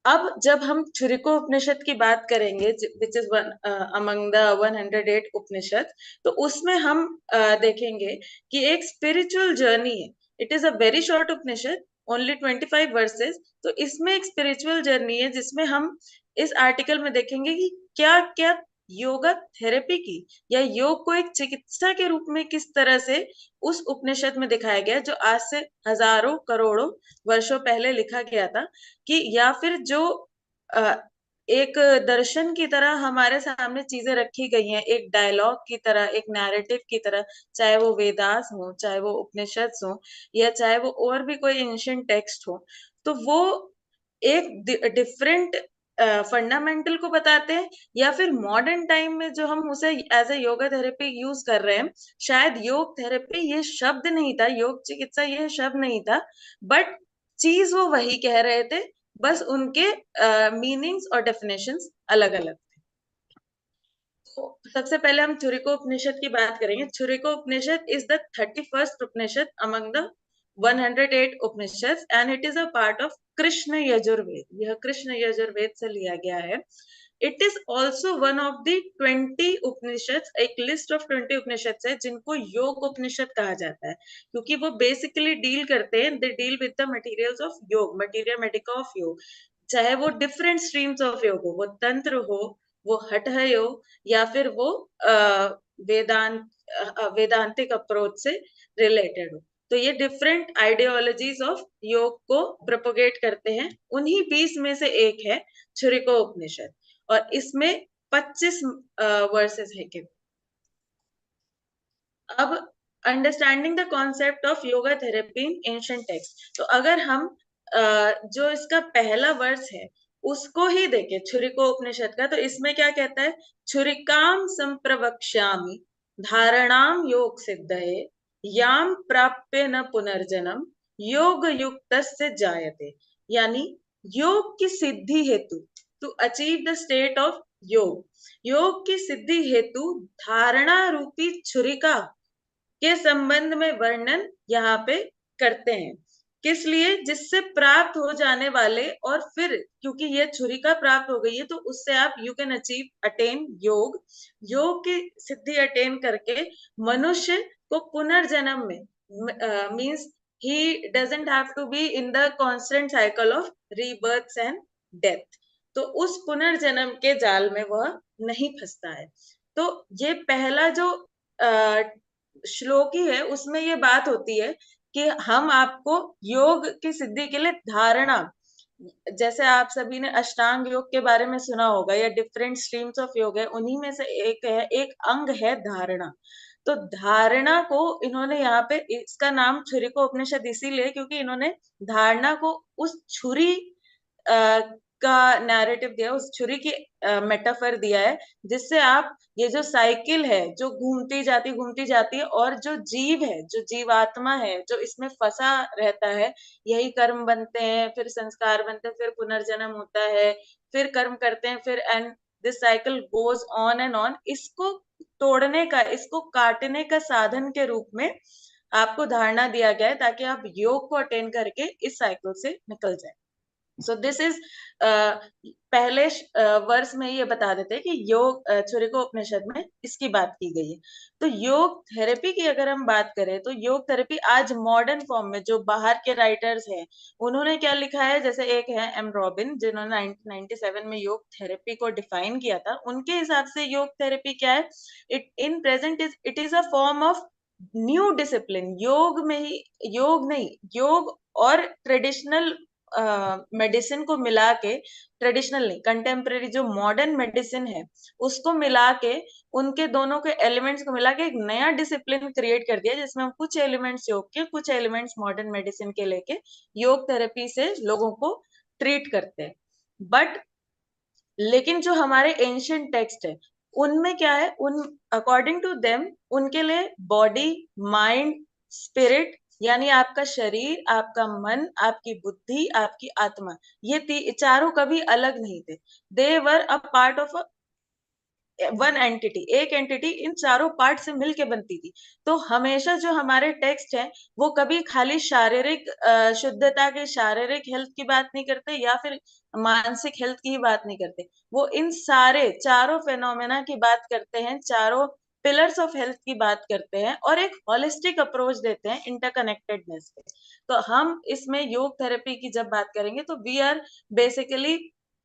अब जब हम छुरिको उपनिषद की बात करेंगे, which is one among the 108 उपनिषद, तो उसमें हम देखेंगे कि एक स्पिरिचुअल जर्नी है। It is a very short Upanishad, only 25 versus. तो इसमें एक स्पिरिचुअल जर्नी है जिसमें हम इस आर्टिकल में देखेंगे कि क्या क्या योगा थेरेपी की या योग को एक चिकित्सा के रूप में किस तरह से उस उपनिषद में दिखाया गया जो आज से हजारों करोड़ों वर्षों पहले लिखा गया था, कि या फिर जो एक दर्शन की तरह हमारे सामने चीजें रखी गई हैं, एक डायलॉग की तरह, एक नैरेटिव की तरह, चाहे वो वेदास हो, चाहे वो उपनिषद हो, या चाहे वो और भी कोई एंशिएंट टेक्स्ट हो, तो वो एक डिफरेंट फंडामेंटल को बताते हैं। या फिर मॉडर्न टाइम में जो हम उसे as a yoga therapy use कर रहे हैं, शायद योग थेरेपी ये शब्द नहीं था, योग चिकित्सा ये शब्द नहीं था, बट चीज वो वही कह रहे थे, बस उनके मीनिंग्स और डेफिनेशंस अलग अलग थे। तो सबसे पहले हम छुरिको उपनिषद की बात करेंगे। Chhurika Upanishad is the 31st Upanishad among the 108 Upanishad and it is a part of Krishna Yajurveda. यह कृष्ण यजुर्वेद से लिया गया है। It is also one of the 20 Upanishad, एक लिस्ट ऑफ 20 उपनिषद है जिनको योग उपनिषद कहा जाता है, क्योंकि वो बेसिकली डील करते हैं, they deal with the materials of योग, मटेरियल मेडिका ऑफ योग, चाहे वो डिफरेंट स्ट्रीम्स ऑफ योग हो, वो तंत्र हो, वो हठ योग, या फिर वो वेदांतिक अप्रोच से रिलेटेड हो। तो ये डिफरेंट आइडियोलॉजीज ऑफ योग को प्रोपोगेट करते हैं। उन्हीं 20 में से एक है छुरिको उपनिषद, और इसमें 25 वर्सेस है केवल। अब understanding the concept of yoga therapy in ancient text, तो अगर हम जो इसका पहला वर्स है उसको ही देखें, छुरिको उपनिषद का, तो इसमें क्या कहता है? छुरिकाम संप्रवक्ष्यामि धारणाम योग सिद्धये याम प्राप्य न पुनर्जन्म योग युक्तस्य जायते। यानी योग की सिद्धि हेतु, to achieve the state of yog, योग की सिद्धि हेतु धारणा रूपी छुरिका के संबंध में वर्णन यहाँ पे करते हैं। किस लिए? जिससे प्राप्त हो जाने वाले, और फिर क्योंकि ये छुरिका प्राप्त हो गई है तो उससे आप यू कैन अचीव अटेन योग, योग की सिद्धि अटेन करके मनुष्य को पुनर्जन्म में, means he doesn't have to be in the constant cycle of rebirth and death, तो उस पुनर्जन्म के जाल में वह नहीं फंसता है। तो ये पहला जो श्लोक ही है उसमें ये बात होती है कि हम आपको योग की सिद्धि के लिए धारणा, जैसे आप सभी ने अष्टांग योग के बारे में सुना होगा या डिफरेंट स्ट्रीम्स ऑफ योग है, उन्हीं में से एक है, एक अंग है धारणा। तो धारणा को इन्होंने यहाँ पे, इसका नाम छुरिको उपनिषद इसीलिए क्योंकि इन्होंने धारणा को उस छुरी का नैरेटिव दिया, उस छुरी की मेटाफर दिया है, जिससे आप ये जो साइकिल है जो घूमती जाती है, और जो जीव है, जो जीवात्मा है, जो इसमें फंसा रहता है, यही कर्म बनते हैं, फिर संस्कार बनते हैं, फिर पुनर्जन्म होता है, फिर कर्म करते हैं, फिर and this cycle goes on and on. इसको तोड़ने का, इसको काटने का साधन के रूप में आपको धारणा दिया गया है, ताकि आप योग को अटेन करके इस साइकिल से निकल जाए। सो दिस इज पहले वर्ष में ये बता देते हैं कि योग छुरिको उपनिषद में इसकी बात की गई है। तो योग थेरेपी की अगर हम बात करें, तो योग थेरेपी आज मॉडर्न फॉर्म में जो बाहर के राइटर्स हैं, उन्होंने क्या लिखा है, जैसे एक है एम रॉबिन, जिन्होंने 1997 में योग थेरेपी को डिफाइन किया था। उनके हिसाब से योग थेरेपी क्या है, it is a form of new discipline. योग में ही, योग नहीं, योग और ट्रेडिशनल मेडिसिन को मिला के, ट्रेडिशनल नहीं, कंटेम्प्रेरी जो मॉडर्न मेडिसिन है उसको मिला के, उनके दोनों के एलिमेंट्स को मिला के एक नया डिसिप्लिन क्रिएट कर दिया, जिसमें हम कुछ एलिमेंट्स योग के, कुछ एलिमेंट्स मॉडर्न मेडिसिन के लेके योग थेरेपी से लोगों को ट्रीट करते हैं। बट लेकिन जो हमारे एंशियंट टेक्स्ट है, उनमें क्या है, उन अकॉर्डिंग टू देम, उनके लिए बॉडी, माइंड, स्पिरिट, यानी आपका शरीर, आपका मन, आपकी बुद्धि, आपकी आत्मा, ये चारों कभी अलग नहीं थे। They were a part of one entity, एक एंटिटी इन चारों पार्ट से मिलके बनती थी। तो हमेशा जो हमारे टेक्स्ट हैं, वो कभी खाली शारीरिक शुद्धता के, शारीरिक हेल्थ की बात नहीं करते, या फिर मानसिक हेल्थ की ही बात नहीं करते। वो इन सारे चारों फेनोमेना की बात करते हैं, चारों पिलर्स ऑफ हेल्थ की बात करते हैं, और एक होलिस्टिक अप्रोच देते हैं इंटरकनेक्टेडनेस पे। तो हम इसमें योग थेरेपी की जब बात करेंगे, तो we are basically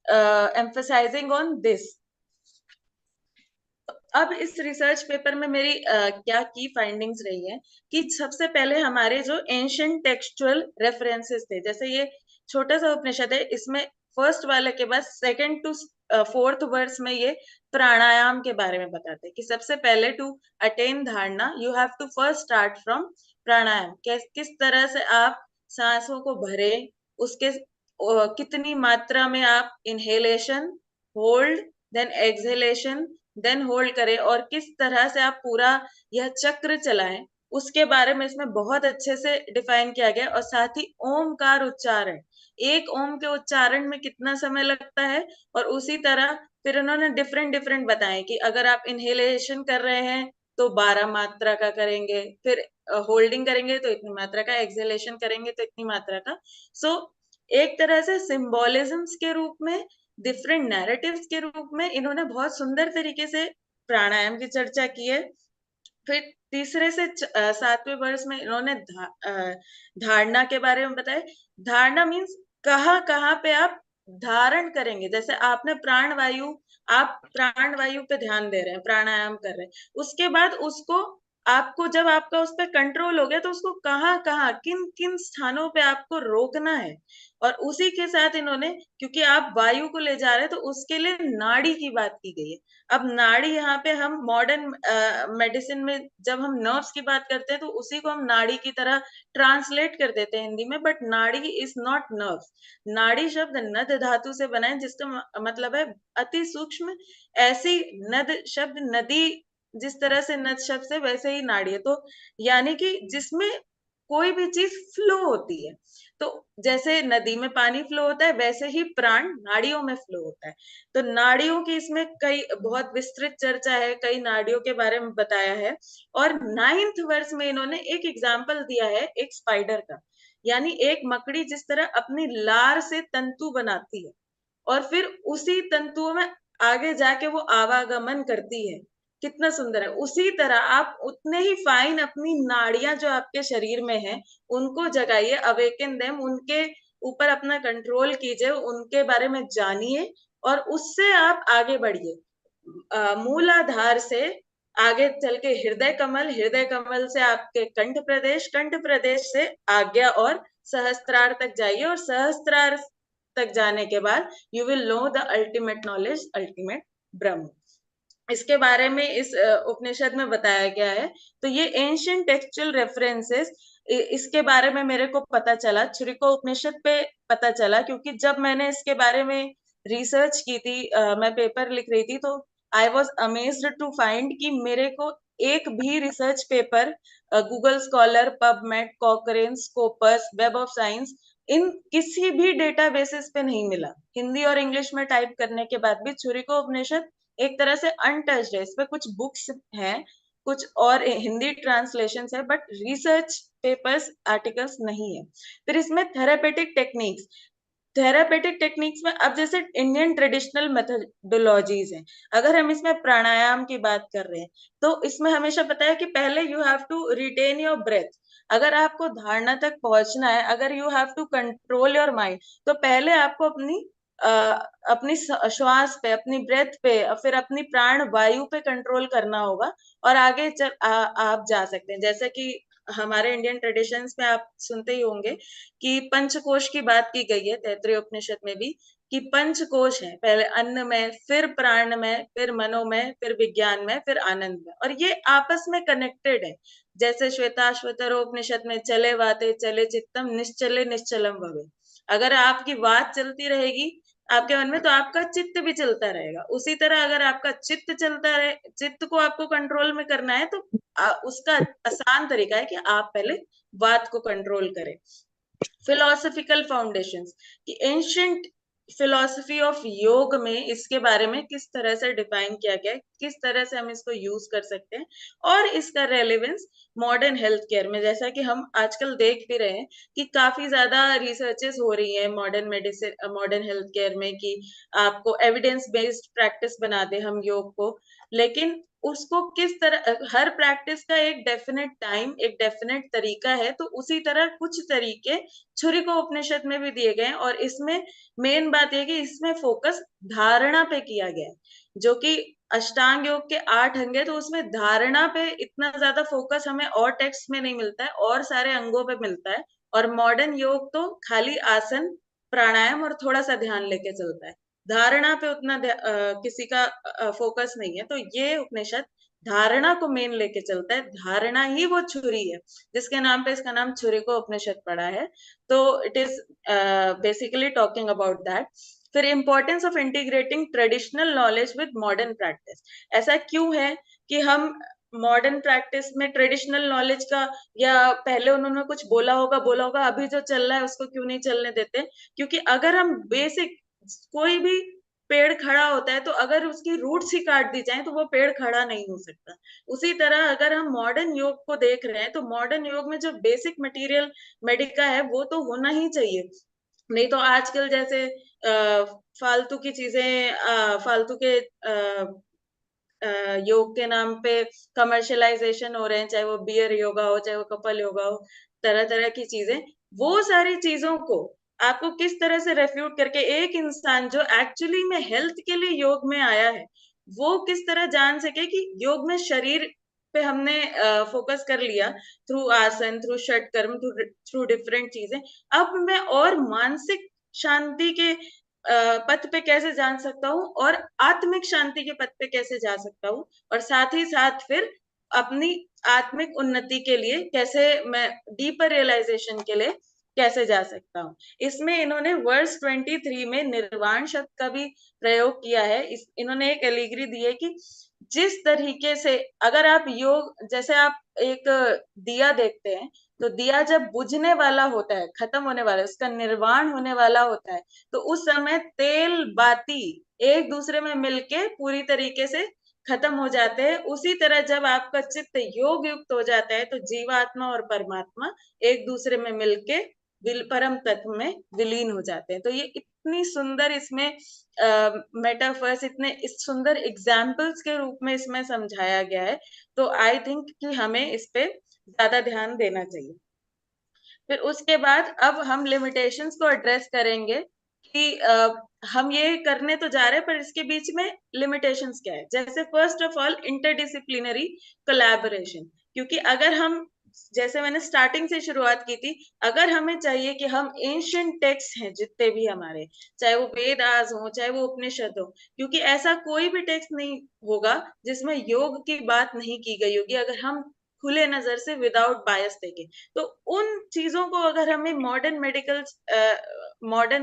emphasising on this. अब इस रिसर्च पेपर में मेरी क्या की फाइंडिंग्स रही है, कि सबसे पहले हमारे जो एंशिएंट टेक्सचुअल रेफरेंसेस थे, जैसे ये छोटा सा उपनिषद है, इसमें फर्स्ट वाले के बाद सेकंड टू फोर्थ वर्स में ये प्राणायाम के बारे में बताते हैं, कि सबसे पहले to attain dharana you have to first start from pranayama. किस तरह से आप सांसों को भरे, उसके कितनी मात्रा में आप inhalation, hold, then exhalation, then hold करें, और किस तरह से आप पूरा यह चक्र चलाएं, उसके बारे में इसमें बहुत अच्छे से डिफाइन किया गया। और साथ ही ओमकार उच्चारण, एक ओम के उच्चारण में कितना समय लगता है, और उसी तरह फिर उन्होंने डिफरेंट डिफरेंट बताए कि अगर आप इनहेलेशन कर रहे हैं तो 12 मात्रा का करेंगे, फिर होल्डिंग करेंगे तो इतनी मात्रा का, एक्सहेलेशन करेंगे तो इतनी मात्रा का। सो एक तरह से सिंबोलिज्म्स के रूप में, डिफरेंट नैरेटिव्स के रूप में इन्होंने बहुत सुंदर तरीके से प्राणायाम की चर्चा की है। फिर तीसरे से सातवें वर्ष में इन्होंने धारणा के बारे में बताया। धारणा मीन्स कहाँ कहाँ पे आप धारण करेंगे, जैसे आपने प्राणवायु, आप प्राणवायु पे ध्यान दे रहे हैं, प्राणायाम कर रहे हैं, उसके बाद उसको, आपको जब आपका उस पर कंट्रोल हो गया, तो उसको कहाँ कहाँ, किन किन स्थानों पे आपको रोकना है। और उसी के साथ इन्होंने, क्योंकि आप वायु को ले जा रहे हैं, तो उसके लिए नाड़ी की बात की गई है। अब नाड़ी, यहाँ पे हम मॉडर्न मेडिसिन में जब हम नर्व्स की बात करते हैं, तो उसी को हम नाड़ी की तरह ट्रांसलेट कर देते हैं हिंदी में, बट नाड़ी इज नॉट नर्व्स। नाड़ी शब्द नद धातु से बना है, जिसका मतलब है अति सूक्ष्म। ऐसी नद शब्द, नदी जिस तरह से नद शब्द से, वैसे ही नाड़ी है। तो यानी कि जिसमें कोई भी चीज फ्लो होती है, तो जैसे नदी में पानी फ्लो होता है, वैसे ही प्राण नाड़ियों में फ्लो होता है। तो नाड़ियों की इसमें कई बहुत विस्तृत चर्चा है, कई नाड़ियों के बारे में बताया है। और 9th वर्ष में इन्होंने एक एग्जाम्पल दिया है एक स्पाइडर का, यानी एक मकड़ी जिस तरह अपनी लार से तंतु बनाती है, और फिर उसी तंतुओं में आगे जाके वो आवागमन करती है, कितना सुंदर है। उसी तरह आप उतने ही फाइन अपनी नाड़ियां जो आपके शरीर में है, उनको जगाइए, अवेकन देम, उनके ऊपर अपना कंट्रोल कीजिए, उनके बारे में जानिए, और उससे आप आगे बढ़िए। मूलाधार से आगे चल के हृदय कमल, हृदय कमल से आपके कंठ प्रदेश, कंठ प्रदेश से आज्ञा और सहस्त्रार तक जाइए, और सहस्त्रार तक जाने के बाद you will know the ultimate knowledge, ultimate ब्रह्म। इसके बारे में इस उपनिषद में बताया गया है। तो ये एंशिएंट टेक्सचुअल रेफरेंसेस, इसके बारे में मेरे को पता चला, छुरिको उपनिषद पे पता चला, क्योंकि जब मैंने इसके बारे में रिसर्च की थी, मैं पेपर लिख रही थी, तो I was amazed to find कि मेरे को एक भी research paper Google scholar, PubMed, Cochrane, Scopus, web of science, in किसी भी डेटाबेसेस पे नहीं मिला। हिंदी और इंग्लिश में टाइप करने के बाद भी छुरिको उपनिषद एक तरह से अनटच्ड है। इस पे कुछ बुक्स हैं, कुछ और हिंदी ट्रांसलेशन है, बट रिसर्च पेपर्स, आर्टिकल्स नहीं है। फिर इसमें थेरापेटिक टेक्निक्स, थेरापेटिक टेक्निक्स में अब जैसे इंडियन ट्रेडिशनल मेथोडोलॉजीज हैं, अगर हम इसमें प्राणायाम की बात कर रहे हैं, तो इसमें हमेशा पता है कि पहले you have to retain your breath. अगर आपको धारणा तक पहुंचना है, अगर you have to control your mind, तो पहले आपको अपनी श्वास पे, अपनी ब्रेथ पे, फिर अपनी प्राण वायु पे कंट्रोल करना होगा, और आगे आप जा सकते हैं। जैसे कि हमारे इंडियन ट्रेडिशंस में आप सुनते ही होंगे कि पंचकोश की बात की गई है तैत्तिरीय उपनिषद में भी, कि पंचकोश है, पहले अन्न में, फिर प्राण में, फिर मनो में, फिर विज्ञान में, फिर आनंद में, और ये आपस में कनेक्टेड है। जैसे श्वेताश्वतरो उपनिषद में चले वाते चले चित्तम निश्चले निश्चलम भवे, अगर आपकी बात चलती रहेगी आपके मन में, तो आपका चित्त भी चलता रहेगा। उसी तरह अगर आपका चित्त चलता रहे, चित्त को आपको कंट्रोल में करना है, तो उसका आसान तरीका है कि आप पहले बात को कंट्रोल करें। फिलोसफिकल फाउंडेशंस, कि एंशियंट फिलोसफी ऑफ योग में इसके बारे में किस तरह से डिफाइन किया गया है, किस तरह से हम इसको यूज कर सकते हैं, और इसका रेलेवेंस मॉडर्न हेल्थ केयर में, जैसा कि हम आजकल देख भी रहे हैं कि काफी ज्यादा रिसर्चेस हो रही है modern medicine, modern health care में, कि आपको एविडेंस बेस्ड प्रैक्टिस बना दे हम योग को। लेकिन उसको किस तरह, हर प्रैक्टिस का एक डेफिनेट टाइम, एक डेफिनेट तरीका है, तो उसी तरह कुछ तरीके छुरिको उपनिषद में भी दिए गए, और इसमें मेन बात यह कि इसमें फोकस धारणा पे किया गया है, जो कि अष्टांग योग के 8 अंग है, तो उसमें धारणा पे इतना ज्यादा फोकस हमें और टेक्स्ट में नहीं मिलता है, और सारे अंगों पे मिलता है। और मॉडर्न योग तो खाली आसन, प्राणायाम और थोड़ा सा ध्यान लेके चलता है, धारणा पे उतना किसी का फोकस नहीं है। तो ये उपनिषद धारणा को मेन लेके चलता है, धारणा ही वो छुरी है जिसके नाम पे इसका नाम छुरिको उपनिषद पड़ा है। तो it is basically talking about that. फिर importance of integrating traditional knowledge with modern practice, ऐसा क्यों है कि हम मॉडर्न प्रैक्टिस में ट्रेडिशनल नॉलेज का, या पहले उन्होंने कुछ बोला होगा, अभी जो चल रहा है उसको क्यों नहीं चलने देते? क्योंकि अगर हम बेसिक, कोई भी पेड़ खड़ा होता है तो अगर उसकी रूट्स ही काट दी जाए तो वो पेड़ खड़ा नहीं हो सकता। उसी तरह अगर हम मॉडर्न योग को देख रहे हैं, तो मॉडर्न योग में जो बेसिक मटेरियल मेडिका है वो तो होना ही चाहिए। नहीं तो आजकल जैसे फालतू की चीजें, फालतू के योग के नाम पे कमर्शलाइजेशन हो रहे हैं, चाहे वो बियर योगा हो, चाहे वो कपल योगा हो, तरह तरह की चीजें, वो सारी चीजों को आपको किस तरह से रेफ्यूट करके एक इंसान जो एक्चुअली में हेल्थ के लिए योग में आया है, वो किस तरह जान सके कि योग में शरीर पे हमने फोकस कर लिया थ्रू आसन, थ्रू षटकर्म, थ्रू डिफरेंट चीजें, अब मैं और मानसिक शांति के पथ पे कैसे जान सकता हूँ, और आत्मिक शांति के पथ पे कैसे जा सकता हूँ, और साथ ही साथ फिर अपनी आत्मिक उन्नति के लिए कैसे, मैं डीपर रियलाइजेशन के लिए कैसे जा सकता हूँ। इसमें इन्होंने वर्स 23 में निर्वाण शब्द का भी प्रयोग किया है। इन्होंने एक एलिग्री दी है कि जिस तरीके से, अगर आप योग, जैसे आप एक दिया देखते हैं, तो दिया जब बुझने वाला होता है, खत्म होने वाला है, उसका निर्वाण होने वाला होता है, तो उस समय तेल बाती एक दूसरे में मिलके पूरी तरीके से खत्म हो जाते हैं। उसी तरह जब आपका चित्त योग युक्त हो जाता है, तो जीवात्मा और परमात्मा एक दूसरे में मिलके परम तत्व में विलीन हो जाते हैं। तो ये इतनी सुंदर इसमें मेटाफर्स, इतने इस सुंदर एग्जाम्पल्स के रूप में इसमें समझाया गया है। तो आई थिंक कि हमें इस पे ज्यादा ध्यान देना चाहिए। फिर उसके बाद अब हम लिमिटेशंस को एड्रेस करेंगे कि हम ये करने तो जा रहे हैं, पर इसके बीच में लिमिटेशंस क्या है। जैसे first of all interdisciplinary collaboration, क्योंकि अगर हम, जैसे मैंने स्टार्टिंग से शुरुआत की थी, अगर हमें चाहिए कि हम एंशिएंट टेक्स्ट हैं जितने भी हमारे, चाहे वो वेदास हो, चाहे वो उपनिषद हो, क्योंकि ऐसा कोई भी टेक्स्ट नहीं होगा जिसमें योग की बात नहीं की गई होगी। अगर हम खुले नजर से विदाउट बायस देखें। तो उन चीजों को अगर हमें मॉडर्न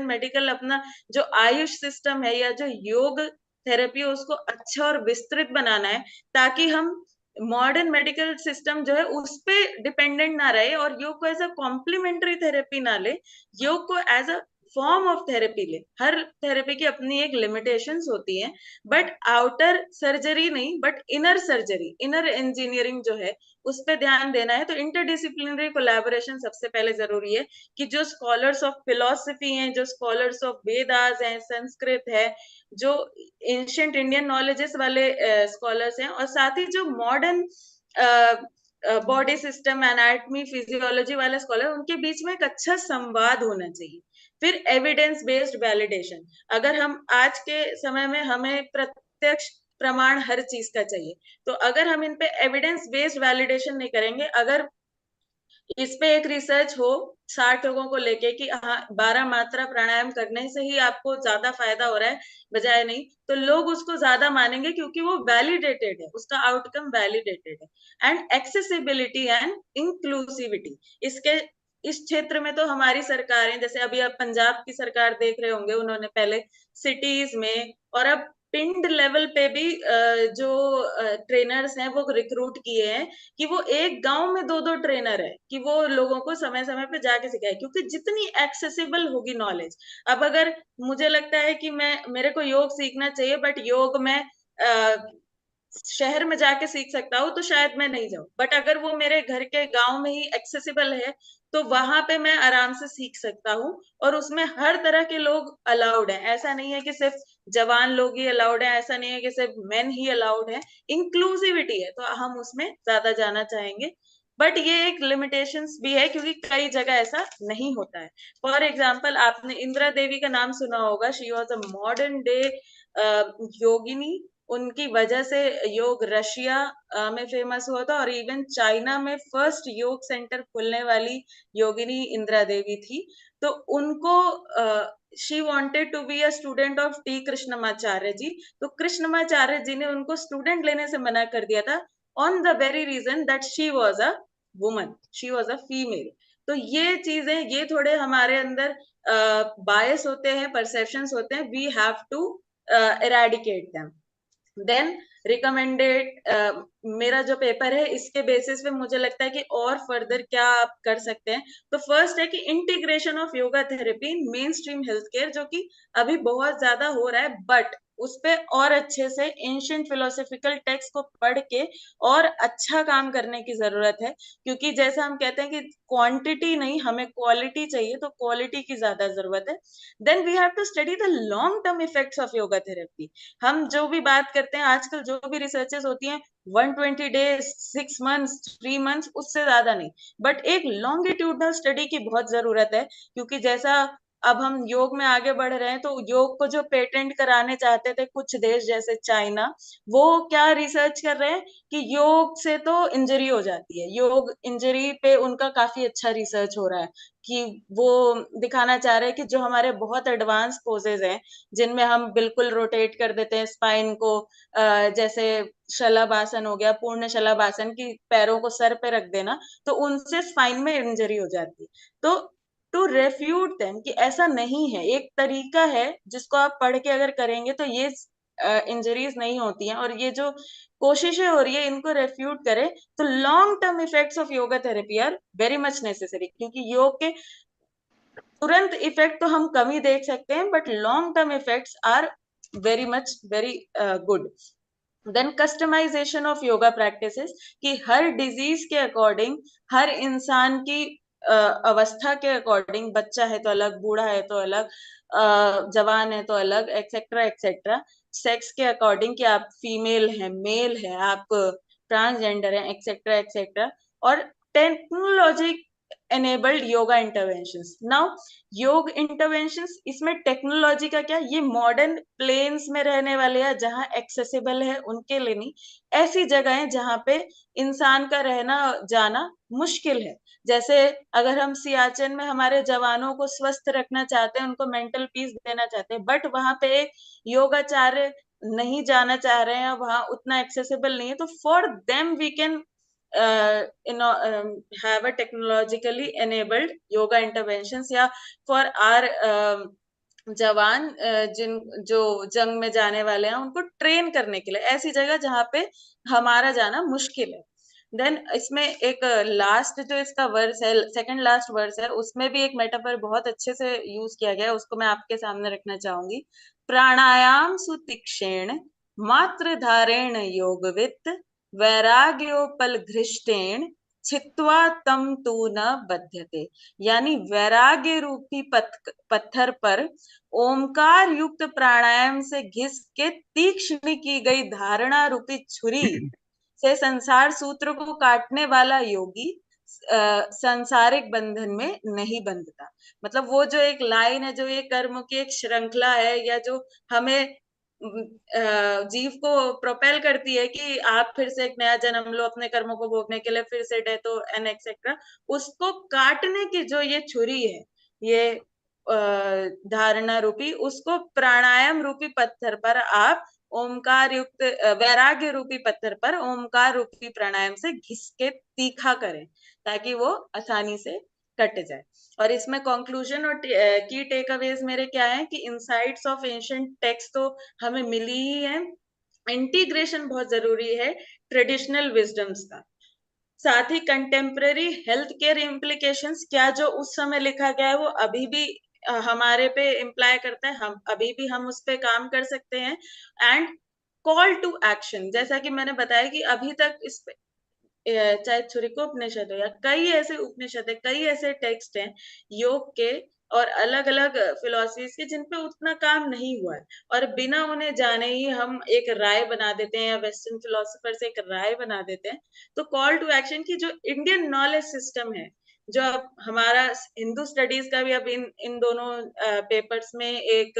मेडिकल अपना जो आयुष सिस्टम है या जो योग थेरेपी है उसको अच्छा और विस्तृत बनाना है, ताकि हम मॉडर्न मेडिकल सिस्टम जो है उस पे डिपेंडेंट ना रहे और योग को एज अ कॉम्प्लीमेंट्री थेरेपी ना ले, योग को as a form of therapy ले। हर थेरेपी की अपनी एक लिमिटेशंस होती है, बट आउटर सर्जरी नहीं, but inner surgery, inner engineering जो है उस पे ध्यान देना है। तो इंटरडिसिप्लिनरी कोलैबोरेशन सबसे पहले जरूरी है कि जो स्कॉलर्स ऑफ फिलोसफी हैं, जो स्कॉलर्स ऑफ वेदास हैं, संस्कृत है, जो एंशियंट इंडियन नॉलेजेस वाले स्कॉलर्स हैं, और साथ ही जो modern body system, anatomy, physiology वाले स्कॉलर, उनके बीच में एक अच्छा संवाद होना चाहिए। फिर एविडेंस बेस्ड वैलिडेशन, अगर हम आज के समय में हमें प्रत्यक्ष प्रमाण हर चीज का चाहिए, तो अगर हम इन पे एविडेंस बेस्ड वैलिडेशन नहीं करेंगे, अगर इस पे एक रिसर्च हो 60 लोगों को लेके कि हाँ 12 मात्रा प्राणायाम करने से ही आपको ज्यादा फायदा हो रहा है बजाय नहीं, तो लोग उसको ज्यादा मानेंगे क्योंकि वो वैलिडेटेड है, उसका आउटकम वैलिडेटेड है। एंड एक्सेसिबिलिटी एंड इंक्लूसिविटी, इसके इस क्षेत्र में तो हमारी सरकारें, जैसे अभी आप पंजाब की सरकार देख रहे होंगे, उन्होंने पहले सिटीज में और अब पिंड लेवल पे भी जो ट्रेनर्स हैं वो रिक्रूट किए हैं कि वो एक गांव में 2-2 ट्रेनर है, कि वो लोगों को समय समय पे जाके सिखाए, क्योंकि जितनी एक्सेसिबल होगी नॉलेज। अब अगर मुझे लगता है कि मेरे को योग सीखना चाहिए, बट योग में शहर में जाके सीख सकता हूँ, तो शायद मैं नहीं जाऊं, बट अगर वो मेरे घर के गांव में ही एक्सेसिबल है तो वहां पे मैं आराम से सीख सकता हूँ। और उसमें हर तरह के लोग अलाउड हैं, ऐसा नहीं है कि सिर्फ जवान लोग ही अलाउड है, ऐसा नहीं है कि सिर्फ मेन ही अलाउड है, इंक्लूसिविटी है, तो हम उसमें ज्यादा जाना चाहेंगे। बट ये एक लिमिटेशंस भी है क्योंकि कई जगह ऐसा नहीं होता है। फॉर एग्जाम्पल, आपने इंदिरा देवी का नाम सुना होगा, she was a modern day yogini. उनकी वजह से योग रशिया में फेमस हुआ था, और इवन चाइना में फर्स्ट योग सेंटर खुलने वाली योगिनी इंदिरा देवी थी। तो उनको she wanted to be a student of T Krishnamacharya ji, तो कृष्णमाचार्य जी ने उनको स्टूडेंट लेने से मना कर दिया था, on the very reason that she was a woman, she was a female. तो ये चीजें, ये थोड़े हमारे अंदर बायस होते हैं, परसेप्शंस होते हैं, we have to eradicate them। Then recommended, मेरा जो पेपर है इसके बेसिस पे मुझे लगता है कि और फर्दर क्या आप कर सकते हैं। तो फर्स्ट है कि integration of yoga therapy in main stream health care, जो कि अभी बहुत ज्यादा हो रहा है, बट उस पे और अच्छे से एंशिएंट फिलोसॉफिकल टेक्स्ट को पढ़ के और अच्छा काम करने की जरूरत है। क्योंकि जैसा हम कहते हैं कि क्वांटिटी नहीं, हमें क्वालिटी चाहिए, तो क्वालिटी की ज्यादा जरूरत है। Then we have to study the long term effects of yoga therapy. हम जो भी बात करते हैं आजकल, जो भी रिसर्चेस होती हैं, 120 डेज, 6 मंथ्स, 3 मंथ्स, उससे ज्यादा नहीं, बट एक लॉन्गिट्यूडनल स्टडी की बहुत जरूरत है। क्योंकि जैसा अब हम योग में आगे बढ़ रहे हैं, तो योग को जो पेटेंट कराने चाहते थे कुछ देश जैसे चाइना, वो क्या रिसर्च कर रहे हैं कि योग से तो इंजरी हो जाती है, योग इंजरी पे उनका काफी अच्छा रिसर्च हो रहा है, कि वो दिखाना चाह रहे हैं कि जो हमारे बहुत एडवांस पोजेज हैं, जिनमें हम बिल्कुल रोटेट कर देते हैं स्पाइन को, जैसे शलभासन हो गया, पूर्ण शलभासन, की पैरों को सर पे रख देना, तो उनसे स्पाइन में इंजरी हो जाती है। तो टू रेफ्यूट देम कि ऐसा नहीं है, एक तरीका है जिसको आप पढ़ के अगर करेंगे तो ये इंजरीज नहीं होती हैं, और ये जो कोशिशें हो रही है इनको रेफ्यूट करें, तो long term effects of yoga therapy are very much necessary. क्योंकि योग के तुरंत इफेक्ट तो हम कम ही देख सकते हैं, but long term effects are very much very good. Then customization of yoga practices, कि हर डिजीज के अकॉर्डिंग, हर इंसान की अवस्था के अकॉर्डिंग, बच्चा है तो अलग, बूढ़ा है तो अलग, जवान है तो अलग, एक्सेट्रा एक्सेट्रा, सेक्स के अकॉर्डिंग कि आप फीमेल है, मेल है, आप ट्रांसजेंडर है, एक्सेट्रा एक्सेट्रा। और technology enabled yoga interventions. Now योग इंटरवेंशंस, इसमें टेक्नोलॉजी का क्या, ये मॉडर्न प्लेन्स में रहने वाले हैं जहां एक्सेसिबल है उनके लिए नहीं, ऐसी जगह है जहां पे इंसान का रहना जाना मुश्किल है। जैसे अगर हम सियाचिन में हमारे जवानों को स्वस्थ रखना चाहते हैं, उनको मेंटल पीस देना चाहते हैं, बट वहां पे योगाचार्य नहीं जाना चाह रहे हैं, वहां उतना एक्सेसिबल नहीं है, तो for them we can have a technologically enabled yoga interventions, या for our जवान जिन जो जंग में जाने वाले हैं उनको ट्रेन करने के लिए ऐसी जगह जहाँ पे हमारा जाना मुश्किल है। देन इसमें एक लास्ट जो इसका वर्स है, सेकंड लास्ट वर्स है, उसमें भी एक मेटाफर बहुत अच्छे से यूज किया गया है, उसको मैं आपके सामने रखना चाहूंगी। प्राणायाम सुतीक्षेण मात्र धारेण योगवित वैराग्योपल घृष्टेण छित्वा तम तू न बध्यते। यानी वैराग्य रूपी पत्थर पर ओमकार युक्त प्राणायाम से घिस के तीक्ष्ण की गई धारणा रूपी छुरी से संसार सूत्र को काटने वाला योगी सांसारिक बंधन में नहीं बंधता। मतलब वो जो एक लाइन है, जो ये कर्म की एक श्रृंखला है, या जो हमें जीव को प्रोपेल करती है कि आप फिर से एक नया जन्म लो अपने कर्मों को भोगने के लिए, फिर से डेथ हो एंड एक्सेट्रा, उसको काटने की जो ये छुरी है, ये धारणा रूपी, उसको प्राणायाम रूपी पत्थर पर आप ओमकार युक्त वैराग्य रूपी पत्थर पर ओमकार रूपी प्राणायाम से घिस के तीखा करें ताकि वो आसानी से कट जाए। और इसमें कंक्लूजन और की टेक अवेज मेरे क्या है कि इनसाइट्स ऑफ एंशिएंट टेक्स्ट तो हमें मिली ही है, इंटीग्रेशन बहुत जरूरी है ट्रेडिशनल विजडम्स का, साथ ही कंटेम्पररी हेल्थ केयर इम्प्लीकेशंस, क्या जो उस समय लिखा गया है वो अभी भी हमारे पे इम्प्लाई करता है, हम अभी भी हम उस पे काम कर सकते हैं। एंड कॉल टू एक्शन, जैसा कि मैंने बताया कि अभी तक इस पे चाहे छुरिको उपनिषद हो या कई ऐसे उपनिषद है, कई ऐसे टेक्स्ट हैं योग के और अलग अलग फिलोसफीज के जिन पे उतना काम नहीं हुआ है, और बिना उन्हें जाने ही हम एक राय बना देते हैं या वेस्टर्न फिलोसफर्स एक राय बना देते हैं। तो कॉल टू एक्शन की जो इंडियन नॉलेज सिस्टम है, जो अब हमारा हिंदू स्टडीज का भी अब इन दोनों पेपर्स में एक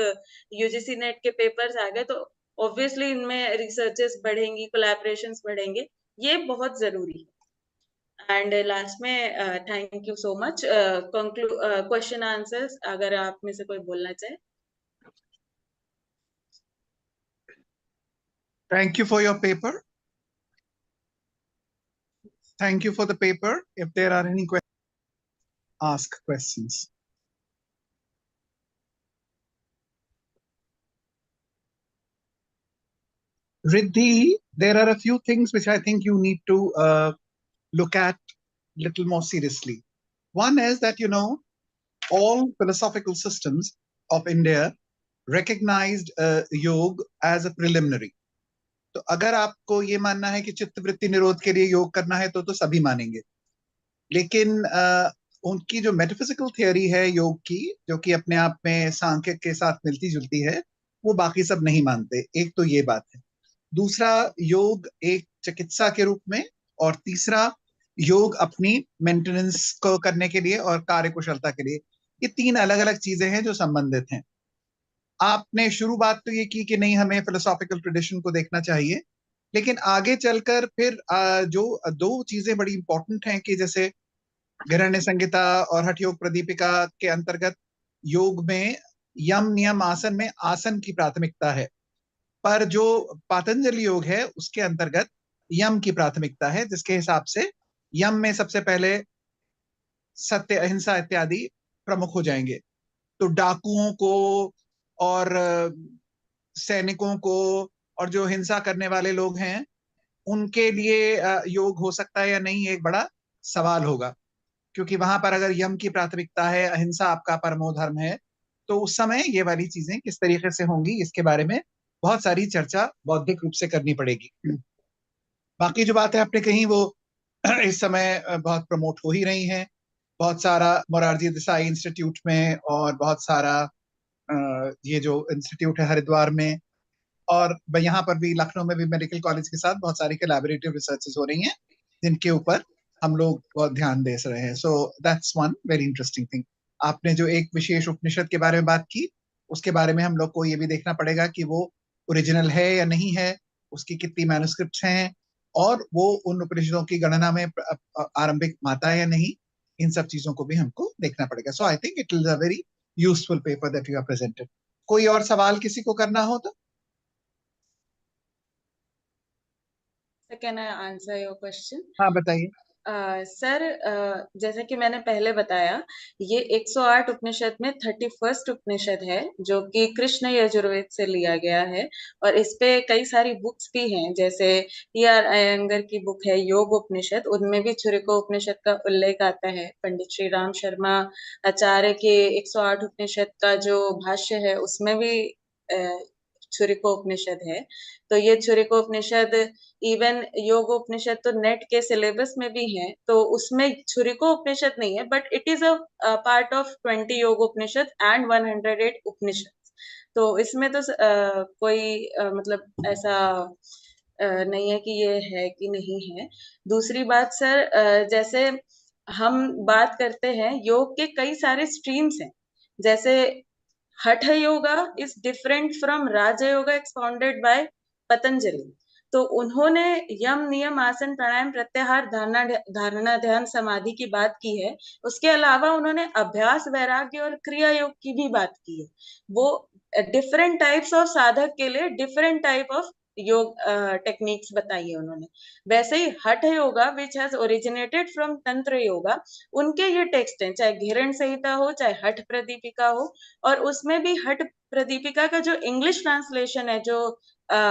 यूजीसी नेट के पेपर्स आ गए, तो ऑब्वियसली इनमें रिसर्चेस बढ़ेंगी, कोलैबोरेशंस बढ़ेंगे, ये बहुत जरूरी है। एंड लास्ट में thank you so much. Question answers अगर आप में से कोई बोलना चाहे। Thank you for your paper. Thank you for the paper. If there are any questions, ask questions. Riddhi, there are a few things which I think you need to look at little more seriously. One is that, you know, all philosophical systems of India recognized yoga as a preliminary. तो अगर आपको ये मानना है कि चित्तवृत्ति निरोध के लिए योग करना है तो सभी मानेंगे, लेकिन उनकी जो मेटाफिजिकल थियोरी है योग की, जो कि अपने आप में सांख्य के साथ मिलती जुलती है, वो बाकी सब नहीं मानते। एक तो ये बात है। दूसरा, योग एक चिकित्सा के रूप में, और तीसरा योग अपनी मेंटेनेंस को करने के लिए और कार्यकुशलता के लिए। ये तीन अलग अलग चीजें हैं जो संबंधित हैं। आपने शुरू बात तो ये की कि नहीं, हमें फिलोसॉफिकल ट्रेडिशन को देखना चाहिए, लेकिन आगे चलकर फिर जो दो चीजें बड़ी इंपॉर्टेंट हैं कि जैसे हिरण्य संहिता और हठ योग प्रदीपिका के अंतर्गत योग में यम नियम आसन में आसन की प्राथमिकता है, पर जो पातंजलि योग है उसके अंतर्गत यम की प्राथमिकता है, जिसके हिसाब से यम में सबसे पहले सत्य, अहिंसा इत्यादि प्रमुख हो जाएंगे। तो डाकुओं को और सैनिकों को और जो हिंसा करने वाले लोग हैं उनके लिए योग हो सकता है या नहीं, एक बड़ा सवाल होगा, क्योंकि वहां पर अगर यम की प्राथमिकता है, अहिंसा आपका परमो धर्म है, तो उस समय ये वाली चीजें किस तरीके से होंगी, इसके बारे में बहुत सारी चर्चा बौद्धिक रूप से करनी पड़ेगी। बाकी जो बात है आपने कही वो इस समय बहुत प्रमोट हो ही रही हैं। बहुत सारा मोरारजी देसाई इंस्टीट्यूट में और बहुत सारा ये जो इंस्टीट्यूट है हरिद्वार में, और यहाँ पर भी लखनऊ में भी मेडिकल कॉलेज के साथ बहुत सारी कोलैबोरेटिव रिसर्चेस हो रही हैं जिनके ऊपर हम लोग बहुत ध्यान दे रहे हैं। So that's one very interesting thing. आपने जो एक विशेष उपनिषद के बारे में बात की, उसके बारे में हम लोग को ये भी देखना पड़ेगा कि वो ओरिजिनल है या नहीं है, उसकी कितनी मैन्युस्क्रिप्ट्स हैं, और वो उन उपनिषदों की गणना में आरंभिक माता है या नहीं, इन सब चीजों को भी हमको देखना पड़ेगा। So I think it is a very useful paper that you are presented. कोई और सवाल किसी को करना हो तो? Can I answer your question? हाँ बताइए। सर, जैसे कि मैंने पहले बताया, ये 108 उपनिषद में 31st उपनिषद है, जो कि कृष्ण यजुर्वेद से लिया गया है, और इस पे कई सारी बुक्स भी हैं, जैसे टी.आर. अयंगर की बुक है योग उपनिषद, उनमें भी छुरिको उपनिषद का उल्लेख आता है। पंडित श्री राम शर्मा आचार्य के 108 उपनिषद का जो भाष्य है, उसमें भी छुरिको उपनिषद है। तो ये छुरिको उपनिषद, इवन योग उपनिषद तो नेट के सिलेबस में भी है, तो उसमें छुरिको उपनिषद नहीं है, but it is a part of 20 योग उपनिषद एंड 108 उपनिषद। तो इसमें तो कोई मतलब ऐसा नहीं है कि ये है कि नहीं है। दूसरी बात सर, जैसे हम बात करते हैं, योग के कई सारे स्ट्रीम्स हैं, जैसे hatha yoga is different from raja yoga expounded by Patanjali. तो उन्होंने यम नियम आसन प्राणायाम प्रत्याहार धारणा ध्यान समाधि की बात की है। उसके अलावा उन्होंने अभ्यास वैराग्य और क्रिया योग की भी बात की है। वो डिफरेंट टाइप्स ऑफ साधक के लिए डिफरेंट टाइप ऑफ योग टेक्निक्स बताई है उन्होंने। वैसे ही हठ yoga which has originated from तंत्र योगा, उनके ये टेक्स्ट हैं, चाहे घिरण संहिता हो, चाहे हठ प्रदीपिका हो, और उसमें भी हठ प्रदीपिका का जो इंग्लिश ट्रांसलेशन है, जो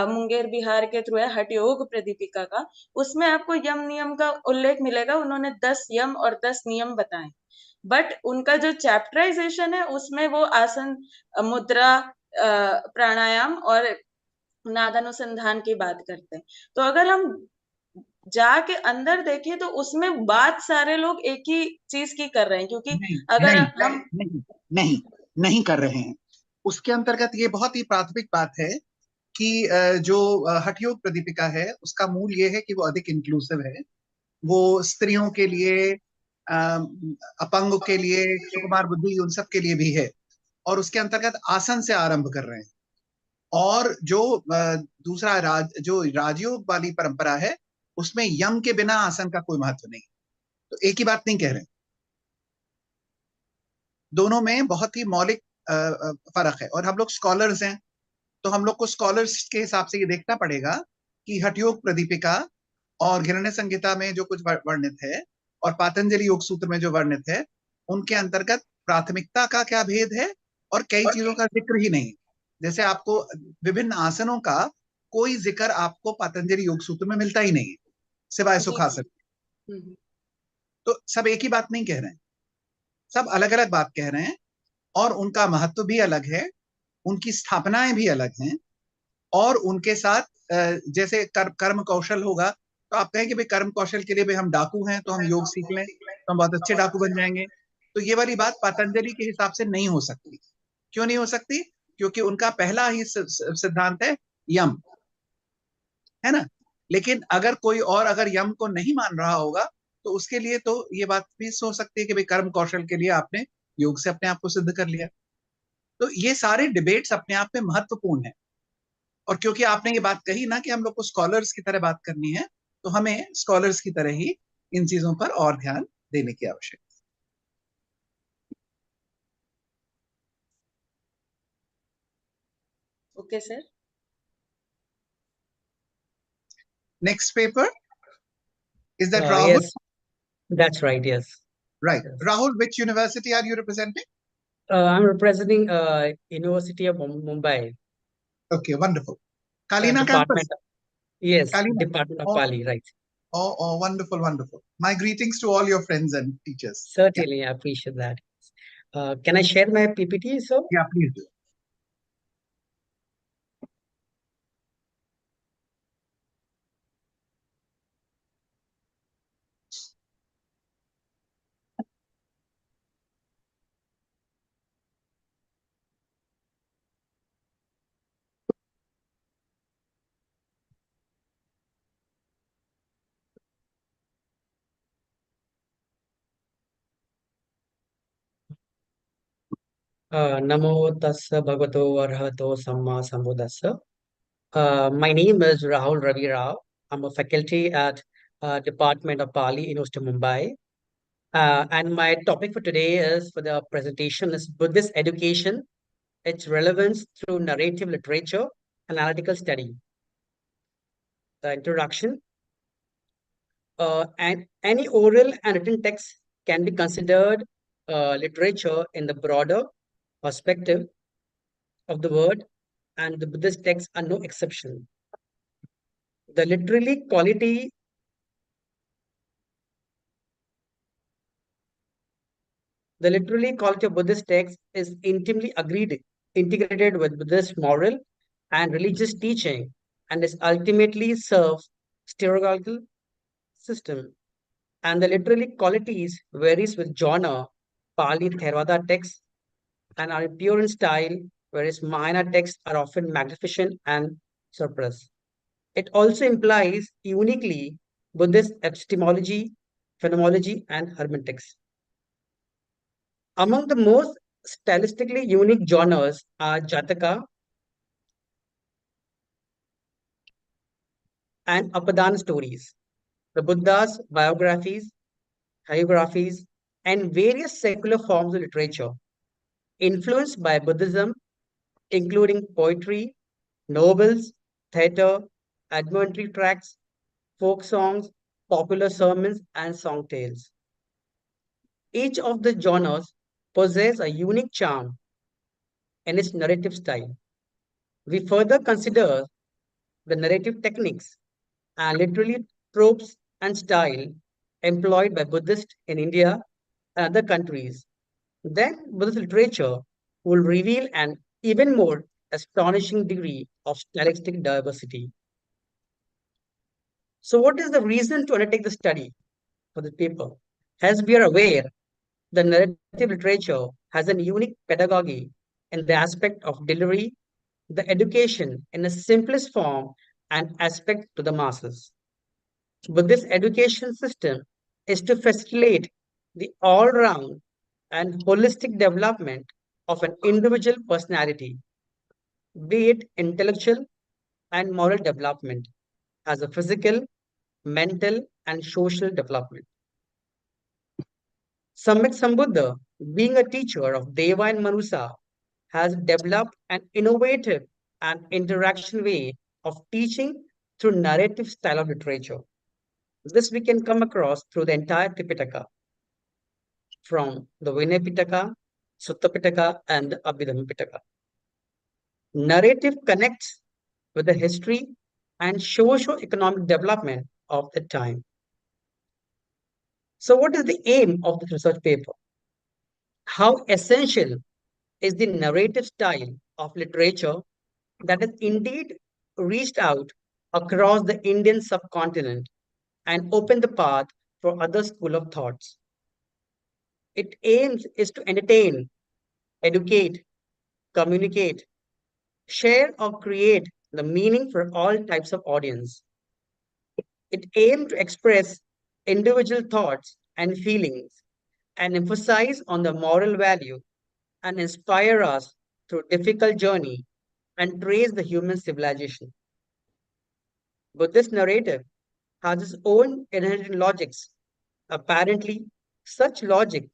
मुंगेर बिहार के थ्रू है, हठ योग प्रदीपिका का, उसमें आपको यम नियम का उल्लेख मिलेगा। उन्होंने 10 यम और 10 नियम बताए, बट उनका जो चैप्टराइजेशन है, उसमें वो आसन, मुद्रा, प्राणायाम और नादानुसंधान की बात करते हैं। तो अगर हम जाके अंदर देखें, तो उसमें बात सारे लोग एक ही चीज की कर रहे हैं, क्योंकि नहीं अगर नहीं हम नहीं नहीं नहीं कर रहे हैं। उसके अंतर्गत ये बहुत ही प्राथमिक बात है कि जो हठयोग प्रदीपिका है, उसका मूल ये है कि वो अधिक इंक्लूसिव है। वो स्त्रियों के लिए, अपंग के लिए, सुकुमार बुद्धि, उन सब के लिए भी है। और उसके अंतर्गत आसन से आरंभ कर रहे हैं। और जो दूसरा जो राजयोग वाली परंपरा है, उसमें यम के बिना आसन का कोई महत्व नहीं। तो एक ही बात नहीं कह रहे, दोनों में बहुत ही मौलिक फर्क है। और हम लोग स्कॉलर्स हैं, तो हम लोग को स्कॉलर्स के हिसाब से ये देखना पड़ेगा कि हठयोग प्रदीपिका और घिरण्य संहिता में जो कुछ वर्णित है और पातंजलि योग सूत्र में जो वर्णित है, उनके अंतर्गत प्राथमिकता का क्या भेद है, और कई चीजों का जिक्र ही नहीं। जैसे आपको विभिन्न आसनों का कोई जिक्र आपको पातंजलि योग सूत्र में मिलता ही नहीं है, सिवाय सुखासन। तो सब एक ही बात नहीं कह रहे हैं, सब अलग अलग बात कह रहे हैं, और उनका महत्व भी अलग है, उनकी स्थापनाएं भी अलग हैं। और उनके साथ जैसे कर्म कौशल होगा, तो आप कहें कि भाई कर्म कौशल के लिए भाई हम डाकू हैं, तो हम योग सीख लें तो हम बहुत अच्छे डाकू बन जाएंगे। तो ये वाली बात पतंजलि के हिसाब से नहीं हो सकती। क्यों नहीं हो सकती? क्योंकि उनका पहला ही सिद्धांत है यम, है ना। लेकिन अगर कोई और अगर यम को नहीं मान रहा होगा, तो उसके लिए तो ये बात भी हो सकती है कि भाई कर्म कौशल के लिए आपने योग से अपने आप को सिद्ध कर लिया। तो ये सारे डिबेट्स अपने आप में महत्वपूर्ण है। और क्योंकि आपने ये बात कही ना कि हम लोग को स्कॉलर्स की तरह बात करनी है, तो हमें स्कॉलर्स की तरह ही इन चीजों पर और ध्यान देने की आवश्यकता है। Okay sir. Next paper, is that Rahul? Yes, that's right. Yes. Right. Yes. Rahul, which university are you representing? I'm representing University of Mumbai. Okay, wonderful. Kalina Department. campus. Yes, Kalina. Department of Oh, Pali, right. oh, wonderful, wonderful. My greetings to all your friends and teachers. Certainly, I appreciate that. Can I share my PPT, sir? Yeah, please do. Namo tassa bhagavato arahato samma sambuddhassa. My name is Rahul Ravi Rao. I'm a faculty at Department of Pali, University of Mumbai. And my topic for today is for the presentation is Buddhist education, its relevance through narrative literature, analytical study. The introduction. and any oral and written text can be considered literature in the broader perspective of the word, and the Buddhist texts are no exception. The literally quality The literally quality of Buddhist text is intimately integrated with Buddhist moral and religious teaching, and is ultimately serves stereological system. And the literary qualities varies with genre. Pali Theravada texts and are pure in style, whereas minor texts are often magnificent and surplus. It also implies uniquely Buddhist epistemology, phenomenology, and hermeneutics. Among the most stylistically unique genres are Jataka and Apadana stories, the Buddha's biographies, hagiographies, and various secular forms of literature influenced by Buddhism, including poetry, novels, theatre, admonitory tracts, folk songs, popular sermons, and song tales. Each of the genres possesses a unique charm in its narrative style. We further consider the narrative techniques and literary tropes and style employed by Buddhists in India and other countries. Then Buddhist literature will reveal an even more astonishing degree of stylistic diversity. So, what is the reason to undertake the study for the paper? As we are aware, the narrative literature has a unique pedagogy in the aspect of delivery, the education in the simplest form and aspect to the masses. But this education system is to facilitate the all round and holistic development of an individual personality, be it intellectual and moral development, as a physical, mental, and social development. Samyak Sambuddha, being a teacher of Deva and Manusa, has developed an innovative and interaction way of teaching through narrative style of literature. This we can come across through the entire Tripitaka, from the Vinaya Pitaka, Sutta Pitaka, and the Abhidhamma Pitaka. Narrative connects with the history and socio-economic development of the time. So, what is the aim of the research paper? How essential is the narrative style of literature that has indeed reached out across the Indian subcontinent and opened the path for other school of thoughts. It aims is to entertain, educate, communicate, share or create the meaning for all types of audience. It aims to express individual thoughts and feelings and emphasize on the moral value and inspire us through difficult journey and trace the human civilization. But this narrative has its own inherent logics. Apparently, such logic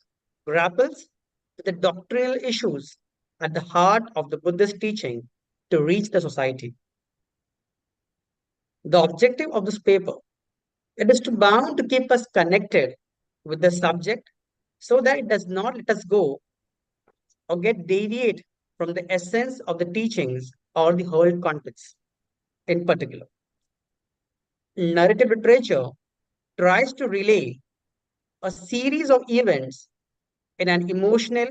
grapples with the doctrinal issues at the heart of the Buddhist teaching to reach the society. The objective of this paper, it is to bound to keep us connected with the subject so that it does not let us go or get deviate from the essence of the teachings or the whole context in particular. Narrative literature tries to relay a series of events in an emotional,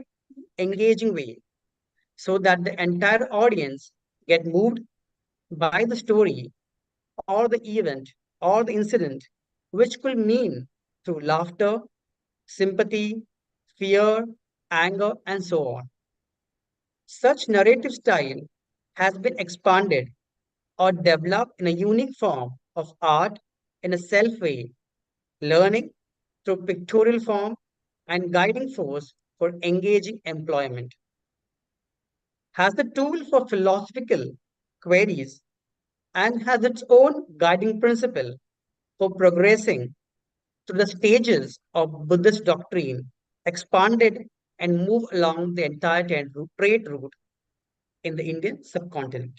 engaging way so that the entire audience get moved by the story or the event or the incident, which could mean through laughter, sympathy, fear, anger, and so on. Such narrative style has been expanded or developed in a unique form of art in a self way, learning through pictorial form and guiding force for engaging employment. Has the tool for philosophical queries and has its own guiding principle for progressing through the stages of Buddhist doctrine, expanded and move along the entire trade route in the Indian subcontinent.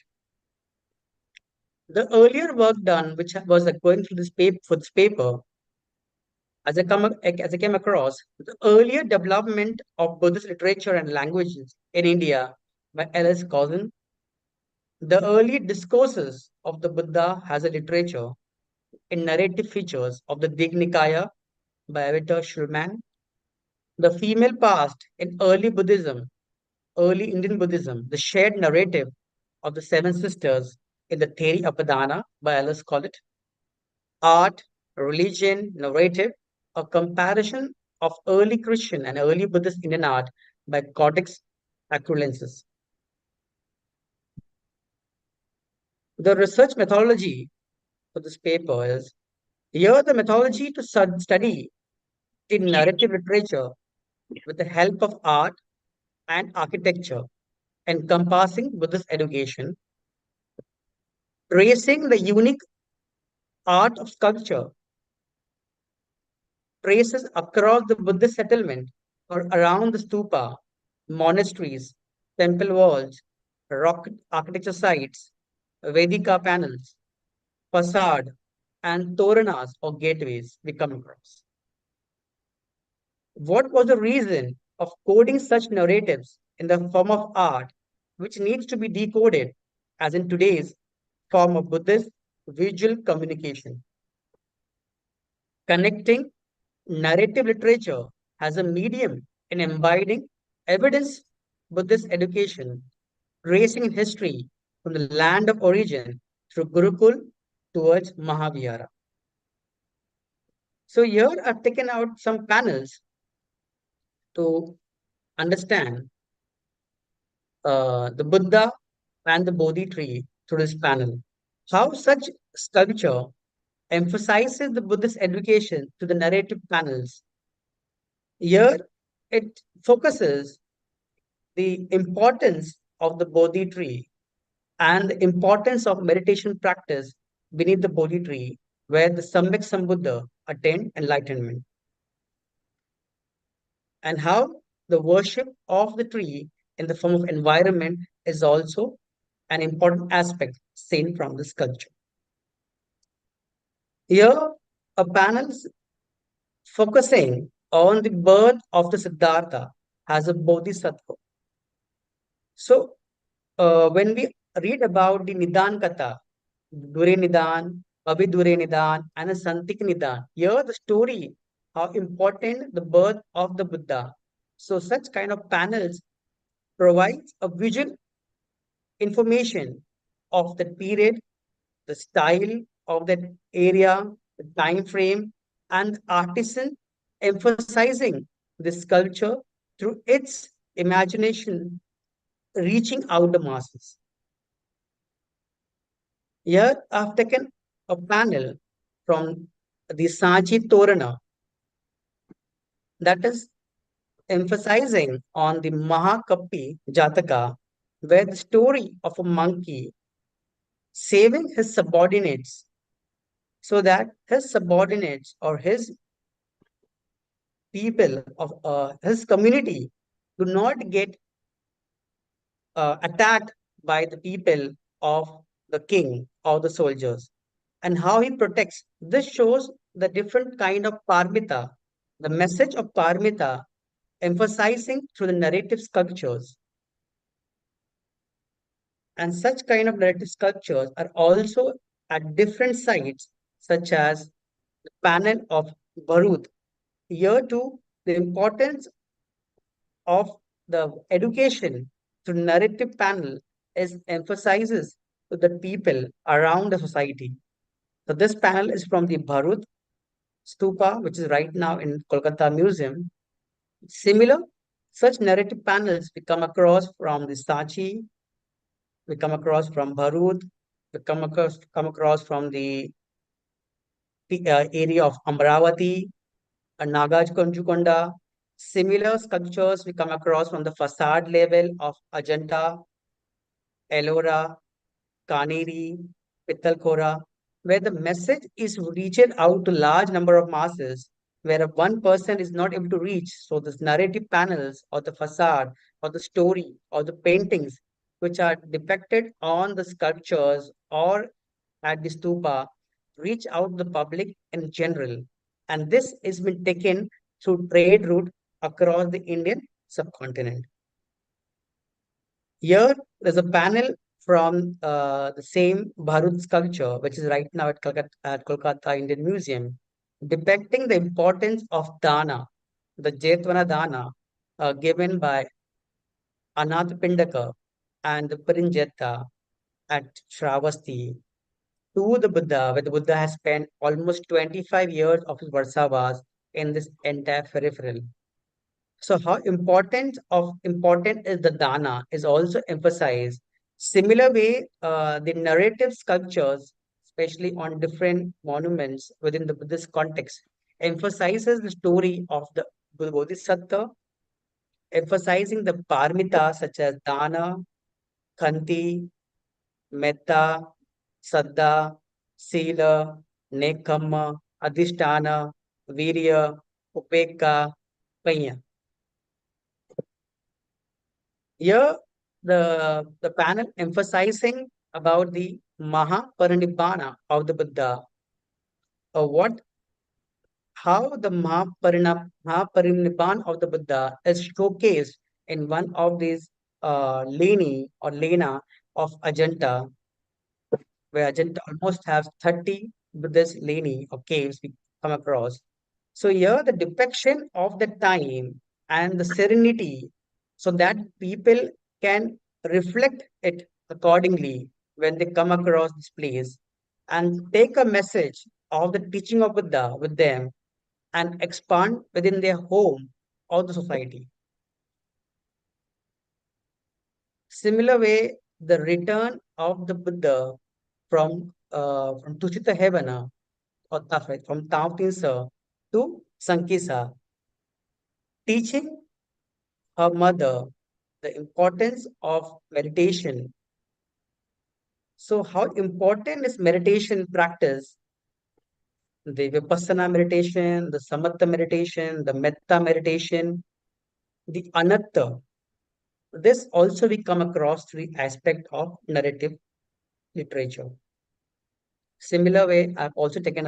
The earlier work done, which was going through this paper for this paper, as I came across the earlier development of Buddhist literature and languages in India by L.S. Cousin, the early discourses of the Buddha as a literature in narrative features of the Dignikaya by Avatar Shulman, the female past in early Indian Buddhism, the shared narrative of the seven sisters in the Theri Apadana by Alice Collett, art, religion, narrative, a comparison of early Christian and early Buddhist Indian art by Codex Aquilensis. The research methodology for this paper is here the methodology to study the narrative literature with the help of art and architecture encompassing Buddhist education, tracing the unique art of sculpture, traces across the Buddhist settlement or around the stupa, monasteries, temple walls, rock architecture sites, Vedika panels, facade, and toranas or gateways we come across. What was the reason of coding such narratives in the form of art, which needs to be decoded, as in today's form of Buddhist visual communication? Connecting narrative literature as a medium in embodying evidence Buddhist education, tracing history from the land of origin through Gurukul towards Mahavihara. So here I've taken out some panels to understand the Buddha and the Bodhi tree through this panel. How such sculpture emphasizes the Buddhist education to the narrative panels. Here it focuses the importance of the Bodhi tree and the importance of meditation practice beneath the Bodhi tree, where the Samyak Sambuddha attained enlightenment, and how the worship of the tree in the form of environment is also an important aspect seen from the sculpture. Here, a panel focusing on the birth of the Siddhartha as a bodhisattva. So, when we read about the Nidan Katha, Dure Nidan, Abhidure Nidan, and a Santik Nidan, here the story, how important the birth of the Buddha. So, such kind of panels provides a visual information of the period, the style of that area, the time frame, and artisan emphasizing this sculpture through its imagination reaching out the masses. Here I've taken a panel from the Saji Torana that is emphasizing on the Mahakappi Jataka, where the story of a monkey saving his subordinates so that his subordinates or his people of his community do not get attacked by the people of the king or the soldiers, and how he protects. This shows the different kind of parmita, the message of parmita emphasizing through the narrative sculptures. And such kind of narrative sculptures are also at different sites, such as the panel of Bharut. Here too, the importance of the education through narrative panel is emphasizes to the people around the society. So this panel is from the Bharut Stupa, which is right now in Kolkata Museum. Similar, such narrative panels we come across from the Sachi, we come across from Bharut, we come across from the area of Amravati, Nagaj Konjukonda. Similar sculptures we come across from the facade level of Ajanta, Ellora, Kaneri, Pittalkora, where the message is reached out to large number of masses, where one person is not able to reach. So this narrative panels or the facade or the story or the paintings which are depicted on the sculptures or at the stupa reach out to the public in general. And this has been taken through trade route across the Indian subcontinent. Here, there's a panel from the same Bharut sculpture, which is right now at Kolkata Indian Museum, depicting the importance of dana, the Jetwana dana, given by Anath Pindaka and the Parinjeta at Shravasti to the Buddha, where the Buddha has spent almost 25 years of his Varsavas in this entire peripheral. So how important is the dana is also emphasized. Similar way, the narrative sculptures, especially on different monuments within the Buddhist context, emphasizes the story of the Bodhisattva, emphasizing the paramitas such as dana, khanti, metta, saddha, sila, nekhamma, adhisthana, virya, upekka, panya. Here, the panel emphasizing about the Mahaparinibbana of the Buddha, how the Mahaparinibbana of the Buddha is showcased in one of these Leni or Lena of Ajanta, where Ajanta almost has 30 Buddhist Leni or caves we come across. So here the depiction of the time and the serenity so that people can reflect it accordingly when they come across this place and take a message of the teaching of Buddha with them and expand within their home or the society. Similar way, the return of the Buddha from Tushita Hevana or Tafet, from Tautinsa to Sankisa, teaching her mother the importance of meditation. So, how important is meditation practice? The Vipassana meditation, the Samatha meditation, the Metta meditation, the Anatta. This also we come across through the aspect of narrative literature. Similar way, I've also taken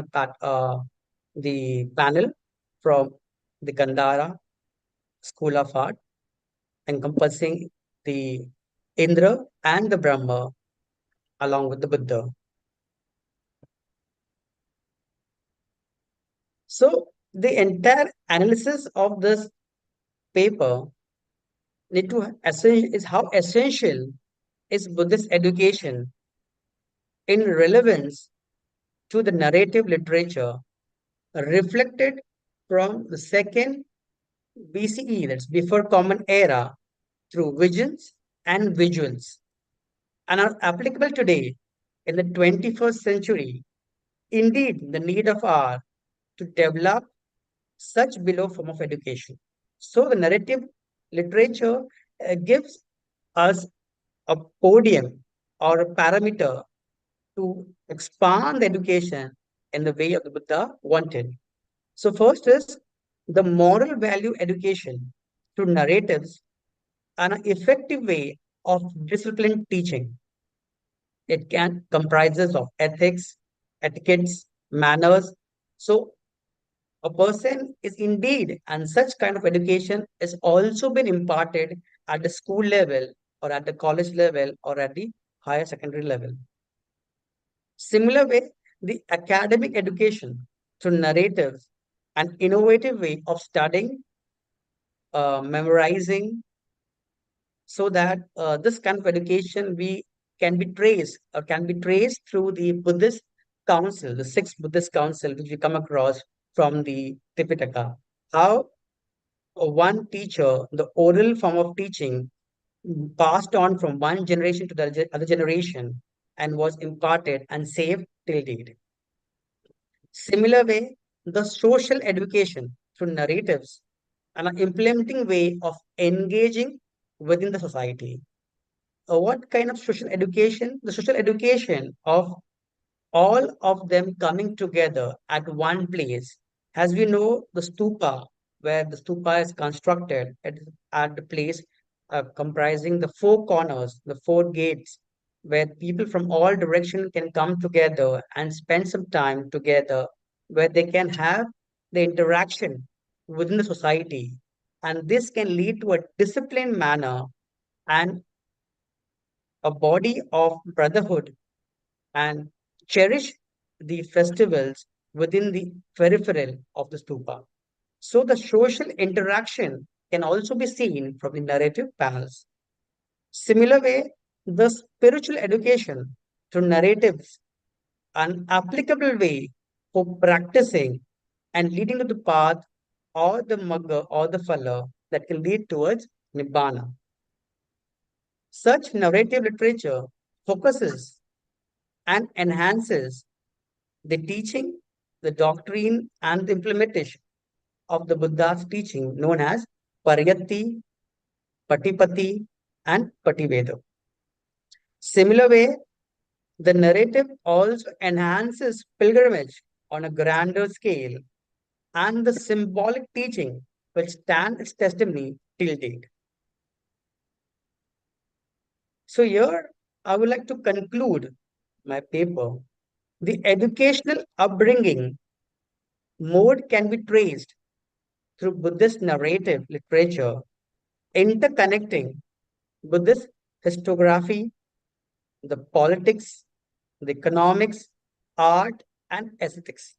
the panel from the Gandhara School of Art, encompassing the Indra and the Brahma along with the Buddha. So the entire analysis of this paper is how essential is Buddhist education in relevance to the narrative literature reflected from the second BCE, that's before Common Era, through visions and visuals, and are applicable today in the 21st century. Indeed, the need of our to develop such below form of education. So the narrative literature gives us a podium or a parameter to expand the education in the way of the Buddha wanted. So first is the moral value education through narratives and an effective way of disciplined teaching. It can comprises of ethics, etiquettes, manners. So a person is indeed, and such kind of education is also been imparted at the school level or at the college level or at the higher secondary level. Similar way, the academic education through narratives, an innovative way of studying, memorizing, so that this kind of education we can be traced through the Buddhist council, the sixth Buddhist council, which we come across from the Tipitaka. How one teacher, the oral form of teaching, passed on from one generation to the other generation and was imparted and saved till date. Similar way, the social education through narratives and an implementing way of engaging within the society. What kind of social education? The social education of all of them coming together at one place. As we know, the stupa, where the stupa is constructed at the place comprising the four corners, the four gates, where people from all directions can come together and spend some time together, where they can have the interaction within the society, and this can lead to a disciplined manner and a body of brotherhood, and cherish the festivals within the peripheral of the stupa. So the social interaction can also be seen from the narrative panels. Similar way, the spiritual education through narratives, an applicable way for practicing and leading to the path or the magga or the phala that can lead towards nibbana. Such narrative literature focuses and enhances the teaching, the doctrine, and the implementation of the Buddha's teaching known as Pariyatti, Patipati, and Pativeda. Similar way, the narrative also enhances pilgrimage on a grander scale and the symbolic teaching which stand its testimony till date. So here I would like to conclude my paper. The educational upbringing mode can be traced through Buddhist narrative literature, interconnecting Buddhist historiography, the politics, the economics, art, and aesthetics.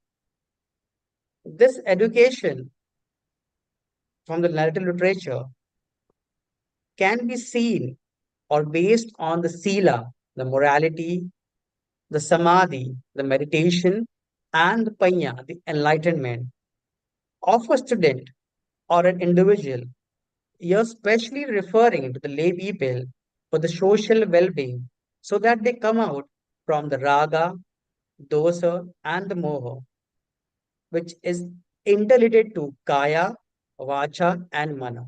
This education from the narrative literature can be seen or based on the sila, the morality, the samadhi, the meditation, and the panya, the enlightenment of a student or an individual. You're especially referring to the lay people for the social well-being so that they come out from the raga, dosa, and the moha, which is interrelated to kaya, vacha, and mana.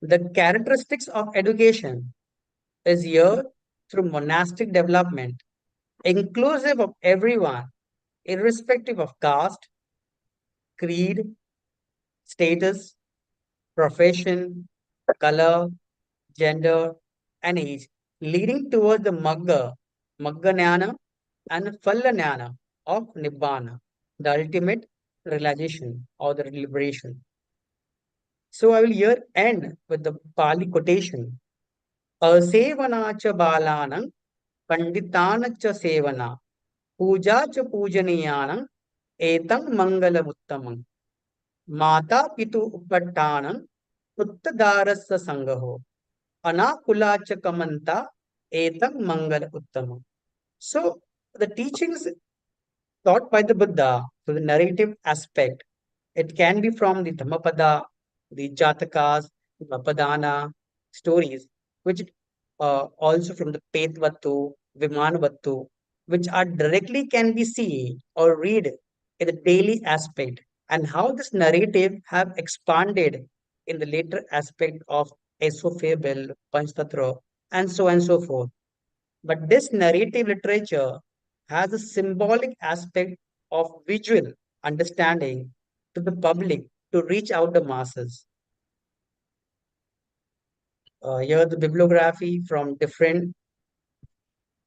The characteristics of education is here through monastic development, inclusive of everyone, irrespective of caste, creed, status, profession, color, gender, and age, leading towards the Magga Jnana, and Phalla Jnana of Nibbana, the ultimate realization or the liberation. So I will here end with the Pali quotation. Asevana cha balanam panditana cha sevana puja cha pujaniyanam etam mangalam uttamam mata pitu uppattanam uttadarasa sangaho anakula cha kamanta etam mangala uttamam. So the teachings taught by the Buddha to the narrative aspect, it can be from the Dhammapada, the Jatakas, the Mapadana stories, which also from the Petvattu, Vimanvattu, which are directly can be seen or read in the daily aspect, and how this narrative have expanded in the later aspect of Esophabel, Panchtatra, and so forth. But this narrative literature has a symbolic aspect of visual understanding to the public to reach out the masses. Here the bibliography from different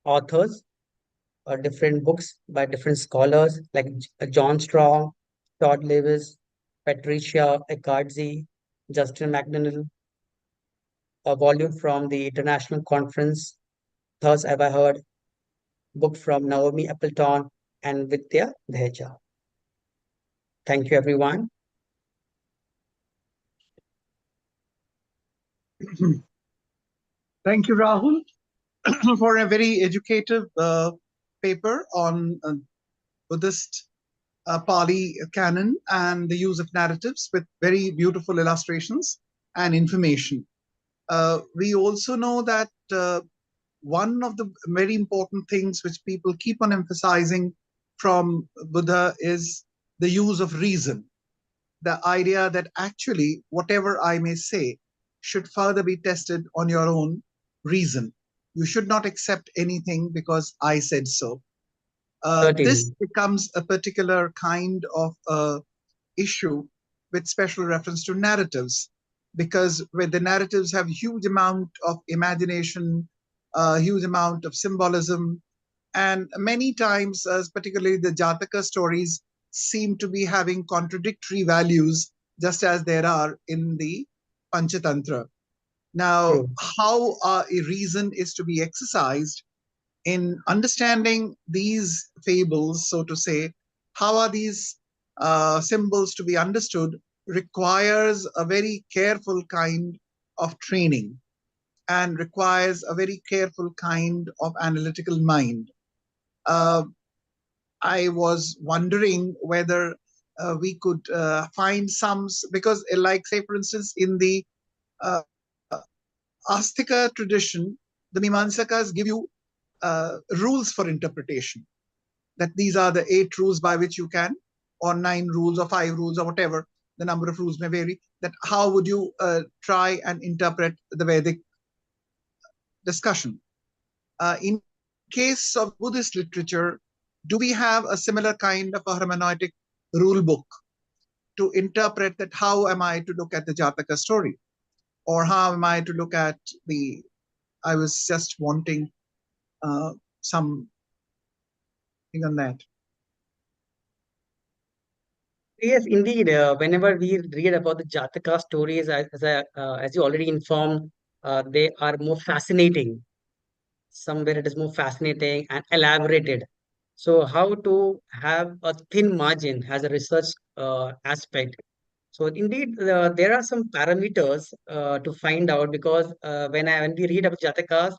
authors or different books by different scholars like John Strong, Todd Lewis, Patricia Eckartzy, Justin McDonnell, a volume from the International Conference, Thus Have I Heard, book from Naomi Appleton and Vidya Dheja. Thank you, everyone. Thank you, Rahul, for a very educative paper on Buddhist Pali canon and the use of narratives with very beautiful illustrations and information. We also know that one of the very important things which people keep on emphasizing from Buddha is the use of reason. The idea that actually whatever I may say should further be tested on your own reason. You should not accept anything because I said so. This becomes a particular kind of issue with special reference to narratives, because where the narratives have huge amount of imagination, a huge amount of symbolism, and many times, particularly the Jataka stories, seem to be having contradictory values, just as there are in the Panchatantra. Now, True. how a reason is to be exercised in understanding these fables, so to say, how are these symbols to be understood, requires a very careful kind of training and requires a very careful kind of analytical mind. Uh, I was wondering whether we could find some, because, like, say, for instance, in the uh, Astika tradition, the Mimamsakas give you rules for interpretation, that these are the 8 rules by which you can, or 9 rules, or 5 rules, or whatever the number of rules may vary, that how would you try and interpret the Vedic discussion. In case of Buddhist literature, do we have a similar kind of a hermeneutic rule book to interpret that how am I to look at the Jataka story? Or how am I to look at the, I was just wanting some thing on that. Yes, indeed. Whenever we read about the Jataka stories, as you already informed, they are more fascinating. Somewhere it is more fascinating and elaborated. So, how to have a thin margin as a research aspect. So, indeed, there are some parameters to find out, because when we read about Jatakas,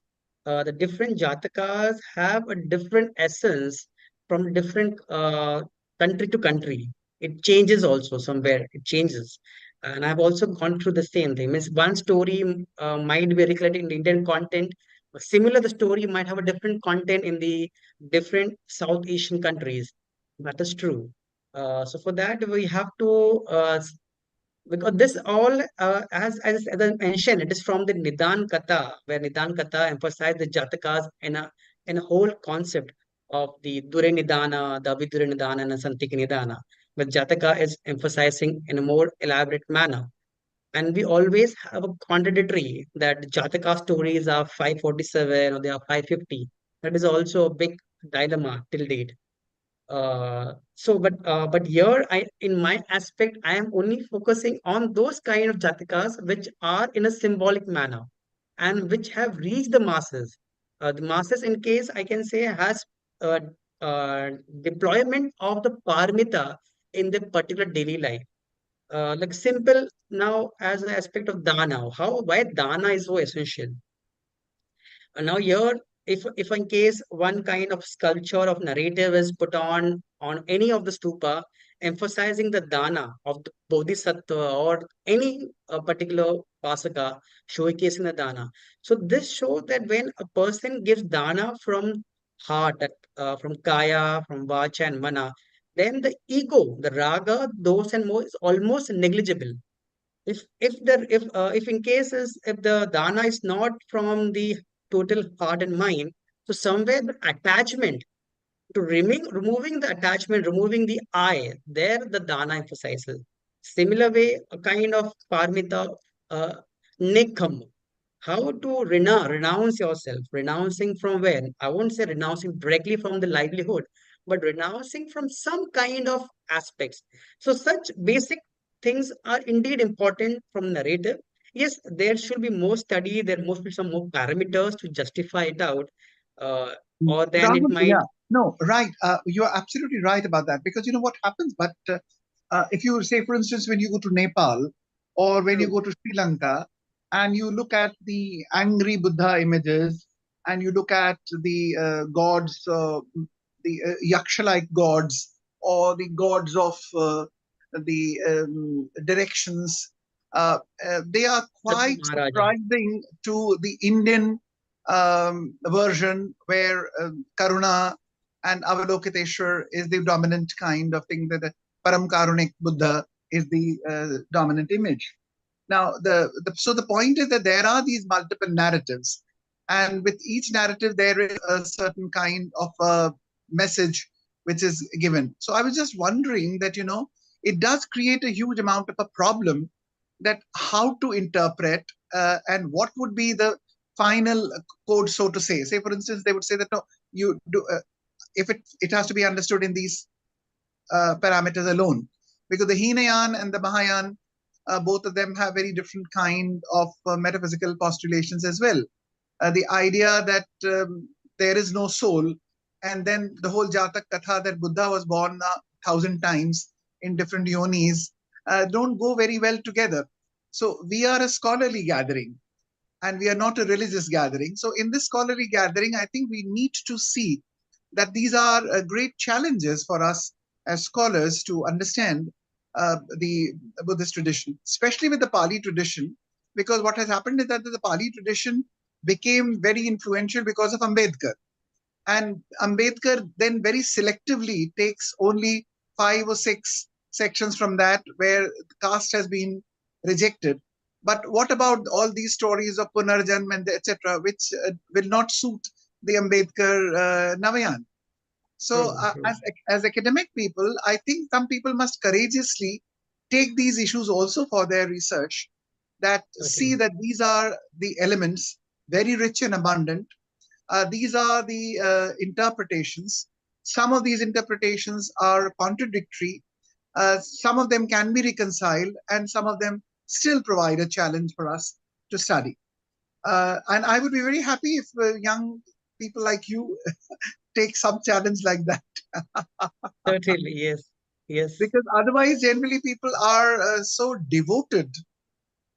the different Jatakas have a different essence from different country to country. It changes also somewhere. It changes. And I've also gone through the same thing. Means one story might be recorded in Indian content. Similar, the story might have a different content in the different South Asian countries. That is true. So for that, we have to because this all, as I mentioned, it is from the Nidan Katha, where Nidan Katha emphasized the Jatakas in a whole concept of the Dure Nidana, the Vidure Nidana, and Santik Nidana. But Jataka is emphasizing in a more elaborate manner. And we always have a contradictory that Jataka stories are 547 or they are 550. That is also a big dilemma till date. But here, in my aspect, I am only focusing on those kind of jatakas which are in a symbolic manner and which have reached the masses. The masses, in case I can say, has uh, deployment of the paramita in the particular daily life. Like simple now as an aspect of dana. Why dana is so essential? Now here, if in case one kind of sculpture of narrative is put on any of the stupa, emphasizing the dana of the bodhisattva or any particular pasaka, showcasing the dana. So this shows that when a person gives dana from heart, from kaya, from vacha and mana, then the ego, the raga, those and more is almost negligible. If in cases if the dana is not from the total heart and mind, so somewhere the attachment to removing the attachment, removing the I, there the dana emphasizes. Similar way, a kind of parmita, uh, nekam, how to renounce yourself. Renouncing from where? I won't say renouncing directly from the livelihood, but renouncing from some kind of aspects. So such basic things are indeed important from narrative. Yes, there should be more study, there must be some more parameters to justify it out. Uh, or then it Rahul, might. yeah, no, right. You are absolutely right about that, because you know what happens. But if you say, for instance, when you go to Nepal or when you go to Sri Lanka and you look at the angry Buddha images and you look at the gods, the Yaksha-like gods, or the gods of the directions, they are Sabri quite Maharaja. surprising to the Indian version, where Karuna and Avalokiteshwar is the dominant kind of thing, that the Param Karunik Buddha is the dominant image. Now, so the point is that there are these multiple narratives, and with each narrative there is a certain kind of a message which is given. So I was just wondering that, it does create a huge amount of a problem, that how to interpret and what would be the final code, so to say. Say, for instance, they would say that no, you do if it has to be understood in these parameters alone, because the Hinayan and the Mahayana, both of them have very different kind of metaphysical postulations as well. The idea that there is no soul, and then the whole Jatak Katha that Buddha was born 1,000 times in different yonis don't go very well together. So we are a scholarly gathering, and we are not a religious gathering. So in this scholarly gathering, I think we need to see that these are great challenges for us as scholars to understand the Buddhist tradition, especially with the Pali tradition, because what has happened is that the Pali tradition became very influential because of Ambedkar. And Ambedkar then very selectively takes only 5 or 6 sections from that where caste has been rejected. But what about all these stories of Punarjanm and etc., which will not suit the Ambedkar Navayan? So, as academic people, I think some people must courageously take these issues also for their research, that see that these are the elements, very rich and abundant. These are the interpretations. Some of these interpretations are contradictory. Some of them can be reconciled, and some of them still provide a challenge for us to study. And I would be very happy if young people like you take some challenge like that. Certainly, yes, yes. Because otherwise, generally, people are so devoted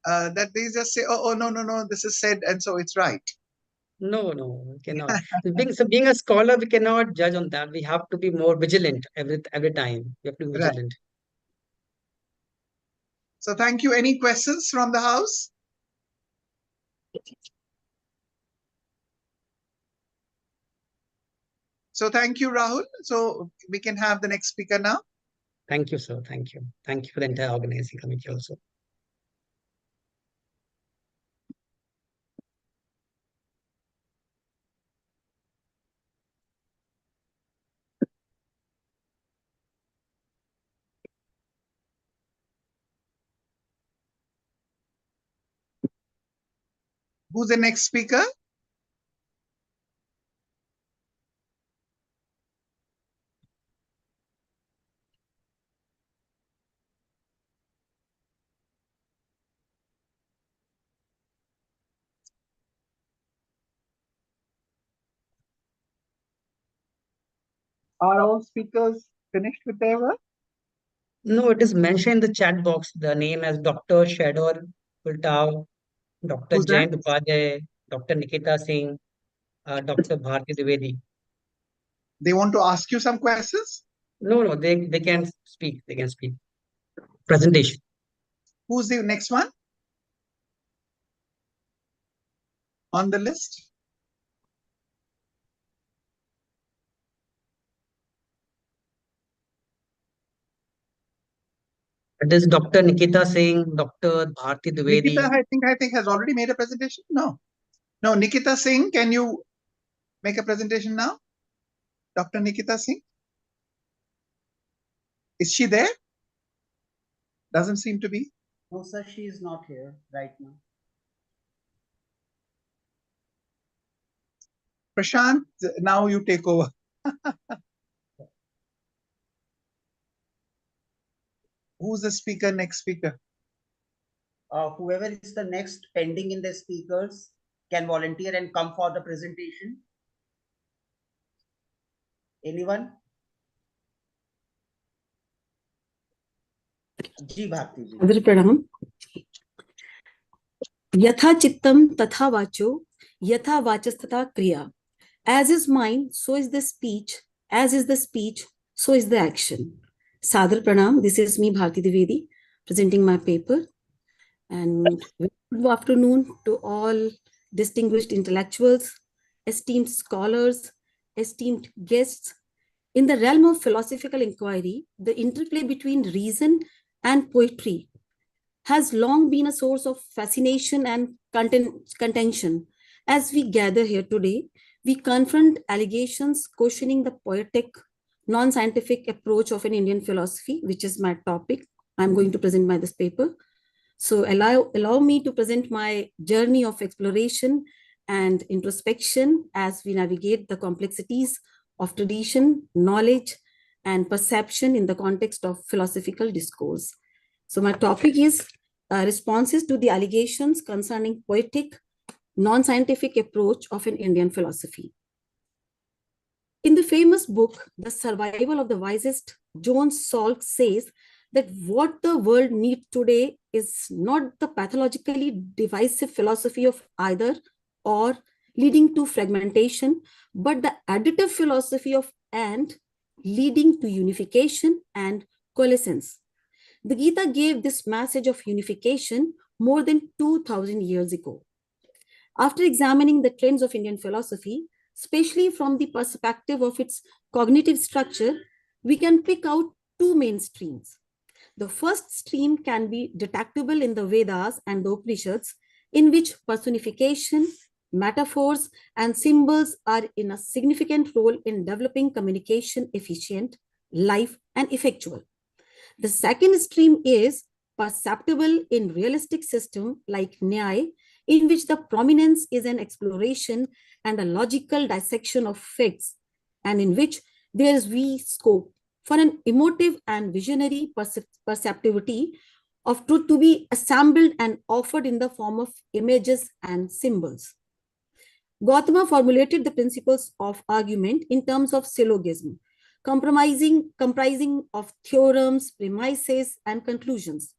that they just say, "Oh, no, no, no, this is said, and so it's right." No, no, we cannot. Being a scholar, we cannot judge on that. We have to be more vigilant every time. We have to be Right. vigilant. So, thank you. Any questions from the house? So, thank you, Rahul. So, we can have the next speaker now. Thank you, sir. Thank you. Thank you for the entire organizing committee also. Who's the next speaker? Are all speakers finished with their work? No, it is mentioned in the chat box. The name as Dr. Shador Ultao, Dr. Who's that? Jayant Upadhyay, Dr. Nikita Singh, Dr. Bharti Dwivedi. They want to ask you some questions? No, they can speak. They can speak. Presentation. Who's the next one on the list? It is Dr. Nikita Singh, Dr. Bharti Dwivedi. Nikita, I think has already made a presentation. No, Nikita Singh, can you make a presentation now? Dr. Nikita Singh, is she there? Doesn't seem to be. No, sir, she is not here right now. Prashant, now you take over. Who's the speaker? Next speaker. Whoever is the next pending in the speakers can volunteer and come for the presentation. Anyone? जी Bharati ji. Adri Pranam. Yatha chittam tatha vacho, yatha vachasthatha kriya. As is mind, so is the speech. As is the speech, so is the action. Sadhar Pranam. This is me, Bharti Dwivedi, presenting my paper. And good afternoon to all distinguished intellectuals, esteemed scholars, esteemed guests. In the realm of philosophical inquiry, the interplay between reason and poetry has long been a source of fascination and contention. As we gather here today, we confront allegations questioning the poetic, non-scientific approach of an Indian philosophy, which is my topic. I'm going to present this paper. So allow me to present my journey of exploration and introspection as we navigate the complexities of tradition, knowledge, and perception in the context of philosophical discourse. So my topic is responses to the allegations concerning poetic, non-scientific approach of an Indian philosophy. In the famous book, The Survival of the Wisest, John Salk says that what the world needs today is not the pathologically divisive philosophy of either or leading to fragmentation, but the additive philosophy of and leading to unification and coalescence. The Gita gave this message of unification more than 2000 years ago. After examining the trends of Indian philosophy, especially from the perspective of its cognitive structure, we can pick out two main streams. The first stream can be detectable in the Vedas and the Upanishads, in which personification, metaphors, and symbols are in a significant role in developing communication efficient, live, and effectual. The second stream is perceptible in realistic system like Nyaya, in which the prominence is an exploration and a logical dissection of facts, and in which there is scope for an emotive and visionary perceptivity of truth to be assembled and offered in the form of images and symbols. Gautama formulated the principles of argument in terms of syllogism, comprising of theorems, premises, and conclusions.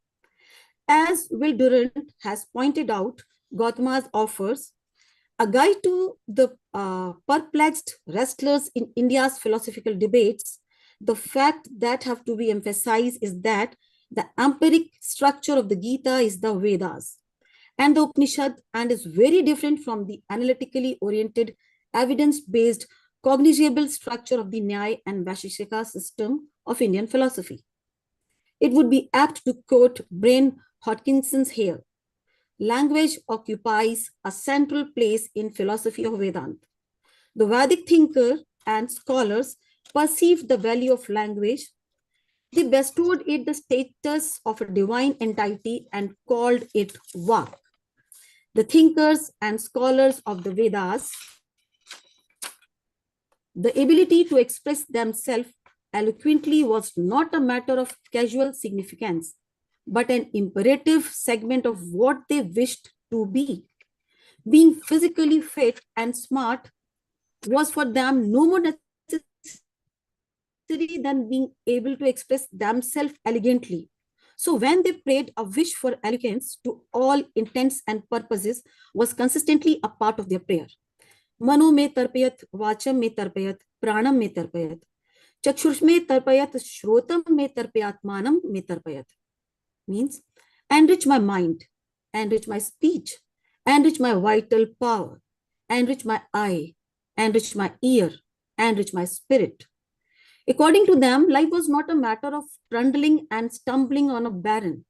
As Will Durant has pointed out, Gautama's offers a guide to the perplexed wrestlers in India's philosophical debates. The fact that have to be emphasized is that the empiric structure of the Gita is the Vedas and the Upanishad, and is very different from the analytically oriented, evidence-based, cognizable structure of the Nyaya and Vaisheshika system of Indian philosophy. It would be apt to quote Brian Hodkinson's here. Language occupies a central place in philosophy of Vedanta. The Vedic thinker and scholars perceived the value of language. They bestowed it the status of a divine entity and called it Vak. The thinkers and scholars of the Vedas, the ability to express themselves eloquently was not a matter of casual significance, but an imperative segment of what they wished to be. Being physically fit and smart was for them no more necessary than being able to express themselves elegantly. So when they prayed, a wish for eloquence to all intents and purposes was consistently a part of their prayer. Mano me tarpayat, vacham me tarpayat, pranam me tarpayat, chakshursh me tarpayat, shrotam me tarpayat, manam me tarpayat. Means enrich my mind, enrich my speech, enrich my vital power, enrich my eye, enrich my ear, enrich my spirit. According to them, life was not a matter of trundling and stumbling on a barren,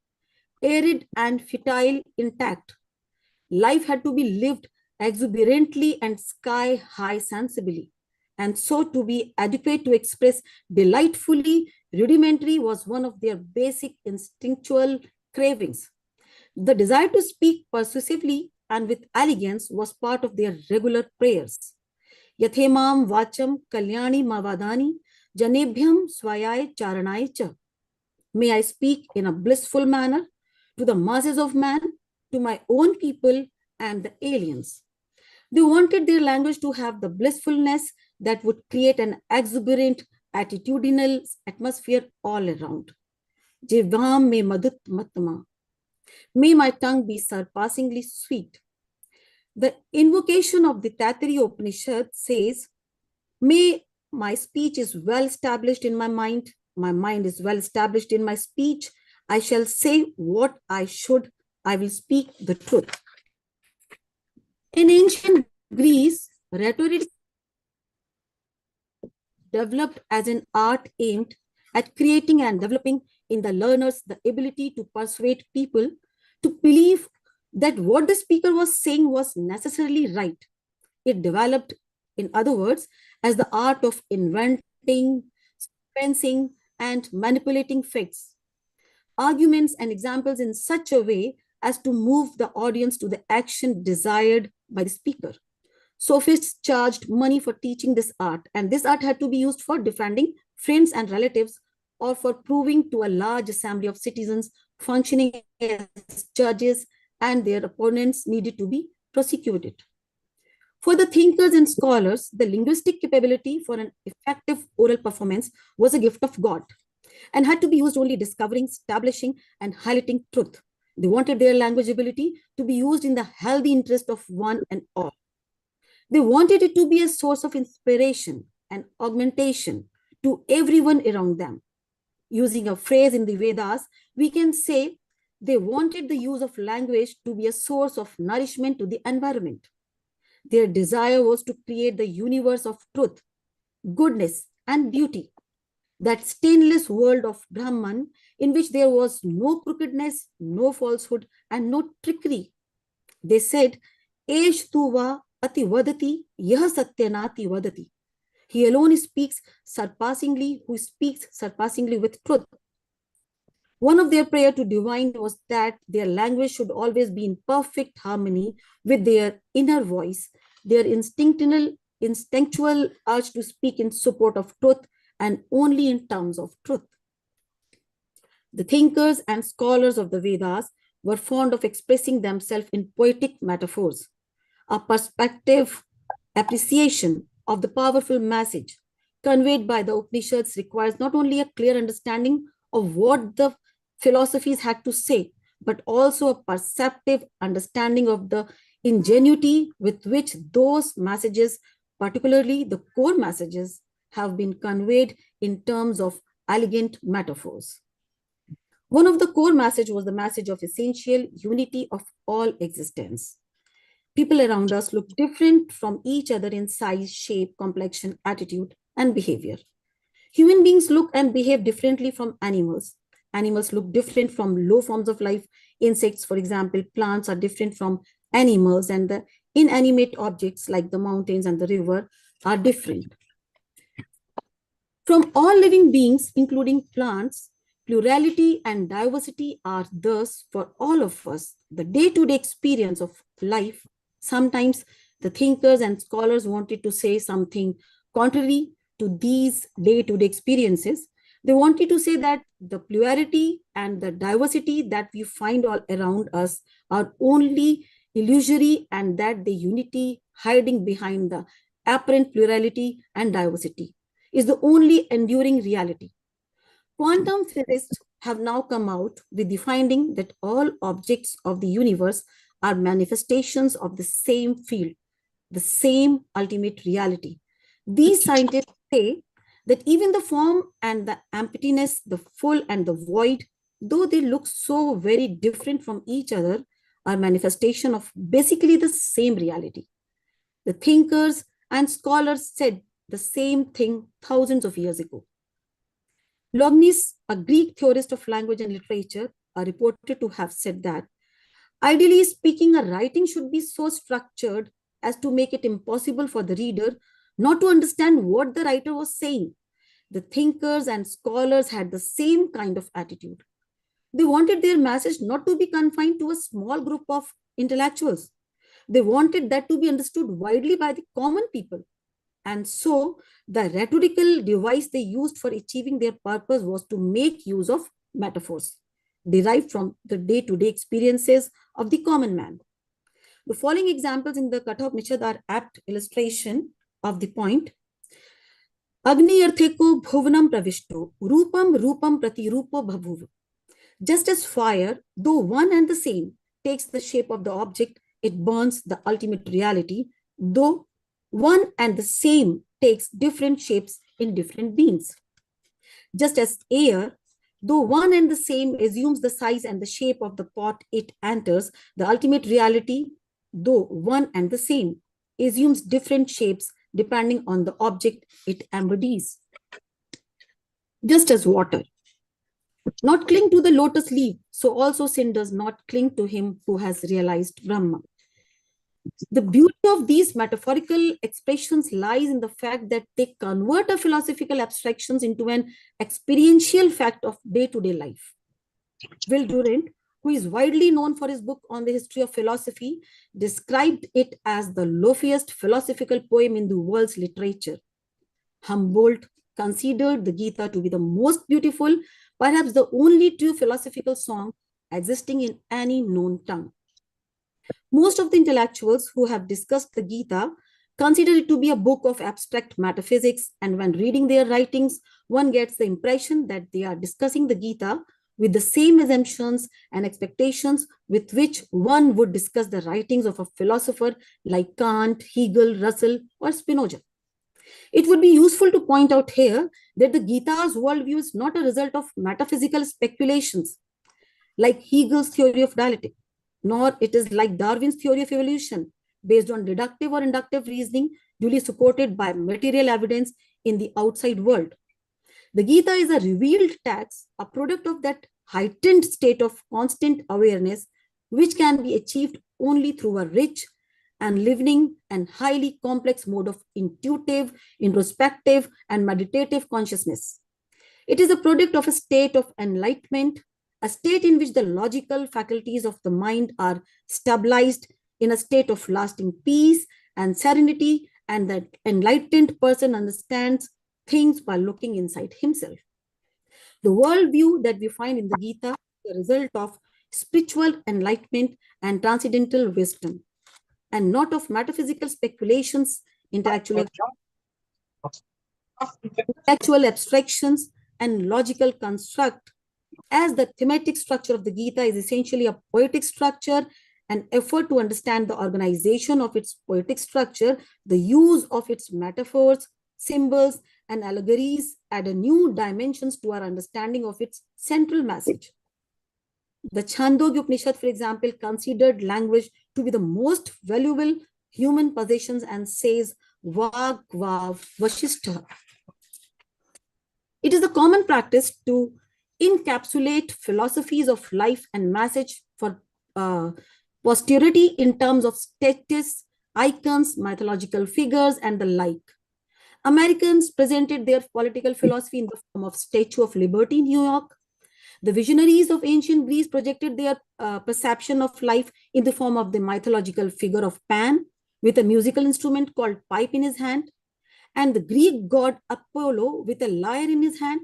arid and fertile intact. Life had to be lived exuberantly and sky-high sensibly. And so to be adequate to express delightfully rudimentary was one of their basic instinctual cravings. The desire to speak persuasively and with elegance was part of their regular prayers. Yathemam vacham kalyani mavadani janebhyam swayai charanai cha. May I speak in a blissful manner to the masses of man, to my own people and the aliens. They wanted their language to have the blissfulness that would create an exuberant attitudinal atmosphere all around. Jivam me madut matma. May my tongue be surpassingly sweet. The invocation of the Taittiriya Upanishad says, may my speech is well established in my mind is well established in my speech. I shall say what I should. I will speak the truth. In ancient Greece, rhetoric developed as an art aimed at creating and developing in the learners the ability to persuade people to believe that what the speaker was saying was necessarily right. It developed, in other words, as the art of inventing, fencing, and manipulating facts, arguments, and examples in such a way as to move the audience to the action desired by the speaker. Sophists charged money for teaching this art, and this art had to be used for defending friends and relatives, or for proving to a large assembly of citizens functioning as judges, and their opponents needed to be prosecuted. For the thinkers and scholars, the linguistic capability for an effective oral performance was a gift of God and had to be used only discovering, establishing, and highlighting truth. They wanted their language ability to be used in the healthy interest of one and all. They wanted it to be a source of inspiration and augmentation to everyone around them. Using a phrase in the Vedas, we can say they wanted the use of language to be a source of nourishment to the environment. Their desire was to create the universe of truth, goodness, and beauty, that stainless world of Brahman in which there was no crookedness, no falsehood, and no trickery. They said, Esh tuva ati vadati, yah satyanati vadati. He alone speaks surpassingly, who speaks surpassingly with truth. One of their prayer to divine was that their language should always be in perfect harmony with their inner voice, their instinctual urge to speak in support of truth and only in terms of truth. The thinkers and scholars of the Vedas were fond of expressing themselves in poetic metaphors. A perspective appreciation of the powerful message conveyed by the Upanishads requires not only a clear understanding of what the philosophies had to say, but also a perceptive understanding of the ingenuity with which those messages, particularly the core messages, have been conveyed in terms of elegant metaphors. One of the core messages was the message of essential unity of all existence. People around us look different from each other in size, shape, complexion, attitude, and behavior. Human beings look and behave differently from animals. Animals look different from low forms of life. Insects, for example, plants are different from animals, and the inanimate objects like the mountains and the river are different. From all living beings, including plants, plurality and diversity are thus for all of us the day-to-day experience of life. Sometimes the thinkers and scholars wanted to say something contrary to these day-to-day experiences. They wanted to say that the plurality and the diversity that we find all around us are only illusory, and that the unity hiding behind the apparent plurality and diversity is the only enduring reality. Quantum physicists have now come out with the finding that all objects of the universe are manifestations of the same field, the same ultimate reality. These scientists say that even the form and the emptiness, the full and the void, though they look so very different from each other, are manifestation of basically the same reality. The thinkers and scholars said the same thing thousands of years ago. Leibniz, a Greek theorist of language and literature, are reported to have said that, ideally speaking, a writing should be so structured as to make it impossible for the reader not to understand what the writer was saying. The thinkers and scholars had the same kind of attitude. They wanted their message not to be confined to a small group of intellectuals. They wanted that to be understood widely by the common people. And so the rhetorical device they used for achieving their purpose was to make use of metaphors derived from the day-to-day experiences of the common man. The following examples in the Katha Upanishad are apt illustration of the point. Agni artheko bhuvanam pravishto, rupam rupam pratirupo bhabhuv. Just as fire, though one and the same, takes the shape of the object, it burns the ultimate reality, though one and the same takes different shapes in different beings. Just as air, though one and the same assumes the size and the shape of the pot it enters, the ultimate reality, though one and the same, assumes different shapes depending on the object it embodies. Just as water not cling to the lotus leaf, so also sin does not cling to him who has realized Brahma. The beauty of these metaphorical expressions lies in the fact that they convert a philosophical abstractions into an experiential fact of day-to-day life. Will Durant, who is widely known for his book on the history of philosophy, described it as the loftiest philosophical poem in the world's literature. Humboldt considered the Gita to be the most beautiful, perhaps the only true philosophical song existing in any known tongue. Most of the intellectuals who have discussed the Gita consider it to be a book of abstract metaphysics, and when reading their writings, one gets the impression that they are discussing the Gita with the same assumptions and expectations with which one would discuss the writings of a philosopher like Kant, Hegel, Russell, or Spinoza. It would be useful to point out here that the Gita's worldview is not a result of metaphysical speculations like Hegel's theory of dialectic, nor it is like Darwin's theory of evolution, based on deductive or inductive reasoning, duly supported by material evidence in the outside world. The Gita is a revealed text, a product of that heightened state of constant awareness, which can be achieved only through a rich and living and highly complex mode of intuitive, introspective, and meditative consciousness. It is a product of a state of enlightenment, a state in which the logical faculties of the mind are stabilized in a state of lasting peace and serenity, and the enlightened person understands things by looking inside himself. The worldview that we find in the Gita is the result of spiritual enlightenment and transcendental wisdom, and not of metaphysical speculations, intellectual abstractions, and logical construct. As the thematic structure of the Gita is essentially a poetic structure, an effort to understand the organization of its poetic structure, the use of its metaphors, symbols, and allegories add a new dimensions to our understanding of its central message. The Chandogya Upanishad, for example, considered language to be the most valuable human possessions and says, Vag Vav Vashishtha. It is the common practice to encapsulate philosophies of life and message for posterity in terms of statues, icons, mythological figures, and the like. Americans presented their political philosophy in the form of Statue of Liberty in New York. The visionaries of ancient Greece projected their perception of life in the form of the mythological figure of Pan with a musical instrument called pipe in his hand, and the Greek god Apollo with a lyre in his hand.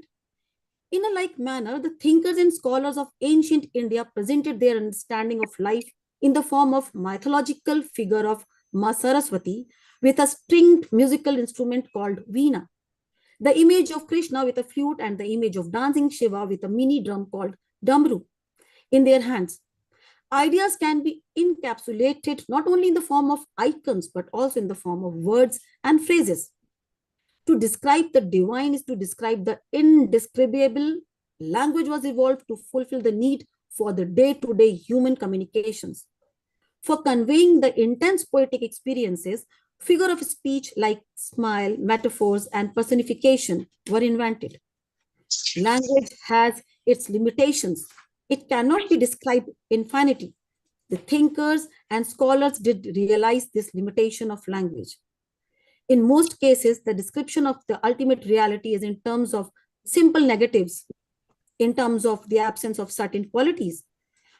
In a like manner, the thinkers and scholars of ancient India presented their understanding of life in the form of mythological figure of Ma Saraswati with a stringed musical instrument called Veena, the image of Krishna with a flute, and the image of dancing Shiva with a mini drum called Damru in their hands. Ideas can be encapsulated not only in the form of icons, but also in the form of words and phrases. To describe the divine is to describe the indescribable. Language was evolved to fulfill the need for the day-to-day human communications. For conveying the intense poetic experiences, figure of speech like smile, metaphors, and personification were invented. Language has its limitations. It cannot be described infinity. The thinkers and scholars did realize this limitation of language. In most cases, the description of the ultimate reality is in terms of simple negatives, in terms of the absence of certain qualities.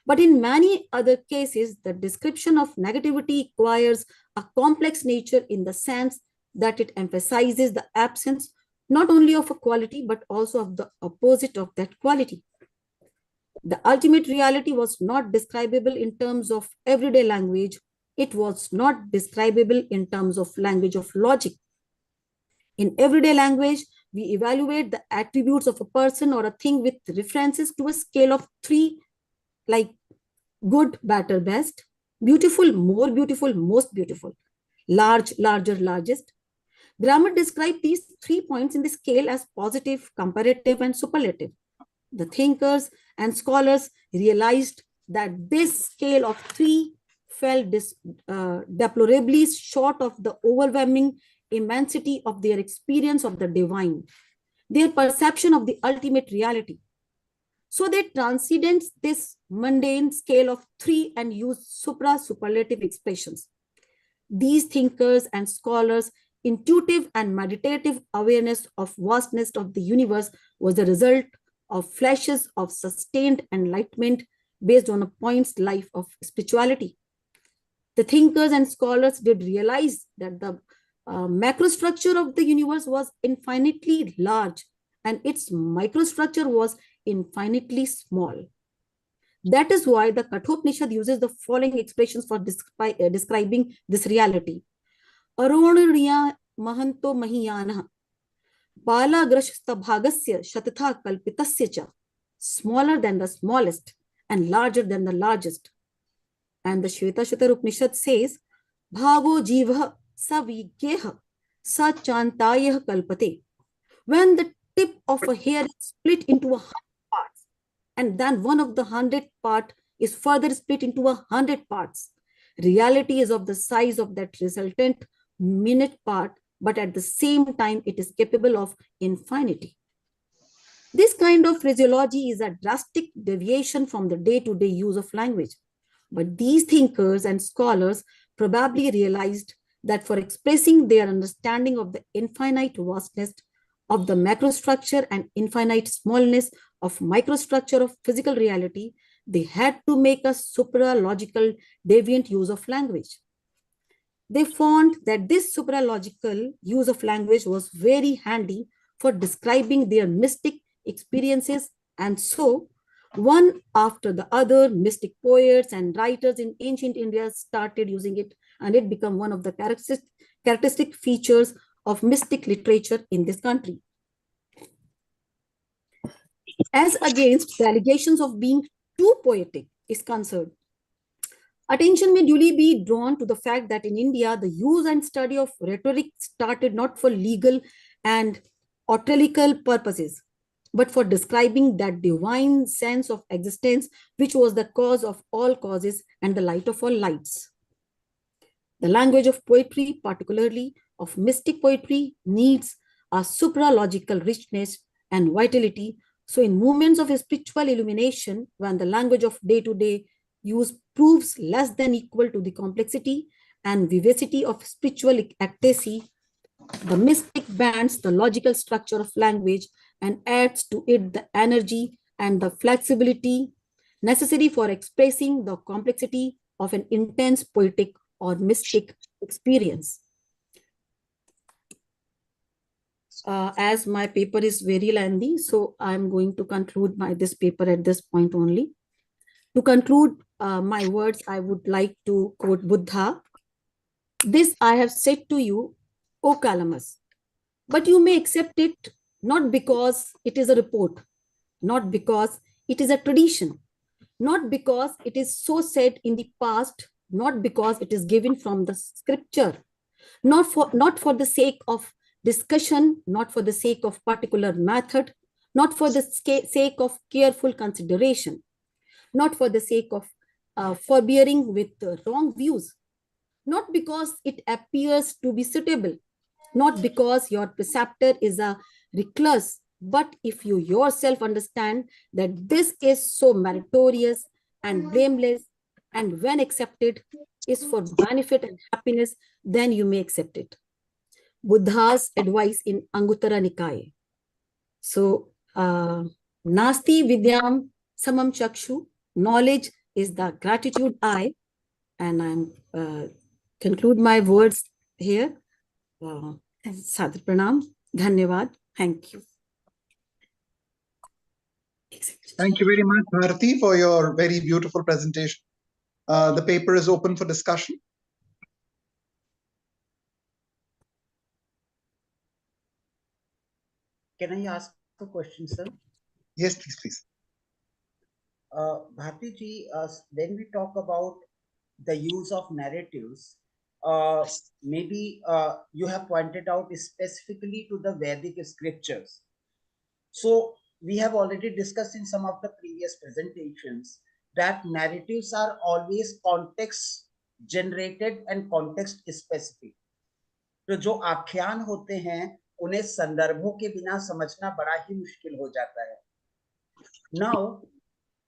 But in many other cases, the description of negativity acquires a complex nature in the sense that it emphasizes the absence not only of a quality, but also of the opposite of that quality. The ultimate reality was not describable in terms of everyday language. It was not describable in terms of language of logic. In everyday language, we evaluate the attributes of a person or a thing with references to a scale of 3, like good, better, best, beautiful, more beautiful, most beautiful, large, larger, largest. Grammar describes these 3 points in the scale as positive, comparative, and superlative. The thinkers and scholars realized that this scale of 3 fell deplorably short of the overwhelming immensity of their experience of the divine, their perception of the ultimate reality. So they transcend this mundane scale of 3 and use supra-superlative expressions. These thinkers and scholars' intuitive and meditative awareness of vastness of the universe was the result of flashes of sustained enlightenment based on a point's life of spirituality. The thinkers and scholars did realize that the Macrostructure of the universe was infinitely large and its microstructure was infinitely small. That is why the Kathopanishad uses the following expressions for describing this reality. Aronriya mahanto mahiyana Bala Grashstabhagasya Shatatha Kalpitasya cha, smaller than the smallest and larger than the largest. And the Shvetashvatar Upanishad says, Bhavo Jiva Savigyeha Sa Chantayah Kalpate. When the tip of a hair is split into 100 parts, and then one of the 100 part is further split into 100 parts, reality is of the size of that resultant minute part, but at the same time, it is capable of infinity. This kind of phraseology is a drastic deviation from the day-to-day use of language. But these thinkers and scholars probably realized that for expressing their understanding of the infinite vastness of the macrostructure and infinite smallness of microstructure of physical reality, they had to make a supralogical deviant use of language. They found that this supralogical use of language was very handy for describing their mystic experiences, and so one after the other, mystic poets and writers in ancient India started using it, and it became one of the characteristic features of mystic literature in this country. As against the allegations of being too poetic is concerned, attention may duly be drawn to the fact that in India, the use and study of rhetoric started not for legal and oratorical purposes, but for describing that divine sense of existence, which was the cause of all causes and the light of all lights. The language of poetry, particularly of mystic poetry, needs a supralogical richness and vitality. So in moments of spiritual illumination, when the language of day-to-day use proves less than equal to the complexity and vivacity of spiritual ecstasy, the mystic bands the logical structure of language and adds to it the energy and the flexibility necessary for expressing the complexity of an intense poetic or mystic experience. As my paper is very lengthy, so I'm going to conclude this paper at this point only. To conclude my words, I would like to quote Buddha. This I have said to you, O Calamus, but you may accept it not because it is a report, not because it is a tradition, not because it is so said in the past, not because it is given from the scripture, not for the sake of discussion, not for the sake of particular method, not for the sake of careful consideration, not for the sake of forbearing with wrong views, not because it appears to be suitable, not because your preceptor is a recluse, but if you yourself understand that this is so meritorious and blameless, and when accepted is for benefit and happiness, then you may accept it. Buddha's advice in Anguttara Nikaya. So, Nasti Vidyam Samam Chakshu, knowledge is the gratitude eye, and I'm conclude my words here. Sadhar Pranam, Dhanyavad, thank you. Thank you very much, Bharati, for your very beautiful presentation. The paper is open for discussion. Can I ask a question, sir? Yes, please, please. Bharti ji, when we talk about the use of narratives, maybe you have pointed out specifically to the Vedic scriptures. So we have already discussed in some of the previous presentations that narratives are always context generated and context specific. तो जो आख्यान होते हैं उन्हें संदर्भों के बिना समझना बड़ा ही मुश्किल हो जाता है. नाउ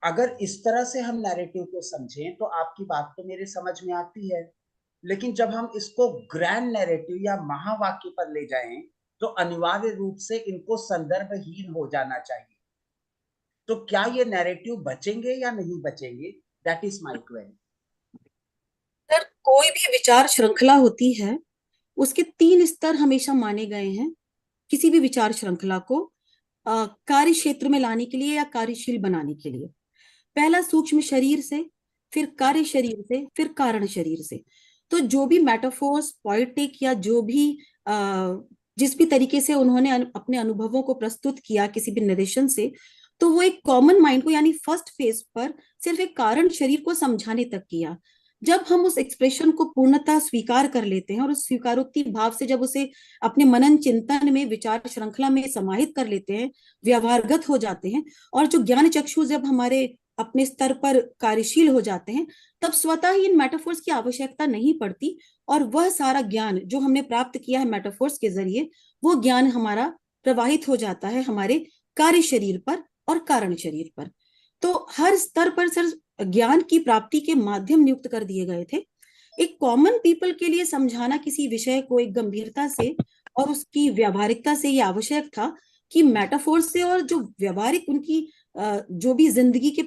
अगर इस तरह से हम नैरेटिव को समझें तो आपकी बात तो मेरे समझ में आती है, लेकिन जब हम इसको ग्रैंड नैरेटिव या महावाक्य पर ले जाएं तो अनिवार्य रूप से इनको संदर्भहीन हो जाना चाहिए. तो क्या ये नैरेटिव बचेंगे या नहीं बचेंगे? That is my query. Sir, कोई भी विचार श्रृंखला होती है उसके 3 स्तर हमेशा माने गए हैं किसी भी विचार श्रृंखला को कार्य क्षेत्र में लाने के लिए या कार्यशील बनाने के लिए। पहला सूक्ष्म शरीर से, फिर कार्य शरीर से, फिर कारण शरीर से। तो जो भी मेटाफोर्स, पोएटिक या जो भी जिस भी तरीके से उन्होंने अपने अनुभवों को प्रस्तुत किया किसी भी निर्देशन से, तो वो एक कॉमन माइंड को यानी फर्स्ट फेज पर सिर्फ एक कारण शरीर को समझाने तक किया। जब हम उस एक्सप्रेशन को पूर्णतः स्वीकार कर लेते हैं और उस स्वीकारोक्ति भाव से जब उसे अपने मनन चिंतन में, विचार श्रृंखला में समाहित कर लेते हैं, व्यवहारगत हो जाते हैं, और जो ज्ञान चक्षु जब हमारे अपने स्तर पर कार्यशील हो जाते हैं, तब स्वतः ही इन मेटाफोर्स की आवश्यकता नहीं पड़ती, और वह सारा ज्ञान जो हमने प्राप्त किया है मेटाफोर्स के जरिए, वो ज्ञान हमारा प्रवाहित हो जाता है हमारे कार्य शरीर पर और कारण शरीर पर। तो हर स्तर पर सर ज्ञान की प्राप्ति के माध्यम नियुक्त कर दिए गए थे। एक कॉमन पीपल के लिए समझाना किसी विषय को एक गंभीरता से और उसकी व्यावहारिकता से ये आवश्यक था कि मेटाफोर से और जो व्यावहारिक उनकी जो भी जिंदगी के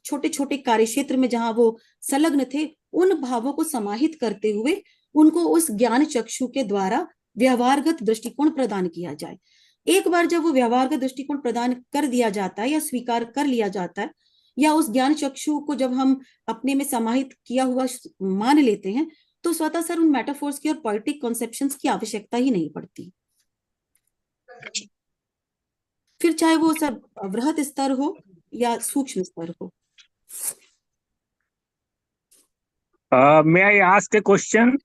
छोटे छोटे कार्य क्षेत्र में जहां वो संलग्न थे, उन भावों को समाहित करते हुए उनको उस ज्ञान चक्षु के द्वारा व्यवहारगत दृष्टिकोण प्रदान किया जाए। एक बार जब वो व्यवहारगत दृष्टिकोण प्रदान कर दिया जाता है या स्वीकार कर लिया जाता है, या उस ज्ञान चक्षु को जब हम अपने में समाहित किया हुआ मान लेते हैं, तो स्वतः सर उन मेटाफोर्स की और पोएटिक कॉन्सेप्शंस की आवश्यकता ही नहीं पड़ती। फिर चाहे वो सब वृहत स्तर हो या सूक्ष्म स्तर हो। May I ask a question?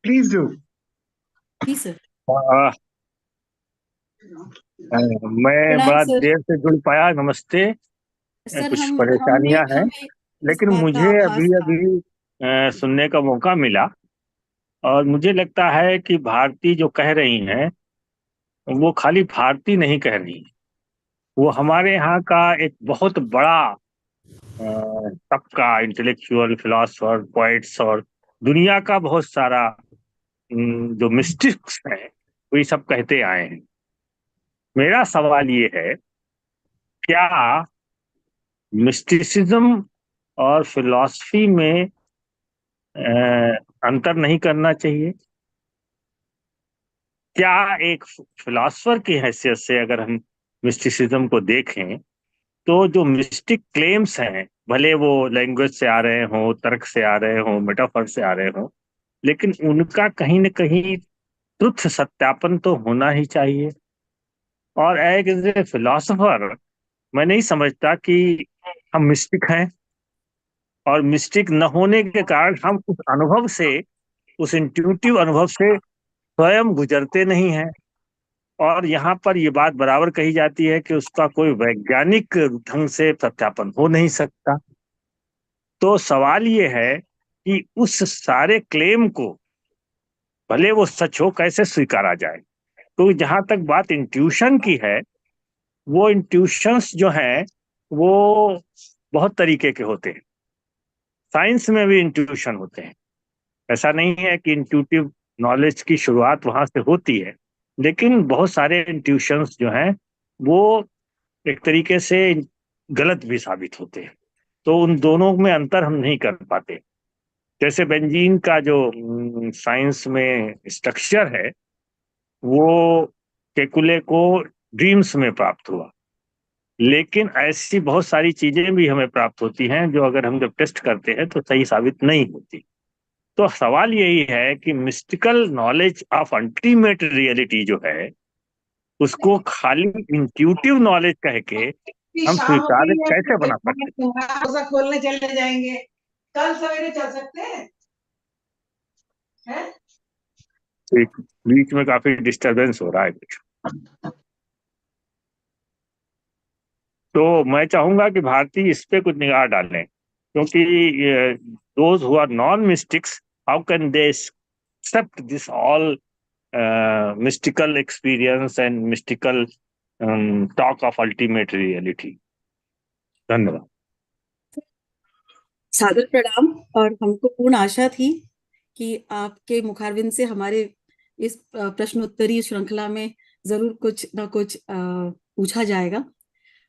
Please do. जी सर। मैं बड़ा देर से जुड़ पाया, नमस्ते। सर कुछ हमने परेशानियां हैं, हमें लेकिन बात का मुझे आभास अभी सुनने का मौका मिला, और मुझे लगता है कि भारती जो कह रही हैं वो खाली भारती नहीं कह रही, वो हमारे यहाँ का एक बहुत बड़ा तबका, इंटेलेक्चुअल, फिलोसफर, पोइट्स और दुनिया का बहुत सारा जो मिस्टिक्स हैं वो ये सब कहते आए हैं। मेरा सवाल ये है, क्या मिस्टिसिज्म और फिलॉसफी में अंतर नहीं करना चाहिए? क्या एक फिलॉसफर की हैसियत से अगर हम मिस्टिसिज्म को देखें, तो जो मिस्टिक क्लेम्स हैं, भले वो लैंग्वेज से आ रहे हों, तर्क से आ रहे हों, मेटाफर से आ रहे हों, लेकिन उनका कहीं न कहीं ट्रुथ सत्यापन तो होना ही चाहिए। और एज ए फिलॉसफर मैं नहीं समझता कि हम मिस्टिक हैं, और मिस्टिक न होने के कारण हम उस अनुभव से, उस इंट्यूटिव अनुभव से स्वयं गुजरते नहीं हैं। और यहाँ पर ये बात बराबर कही जाती है कि उसका कोई वैज्ञानिक ढंग से सत्यापन हो नहीं सकता। तो सवाल ये है कि उस सारे क्लेम को, भले वो सच हो, कैसे स्वीकारा जाए। तो जहां तक बात इंट्यूशन की है, वो इंट्यूशंस जो हैं वो बहुत तरीके के होते हैं। साइंस में भी इंट्यूशन होते हैं, ऐसा नहीं है कि इंट्यूटिव नॉलेज की शुरुआत वहां से होती है, लेकिन बहुत सारे इंट्यूशंस जो हैं वो एक तरीके से गलत भी साबित होते हैं। तो उन दोनों में अंतर हम नहीं कर पाते। जैसे बेंजीन का जो साइंस में स्ट्रक्चर है, वो केकुले को ड्रीम्स में प्राप्त हुआ, लेकिन ऐसी बहुत सारी चीजें भी हमें प्राप्त होती हैं जो अगर हम जब टेस्ट करते हैं तो सही साबित नहीं होती। तो सवाल यही है कि mystical knowledge of ultimate reality जो है, उसको खाली इंट्यूटिव नॉलेज कह के हम स्वीकार कैसे बना सकते हैं? रोजा खोलने चले जाएंगे, कल सवेरे चल सकते हैं? बीच में काफी डिस्टरबेंस हो रहा है कुछ। तो मैं चाहूंगा कि भारतीय इस पे कुछ निगाह डालें, क्योंकि those who are non mystics, how can they accept this all mystical experience and mystical talk of ultimate reality? धन्यवाद। सादर प्रणाम। और हमको पूर्ण आशा थी कि आपके मुखारविंद से हमारे इस प्रश्नोत्तरी श्रृंखला में जरूर कुछ न कुछ पूछा जाएगा।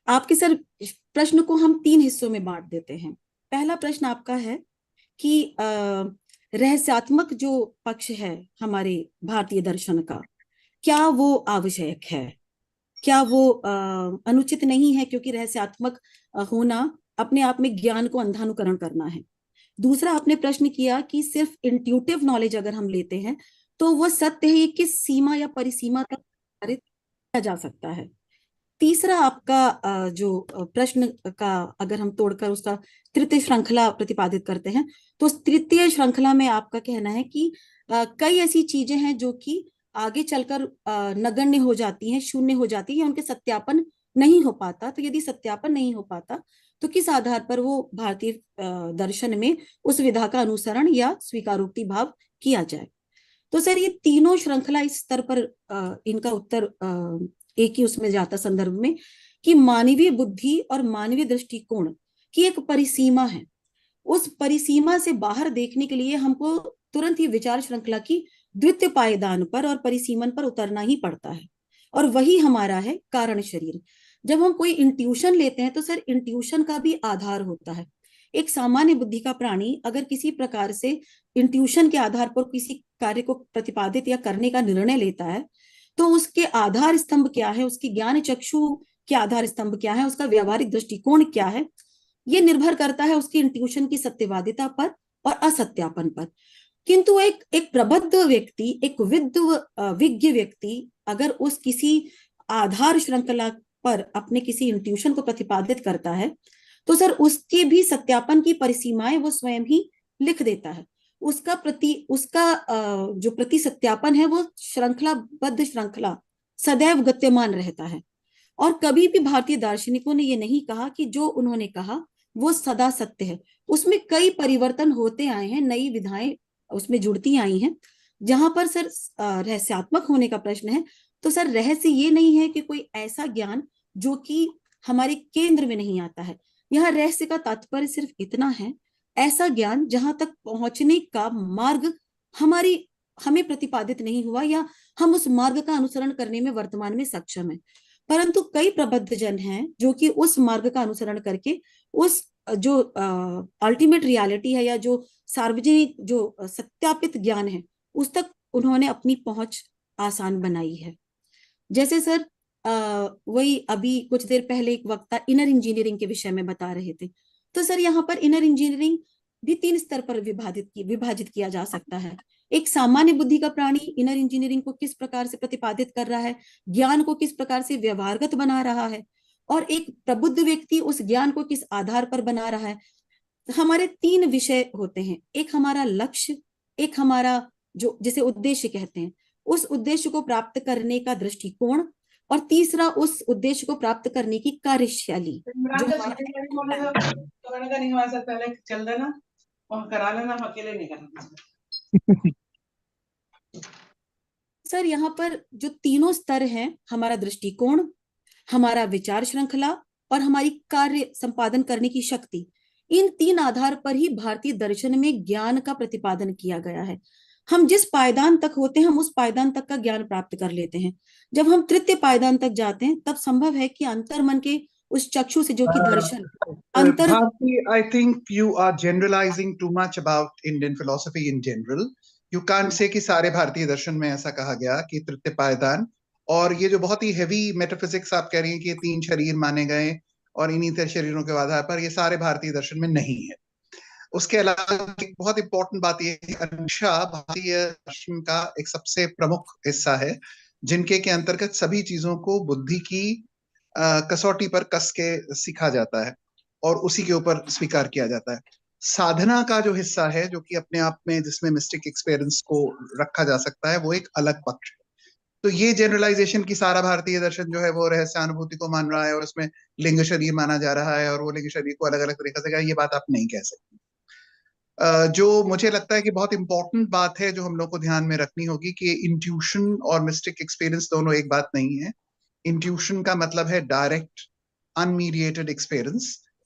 आपके सर प्रश्न को हम 3 हिस्सों में बांट देते हैं। पहला प्रश्न आपका है कि रहस्यात्मक जो पक्ष है हमारे भारतीय दर्शन का, क्या वो आवश्यक है, क्या वो अनुचित नहीं है, क्योंकि रहस्यात्मक होना अपने आप में ज्ञान को अंधानुकरण करना है। दूसरा आपने प्रश्न किया कि सिर्फ इंट्यूटिव नॉलेज अगर हम लेते हैं तो वो सत्य है, ये किस सीमा या परिसीमा तक निर्धारित किया जा सकता है। तीसरा आपका जो प्रश्न का अगर हम तोड़कर उसका तृतीय श्रृंखला प्रतिपादित करते हैं, तो उस तृतीय श्रृंखला में आपका कहना है कि कई ऐसी चीजें हैं जो कि आगे चलकर नगण्य हो जाती हैं, शून्य हो जाती है, उनके सत्यापन नहीं हो पाता। तो यदि सत्यापन नहीं हो पाता तो किस आधार पर वो भारतीय दर्शन में उस विधा का अनुसरण या स्वीकारोक्ति भाव किया जाए। तो सर ये तीनों श्रृंखला इस स्तर पर इनका उत्तर एक ही उसमें जाता संदर्भ में कि मानवीय बुद्धि और मानवीय दृष्टिकोण की एक परिसीमा है। उस परिसीमा से बाहर देखने के लिए हमको तुरंत ही विचार श्रृंखला की द्वितीय पायदान पर और परिसीमन पर उतरना ही पड़ता है, और वही हमारा है कारण शरीर। जब हम कोई इंट्यूशन लेते हैं तो सर इंट्यूशन का भी आधार होता है। एक सामान्य बुद्धि का प्राणी अगर किसी प्रकार से इंट्यूशन के आधार पर किसी कार्य को प्रतिपादित या करने का निर्णय लेता है तो उसके आधार स्तंभ क्या है, उसकी ज्ञान चक्षु के आधार स्तंभ क्या है, उसका व्यवहारिक दृष्टिकोण क्या है, ये निर्भर करता है उसकी इंट्यूशन की सत्यवादिता पर और असत्यापन पर। किंतु एक प्रबुद्ध व्यक्ति, एक विज्ञ व्यक्ति अगर उस किसी आधार श्रृंखला पर अपने किसी इंट्यूशन को प्रतिपादित करता है तो सर उसके भी सत्यापन की परिसीमाएं वो स्वयं ही लिख देता है। उसका जो प्रति सत्यापन है वो श्रृंखलाबद्ध श्रृंखला सदैव गत्यमान रहता है। और कभी भी भारतीय दार्शनिकों ने ये नहीं कहा कि जो उन्होंने कहा वो सदा सत्य है। उसमें कई परिवर्तन होते आए हैं, नई विधाएं उसमें जुड़ती आई हैं। जहां पर सर रहस्यात्मक होने का प्रश्न है तो सर रहस्य ये नहीं है कि कोई ऐसा ज्ञान जो कि हमारे केंद्र में नहीं आता है। यह रहस्य का तात्पर्य सिर्फ इतना है, ऐसा ज्ञान जहां तक पहुंचने का मार्ग हमें प्रतिपादित नहीं हुआ या हम उस मार्ग का अनुसरण करने में वर्तमान में सक्षम है। परंतु कई प्रबुद्ध जन हैं जो कि उस मार्ग का अनुसरण करके उस जो अल्टीमेट रियलिटी है या जो सार्वजनिक जो सत्यापित ज्ञान है उस तक उन्होंने अपनी पहुंच आसान बनाई है। जैसे सर वही अभी कुछ देर पहले एक वक्ता इनर इंजीनियरिंग के विषय में बता रहे थे, तो सर यहाँ पर इनर इंजीनियरिंग भी 3 स्तर पर विभाजित किया जा सकता है। एक सामान्य बुद्धि का प्राणी इनर इंजीनियरिंग को किस प्रकार से प्रतिपादित कर रहा है, ज्ञान को किस प्रकार से व्यवहारगत बना रहा है, और एक प्रबुद्ध व्यक्ति उस ज्ञान को किस आधार पर बना रहा है। हमारे 3 विषय होते हैं, एक हमारा लक्ष्य, एक हमारा जो जिसे उद्देश्य कहते हैं, उस उद्देश्य को प्राप्त करने का दृष्टिकोण, और तीसरा उस उद्देश्य को प्राप्त करने की कार्यशैली। इमरान का सेकंड बोले तो मैंने कहा नहीं हमारे साथ पहले चल देना और करा लेना, हम अकेले नहीं करना। सर यहाँ पर जो तीनों स्तर हैं, हमारा दृष्टिकोण, हमारा विचार श्रृंखला और हमारी कार्य संपादन करने की शक्ति, इन 3 आधार पर ही भारतीय दर्शन में ज्ञान का प्रतिपादन किया गया है। हम जिस पायदान तक होते हैं हम उस पायदान तक का ज्ञान प्राप्त कर लेते हैं। जब हम तृतीय पायदान तक जाते हैं तब संभव है कि अंतर्मन के उस चक्षु से जो कि दर्शन Bharti, I think you are generalizing too much about Indian philosophy in general. You can't say कि सारे भारतीय दर्शन में ऐसा कहा गया कि तृतीय पायदान, और ये जो बहुत ही हेवी मेटाफिजिक्स आप कह रही हैं कि ये 3 शरीर माने गए और इन्हीं 3 शरीरों के आधार पर, ये सारे भारतीय दर्शन में नहीं है। उसके अलावा एक बहुत इंपॉर्टेंट बात यह है, अंशा भारतीय दर्शन का एक सबसे प्रमुख हिस्सा है जिनके के अंतर्गत सभी चीजों को बुद्धि की कसौटी पर कस के सीखा जाता है और उसी के ऊपर स्वीकार किया जाता है। साधना का जो हिस्सा है जो कि अपने आप में जिसमें मिस्टिक एक्सपीरियंस को रखा जा सकता है वो एक अलग पक्ष है। तो ये जनरलाइजेशन की सारा भारतीय दर्शन जो है वो रहस्यानुभूति को मान रहा है और उसमें लिंग शरीर माना जा रहा है और वो लिंग शरीर को अलग अलग तरीके से, ये बात आप नहीं कह सकते। जो मुझे लगता है कि बहुत इंपॉर्टेंट बात है जो हम लोग को ध्यान में रखनी होगी कि इंट्यूशन और मिस्टिक एक्सपीरियंस दोनों एक बात नहीं है। इंट्यूशन का मतलब है डायरेक्ट अनमीडिएटेड एक्सपीरियंस,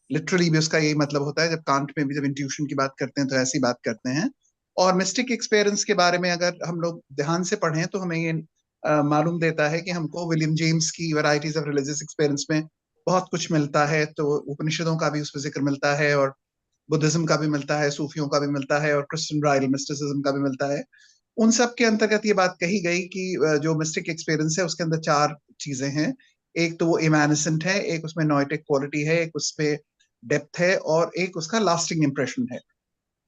लिटरली भी उसका यही मतलब होता है। जब कांट में भी जब इंट्यूशन की बात करते हैं तो ऐसी बात करते हैं। और मिस्टिक एक्सपीरियंस के बारे में अगर हम लोग ध्यान से पढ़ें तो हमें ये मालूम देता है कि हमको विलियम जेम्स की वैरायटीज ऑफ रिलीजियस एक्सपीरियंस में बहुत कुछ मिलता है। तो उपनिषदों का भी उसमें जिक्र मिलता है और बुद्धिज्म का भी मिलता है, सूफियों का भी मिलता है और क्रिश्चियन राइल मिस्टिसिज्म का भी मिलता है। उन सब के अंतर्गत ये बात कही गई कि जो मिस्टिक एक्सपीरियंस है उसके अंदर 4 चीजें हैं। एक तो वो इमेनिसेंट है, एक उसमें नोएटिक क्वालिटी है, एक उसपे डेप्थ है और एक उसका लास्टिंग इंप्रेशन है।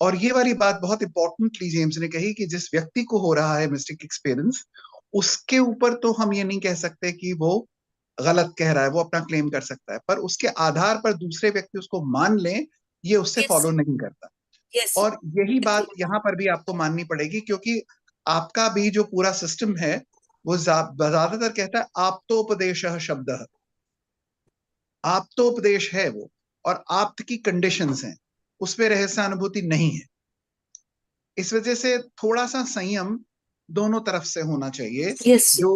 और ये वाली बात बहुत इंपॉर्टेंटली जेम्स ने कही कि जिस व्यक्ति को हो रहा है मिस्टिक एक्सपीरियंस, उसके ऊपर तो हम ये नहीं कह सकते कि वो गलत कह रहा है, वो अपना क्लेम कर सकता है, पर उसके आधार पर दूसरे व्यक्ति उसको मान लें, ये उससे फॉलो नहीं करता। और यही बात यहाँ पर भी आपको माननी पड़ेगी, क्योंकि आपका भी जो पूरा सिस्टम है वो ज्यादातर कहता है आप्तोपदेश शब्द, आप्तोपदेश है वो, और आप्त की कंडीशंस हैं, उसमें रहस्यानुभूति नहीं है। इस वजह से थोड़ा सा संयम दोनों तरफ से होना चाहिए। जो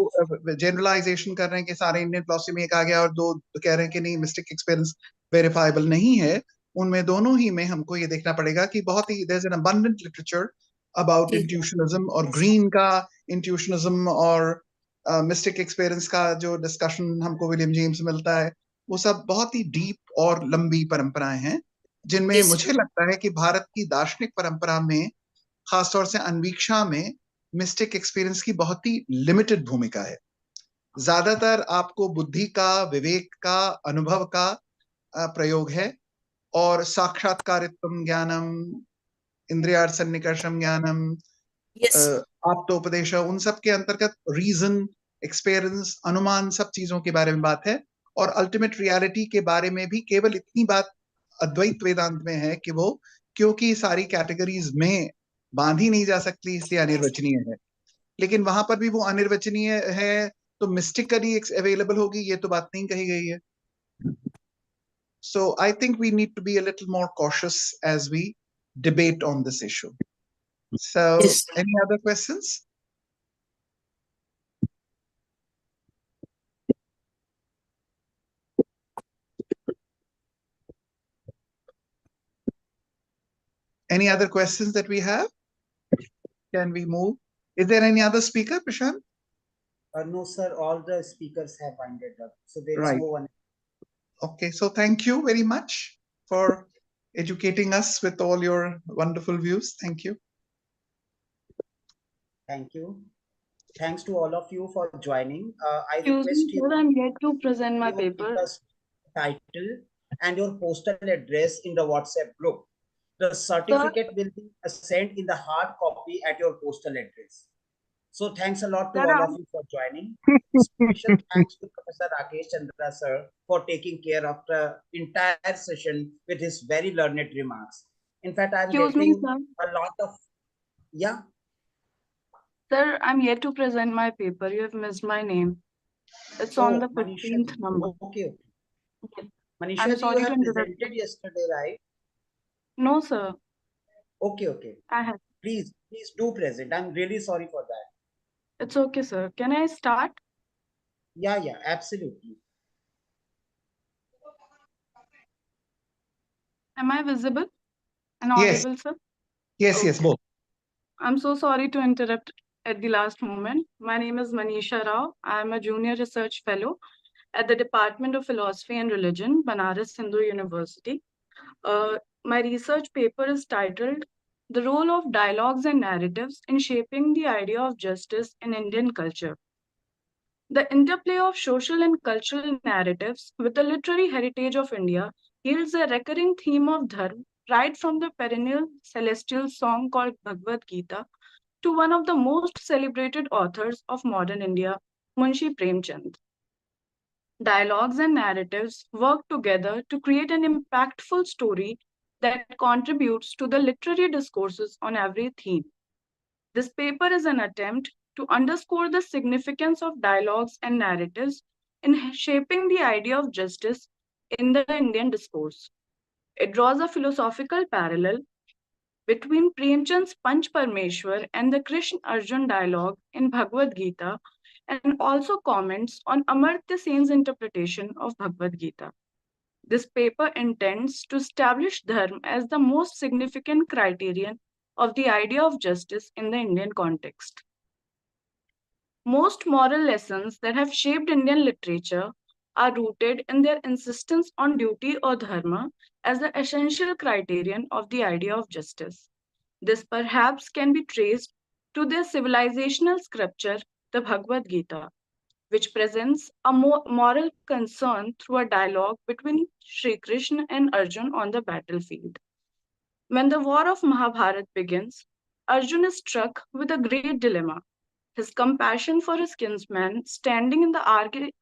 जनरलाइजेशन कर रहे हैं कि सारे इंडियन फिलोसफी में एक आ गया और दो कह रहे हैं कि नहीं मिस्टिक एक्सपीरियंस वेरीफाइबल नहीं है, उनमें दोनों ही में हमको ये देखना पड़ेगा कि बहुत ही there is an abundant literature about intuitionism, और ग्रीन का इंट्यूशनिज्म और मिस्टिक एक्सपीरियंस का जो डिस्कशन हमको विलियम जेम्स मिलता है, वो सब बहुत ही डीप और लंबी परंपराएं हैं, जिनमें मुझे लगता है कि भारत की दार्शनिक परंपरा में, खासतौर से अन्वीक्षा में, मिस्टिक एक्सपीरियंस की बहुत ही लिमिटेड भूमिका है। ज्यादातर आपको बुद्धि का, विवेक का, अनुभव का प्रयोग है, और साक्षात्कारित्वम ज्ञानम, इंद्रियार्थसन्निकर्षम ज्ञानम, आप्तोपदेश, उन सब के अंतर्गत रीजन, एक्सपीरियंस, अनुमान, सब चीजों के बारे में बात है। और अल्टीमेट रियलिटी के बारे में भी केवल इतनी बात अद्वैत वेदांत में है कि वो क्योंकि सारी कैटेगरीज में बांधी नहीं जा सकती इसलिए अनिर्वचनीय है, लेकिन वहां पर भी वो अनिर्वचनीय है तो मिस्टिकली अवेलेबल होगी, ये तो बात नहीं कही गई है। So I think we need to be a little more cautious as we debate on this issue. So any other questions? Any other questions that we have? Can we move? Is there any other speaker, Prashant? No, sir. All the speakers have winded up, so there is Right. no one. Okay, so thank you very much for educating us with all your wonderful views. Thank you. Thank you. Thanks to all of you for joining. I Excuse request me, you sir, I'm yet to present my your paper. speaker's title and your postal address in the WhatsApp group. The certificate will be sent in the hard copy at your postal address. So thanks a lot to all of you for joining. Special thanks to Professor Rakesh Chandra sir for taking care of the entire session with his very learned remarks. In fact, I'm Excuse me, getting sir. a lot of, yeah. Sir, I'm yet to present my paper. You have missed my name. It's on the Manisha 15th ji. number. Okay. Okay. Manisha I'm ji, you sorry to have interrupt. presented yesterday, right? No, sir. Okay. I have. Please do present. I'm really sorry for that. It's okay, sir. Can I start? Yeah, absolutely. Am I visible and Yes. audible, sir? Yes, both. I'm so sorry to interrupt at the last moment. My name is Manisha Rao. I am a junior research fellow at the Department of Philosophy and Religion, Banaras Hindu University. My research paper is titled The Role of Dialogues and Narratives in Shaping the Idea of Justice in Indian Culture. The interplay of social and cultural narratives with the literary heritage of India yields a recurring theme of dharma, right from the perennial celestial song called Bhagavad Gita to one of the most celebrated authors of modern India, Munshi Premchand. Dialogues and narratives work together to create an impactful story that contributes to the literary discourses on every theme. This paper is an attempt to underscore the significance of dialogues and narratives in shaping the idea of justice in the Indian discourse. It draws a philosophical parallel between Premchand's Panch Parmeshwar and the Krishna Arjun dialogue in Bhagavad Gita, and also comments on Amartya Sen's interpretation of Bhagavad Gita. This paper intends to establish dharma as the most significant criterion of the idea of justice in the Indian context. Most moral lessons that have shaped Indian literature are rooted in their insistence on duty or dharma as the essential criterion of the idea of justice. This perhaps can be traced to their civilizational scripture, the Bhagavad Gita, which presents a moral concern through a dialogue between Sri Krishna and Arjun on the battlefield. When the war of Mahabharata begins, Arjun is struck with a great dilemma. His compassion for his kinsman standing in the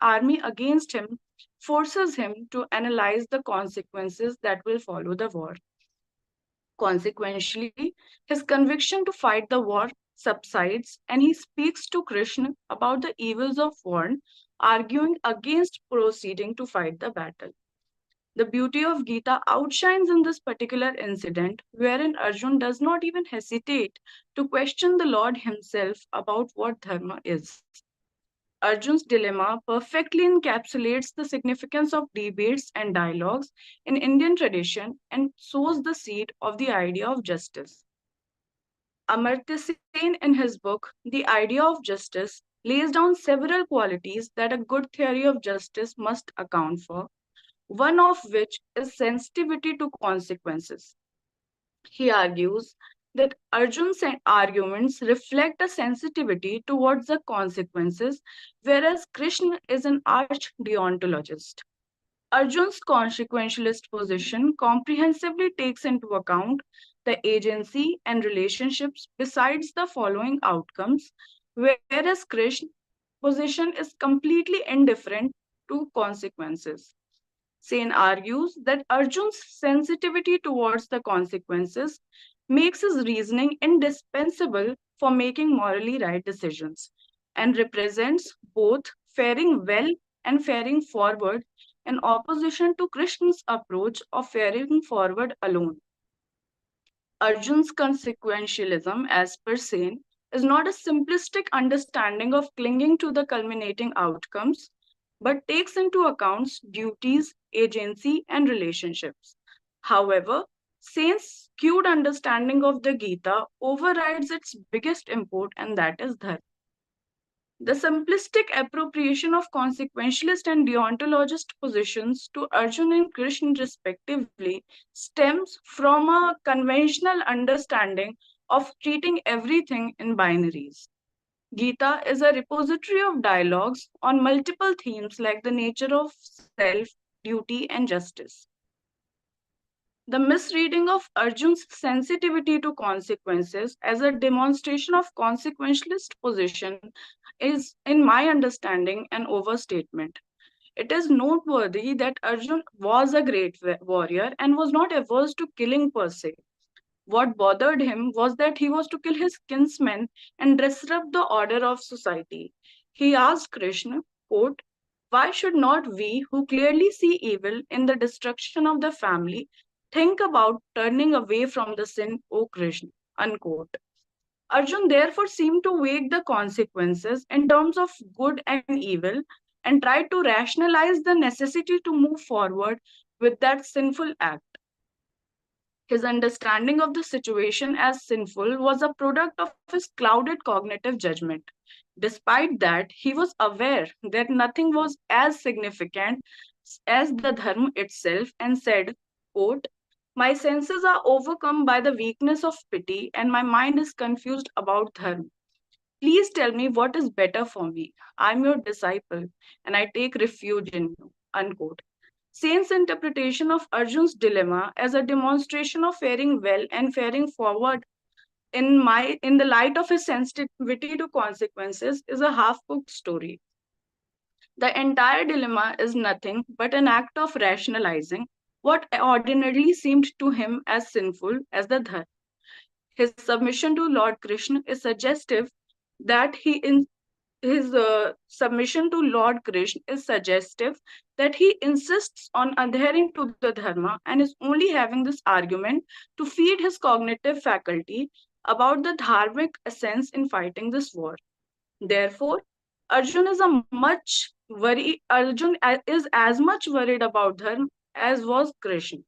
army against him forces him to analyze the consequences that will follow the war. Consequently, his conviction to fight the war subsides and he speaks to Krishna about the evils of war, arguing against proceeding to fight the battle. The beauty of Gita outshines in this particular incident, wherein Arjun does not even hesitate to question the Lord himself about what dharma is. Arjun's dilemma perfectly encapsulates the significance of debates and dialogues in Indian tradition and sows the seed of the idea of justice. Amartya Sen, in his book, The Idea of Justice, lays down several qualities that a good theory of justice must account for, one of which is sensitivity to consequences. He argues that Arjun's arguments reflect a sensitivity towards the consequences, whereas Krishna is an arch deontologist. Arjun's consequentialist position comprehensively takes into account the agency and relationships besides the following outcomes, whereas Krishna's position is completely indifferent to consequences. Sen argues that Arjun's sensitivity towards the consequences makes his reasoning indispensable for making morally right decisions and represents both faring well and faring forward in opposition to Krishna's approach of faring forward alone. Arjun's consequentialism, as per Sen, is not a simplistic understanding of clinging to the culminating outcomes, but takes into account duties, agency, and relationships. However, Sen's skewed understanding of the Gita overrides its biggest import, and that is dharma. The simplistic appropriation of consequentialist and deontologist positions to Arjuna and Krishna respectively stems from a conventional understanding of treating everything in binaries. Gita is a repository of dialogues on multiple themes like the nature of self, duty, and justice. The misreading of Arjun's sensitivity to consequences as a demonstration of consequentialist position is, in my understanding, an overstatement. It is noteworthy that Arjun was a great warrior and was not averse to killing per se. What bothered him was that he was to kill his kinsmen and disrupt the order of society. He asked Krishna, quote, "Why should not we, who clearly see evil in the destruction of the family, think about turning away from the sin, O Krishna?" Unquote. Arjun therefore seemed to weigh the consequences in terms of good and evil and tried to rationalize the necessity to move forward with that sinful act. His understanding of the situation as sinful was a product of his clouded cognitive judgment. Despite that, he was aware that nothing was as significant as the dharma itself and said, quote, "My senses are overcome by the weakness of pity and my mind is confused about dharma. Please tell me what is better for me. I'm your disciple and I take refuge in you." Unquote. Sen's interpretation of Arjun's dilemma as a demonstration of faring well and faring forward in the light of his sensitivity to consequences is a half-cooked story. The entire dilemma is nothing but an act of rationalizing what ordinarily seemed to him as sinful as the dharma. His submission to Lord Krishna is suggestive that his submission to Lord Krishna is suggestive that he insists on adhering to the dharma and is only having this argument to feed his cognitive faculty about the dharmic essence in fighting this war. Therefore, Arjun is as much worried about dharma as was Krishna.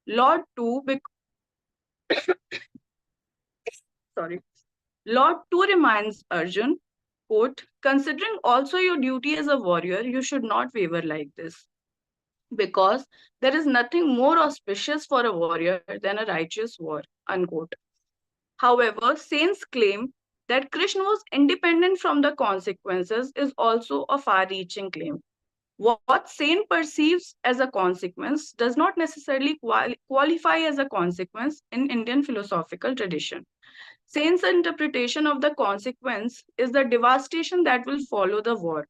Lord too, sorry. Lord too reminds Arjun quote, considering also your duty as a warrior, you should not waver like this, because there is nothing more auspicious for a warrior than a righteous war, unquote. However, saints claim that Krishna was independent from the consequences is also a far-reaching claim. What saint perceives as a consequence does not necessarily qualify as a consequence in Indian philosophical tradition. Saint's interpretation of the consequence is the devastation that will follow the war.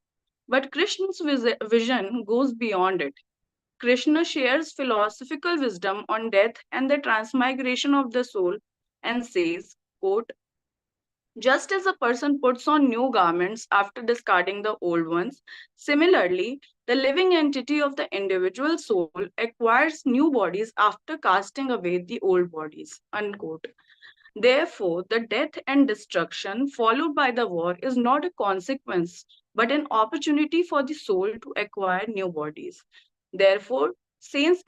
But Krishna's vision goes beyond it. Krishna shares philosophical wisdom on death and the transmigration of the soul and says, quote, just as a person puts on new garments after discarding the old ones, similarly, the living entity of the individual soul acquires new bodies after casting away the old bodies, unquote. Therefore, the death and destruction followed by the war is not a consequence, but an opportunity for the soul to acquire new bodies. Therefore, Saint's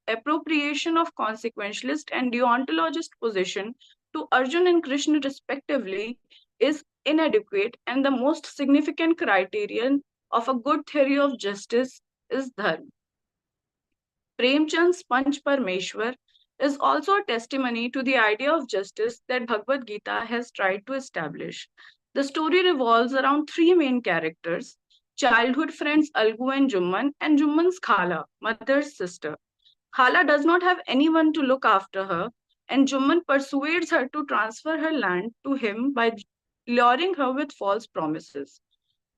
appropriation of consequentialist and deontologist position to Arjun and Krishna respectively is inadequate, and the most significant criterion of a good theory of justice is dharma. Premchand's Panch Parmeshwar is also a testimony to the idea of justice that Bhagavad Gita has tried to establish. The story revolves around three main characters: childhood friends Algu and Jumman's Khala, mother's sister. Khala does not have anyone to look after her, and Jumman persuades her to transfer her land to him by luring her with false promises.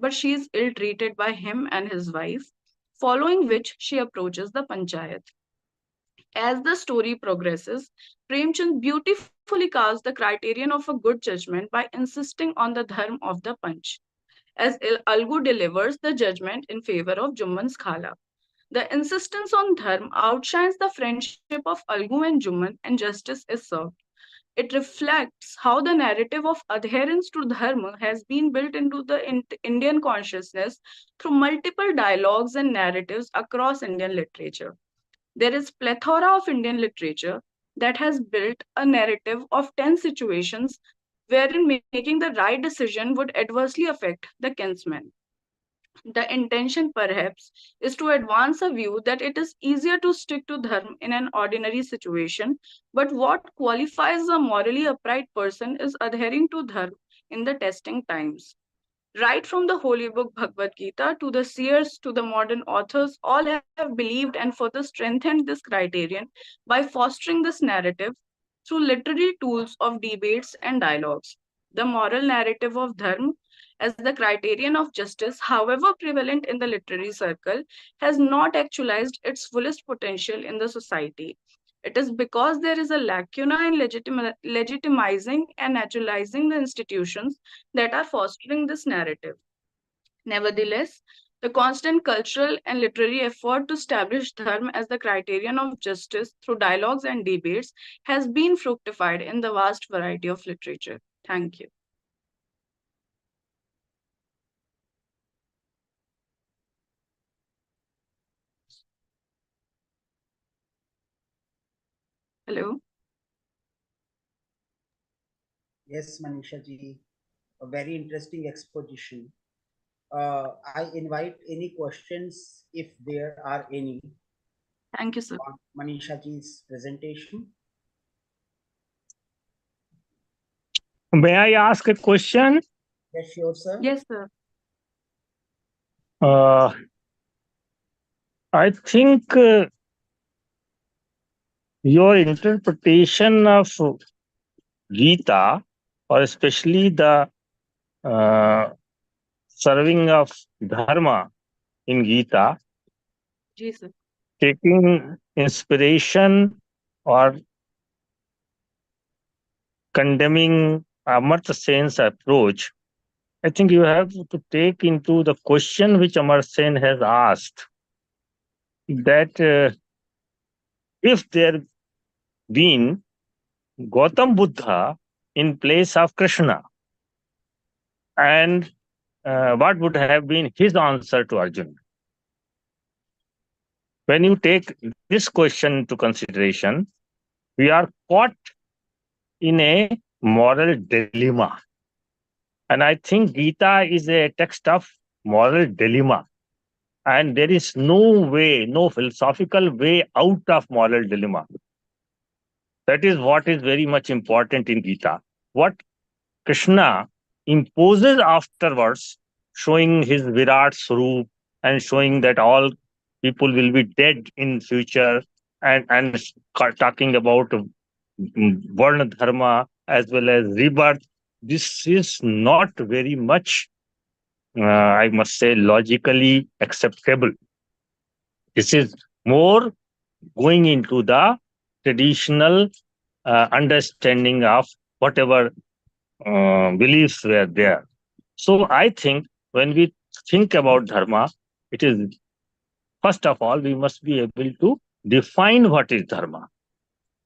But she is ill treated by him and his wife, following which she approaches the Panchayat. As the story progresses, Premchand beautifully casts the criterion of a good judgment by insisting on the dharma of the Panch, as Algu delivers the judgment in favor of Jumman's Khala. The insistence on dharma outshines the friendship of Algu and Jumman, and justice is served. It reflects how the narrative of adherence to dharma has been built into the Indian consciousness through multiple dialogues and narratives across Indian literature. There is plethora of Indian literature that has built a narrative of 10 situations wherein making the right decision would adversely affect the kinsman. The intention, perhaps, is to advance a view that it is easier to stick to dharma in an ordinary situation, but what qualifies a morally upright person is adhering to dharma in the testing times. Right from the holy book Bhagavad Gita to the seers to the modern authors, all have believed and further strengthened this criterion by fostering this narrative through literary tools of debates and dialogues. The moral narrative of dharma as the criterion of justice, however prevalent in the literary circle, has not actualized its fullest potential in the society. It is because there is a lacuna in legitimizing and naturalizing the institutions that are fostering this narrative. Nevertheless, the constant cultural and literary effort to establish dharma as the criterion of justice through dialogues and debates has been fructified in the vast variety of literature. Thank you. Hello. Yes, Manisha ji, a very interesting exposition. I invite any questions if there are any. Thank you, sir. On Manisha ji's presentation. May I ask a question? Yes, sure, sir. Yes, sir. I think your interpretation of Gita, or especially the serving of dharma in Gita, Jesus. taking inspiration or condemning Amartya Sen's approach, I think you have to take into the question which Amartya Sen has asked, that if there been Gautam Buddha in place of Krishna, and what would have been his answer to Arjuna? When you take this question into consideration, we are caught in a moral dilemma. And I think Gita is a text of moral dilemma. And there is no way, no philosophical way out of moral dilemma. That is what is very much important in Gita. What Krishna imposes afterwards, showing his Virat Swarup and showing that all people will be dead in future, and talking about Varna Dharma as well as rebirth. This is not very much, I must say, logically acceptable. This is more going into the traditional understanding of whatever beliefs were there. So I think when we think about dharma, it is first of all we must be able to define what is dharma.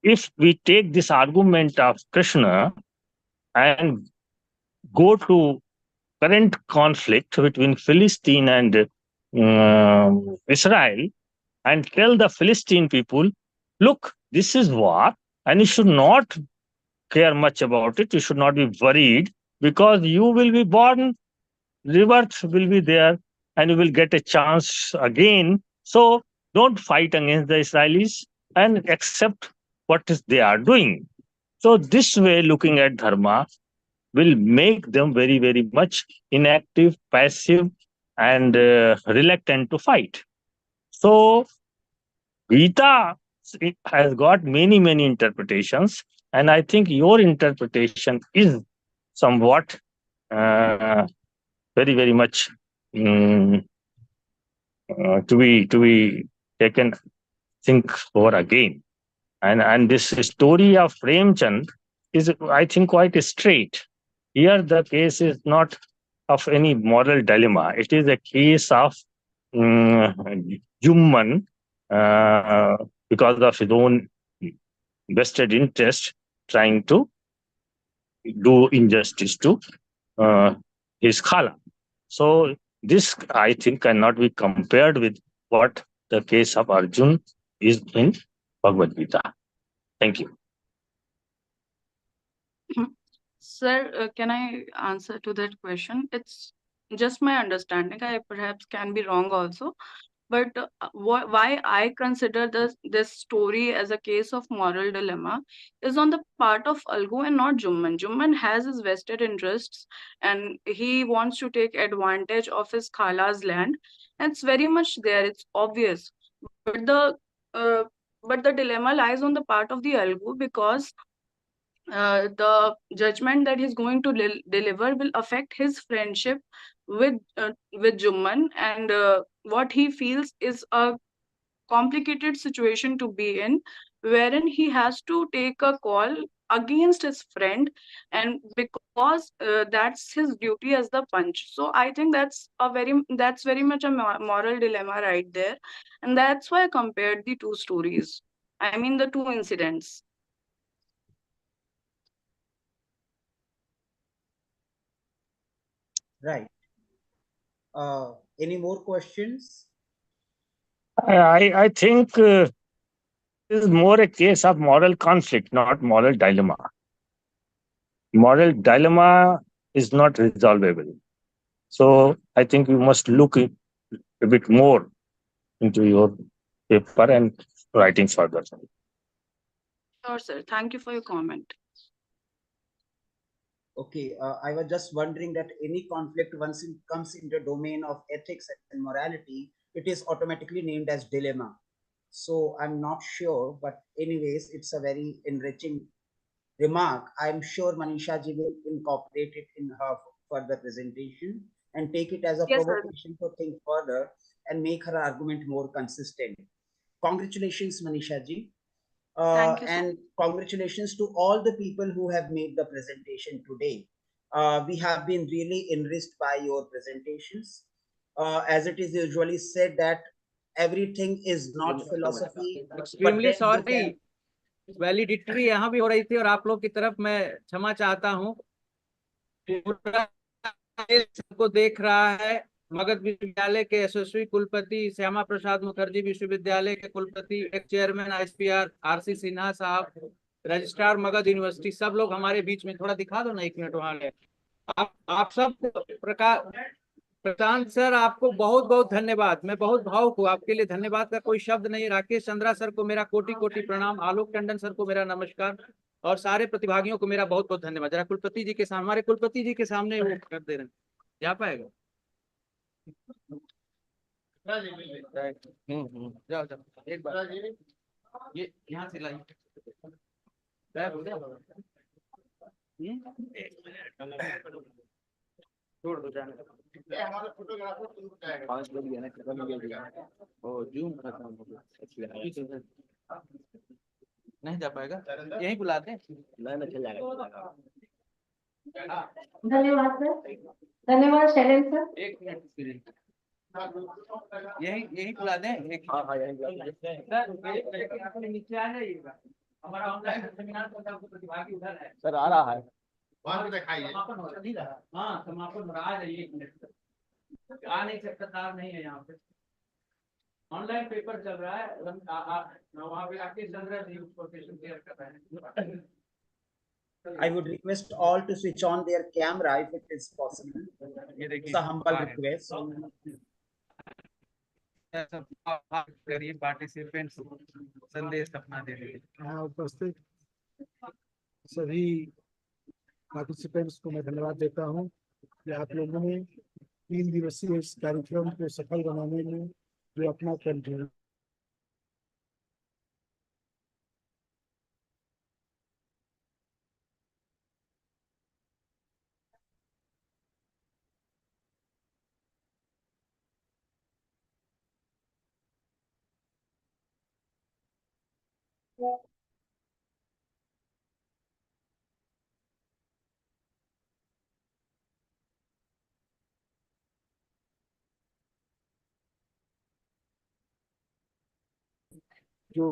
If we take this argument of Krishna and go to current conflict between Philistine and Israel, and tell the Philistine people, look, this is war, and you should not care much about it. You should not be worried because you will be born, rebirth will be there, and you will get a chance again. So don't fight against the Israelis and accept what is they are doing. So this way, looking at dharma will make them very, very much inactive, passive, and reluctant to fight. So Gita it has got many, many interpretations, and I think your interpretation is somewhat very, very much to be taken think over again. And this story of Premchand is, I think, quite straight. Here, the case is not of any moral dilemma. It is a case of human, because of his own vested interest, trying to do injustice to his khala. So this, I think, cannot be compared with what the case of Arjun is in Bhagavad Gita. Thank you. Sir, can I answer to that question? It's just my understanding. I perhaps can be wrong also. But why I consider this story as a case of moral dilemma is on the part of Algu and not Jumman. Jumman has his vested interests and he wants to take advantage of his khala's land. And it's very much there. It's obvious. Uh, but the dilemma lies on the part of the Algu because the judgment that he's going to deliver will affect his friendship with Jumman, and what he feels is a complicated situation to be in, wherein he has to take a call against his friend, and because that's his duty as the punch. So I think that's very much a moral dilemma right there, and that's why I compared the two stories. I mean the two incidents. Right. Any more questions? I think this is more a case of moral conflict, not moral dilemma. Moral dilemma is not resolvable. So I think you must look a bit more into your paper and writing further. Sure, sir. Thank you for your comment. Okay, I was just wondering that any conflict once it comes into the domain of ethics and morality, it is automatically named as dilemma. So I'm not sure, but anyways, it's a very enriching remark. I'm sure Manisha ji will incorporate it in her further presentation and take it as a Yes, sir. provocation to think further and make her argument more consistent. Congratulations, Manisha ji. Thank you, sir. And congratulations to all the people who have made the presentation today. We have been really enriched by your presentations. As it is usually said that everything is not philosophy, but extremely then we sorry, can वैलिडिटरी यहाँ भी हो रही थी और आप लोग की तरफ मैं क्षमा चाहता हूँ। पूरा सबको देख रहा है। मगध विश्वविद्यालय के यशस्वी कुलपति, श्यामा प्रसाद मुखर्जी विश्वविद्यालय के कुलपति, एक चेयरमैन ISPR RC सिन्हा साहब, रजिस्ट्रार मगध यूनिवर्सिटी, सब लोग हमारे बीच में। थोड़ा दिखा दो ना 1 मिनट वहां। आप सब प्रशांत सर, आपको बहुत बहुत धन्यवाद। मैं बहुत भावुक हूँ, आपके लिए धन्यवाद का कोई शब्द नहीं। राकेश चंद्रा सर को मेरा कोटि कोटि प्रणाम, आलोक टंडन सर को मेरा नमस्कार, और सारे प्रतिभागियों को मेरा बहुत बहुत धन्यवाद। जरा कुलपति जी के सामने, हमारे कुलपति जी के सामने वो कर दे रहे हैं, जा पाएगा? जाओ जाओ, एक बार ये यहाँ से लाइए। छोड़ दो, जाने दो। 5 बज गया ना, खत्म हो गया। ओ जूम खत्म हो गया, नहीं जा पाएगा, यहीं बुलाते हैं। नहीं चल जाएगा। धन्यवाद सर, धन्यवाद शैलेंद्र सर। एक मिनट, यही बुला दें। एक हाँ यही सर, नीचे आ जाइएगा। हमारा ऑनलाइन सेमिनार का प्रतिभागी उधर है सर, आ रहा है। हाँ समापन हो रहा है, आइए 1 मिनट, आ नहीं सकता, तार नहीं है यहाँ पे, ऑनलाइन पेपर चल रहा है। वहाँ पे आके चंद्र जी उसको सेशन क्लियर कर रहे हैं। I would request all to switch on their camera if it is possible. It's a humble request. करिए, पार्टिसिपेंट्स संदेश अपना दे दीजिए। यहाँ उपस्थित सभी पार्टिसिपेंट्स को मैं धन्यवाद देता हूँ कि आप लोगों ने 3 दिवसीय इस कार्यक्रम को सफल बनाने में जो अपना कंट्रीब्यूशन जो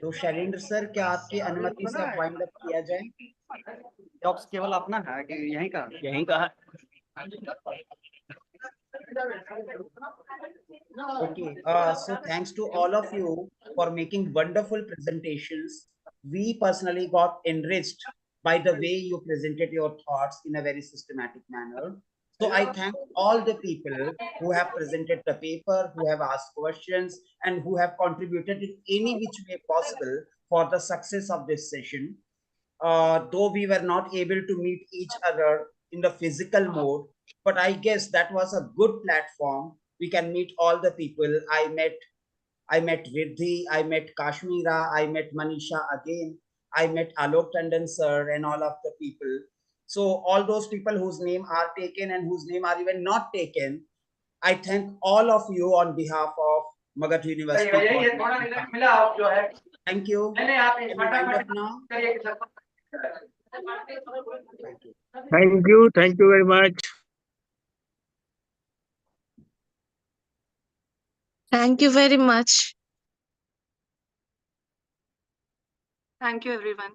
तो शैलेंद्र सर, क्या आपकी अनुमति से अब वाइंड अप किया जाए? जॉब्स केवल अपना है कि यहीं का है? Okay, so thanks to all of you for making wonderful presentations. We personally got enriched by the way you presented your thoughts in a very systematic manner. So I thank all the people who have presented the paper, who have asked questions, and who have contributed in any which way possible for the success of this session. Though we were not able to meet each other in the physical mode, but I guess that was a good platform. We can meet all the people. I met Riddhi, I met Kashmira, I met Manisha again, I met Alok Tandon sir and all of the people. So all those people whose name are taken and whose name are even not taken, I thank all of you on behalf of Magadh University. Thank you. Can we wind up now? Thank you very much. Thank you very much. Thank you, everyone.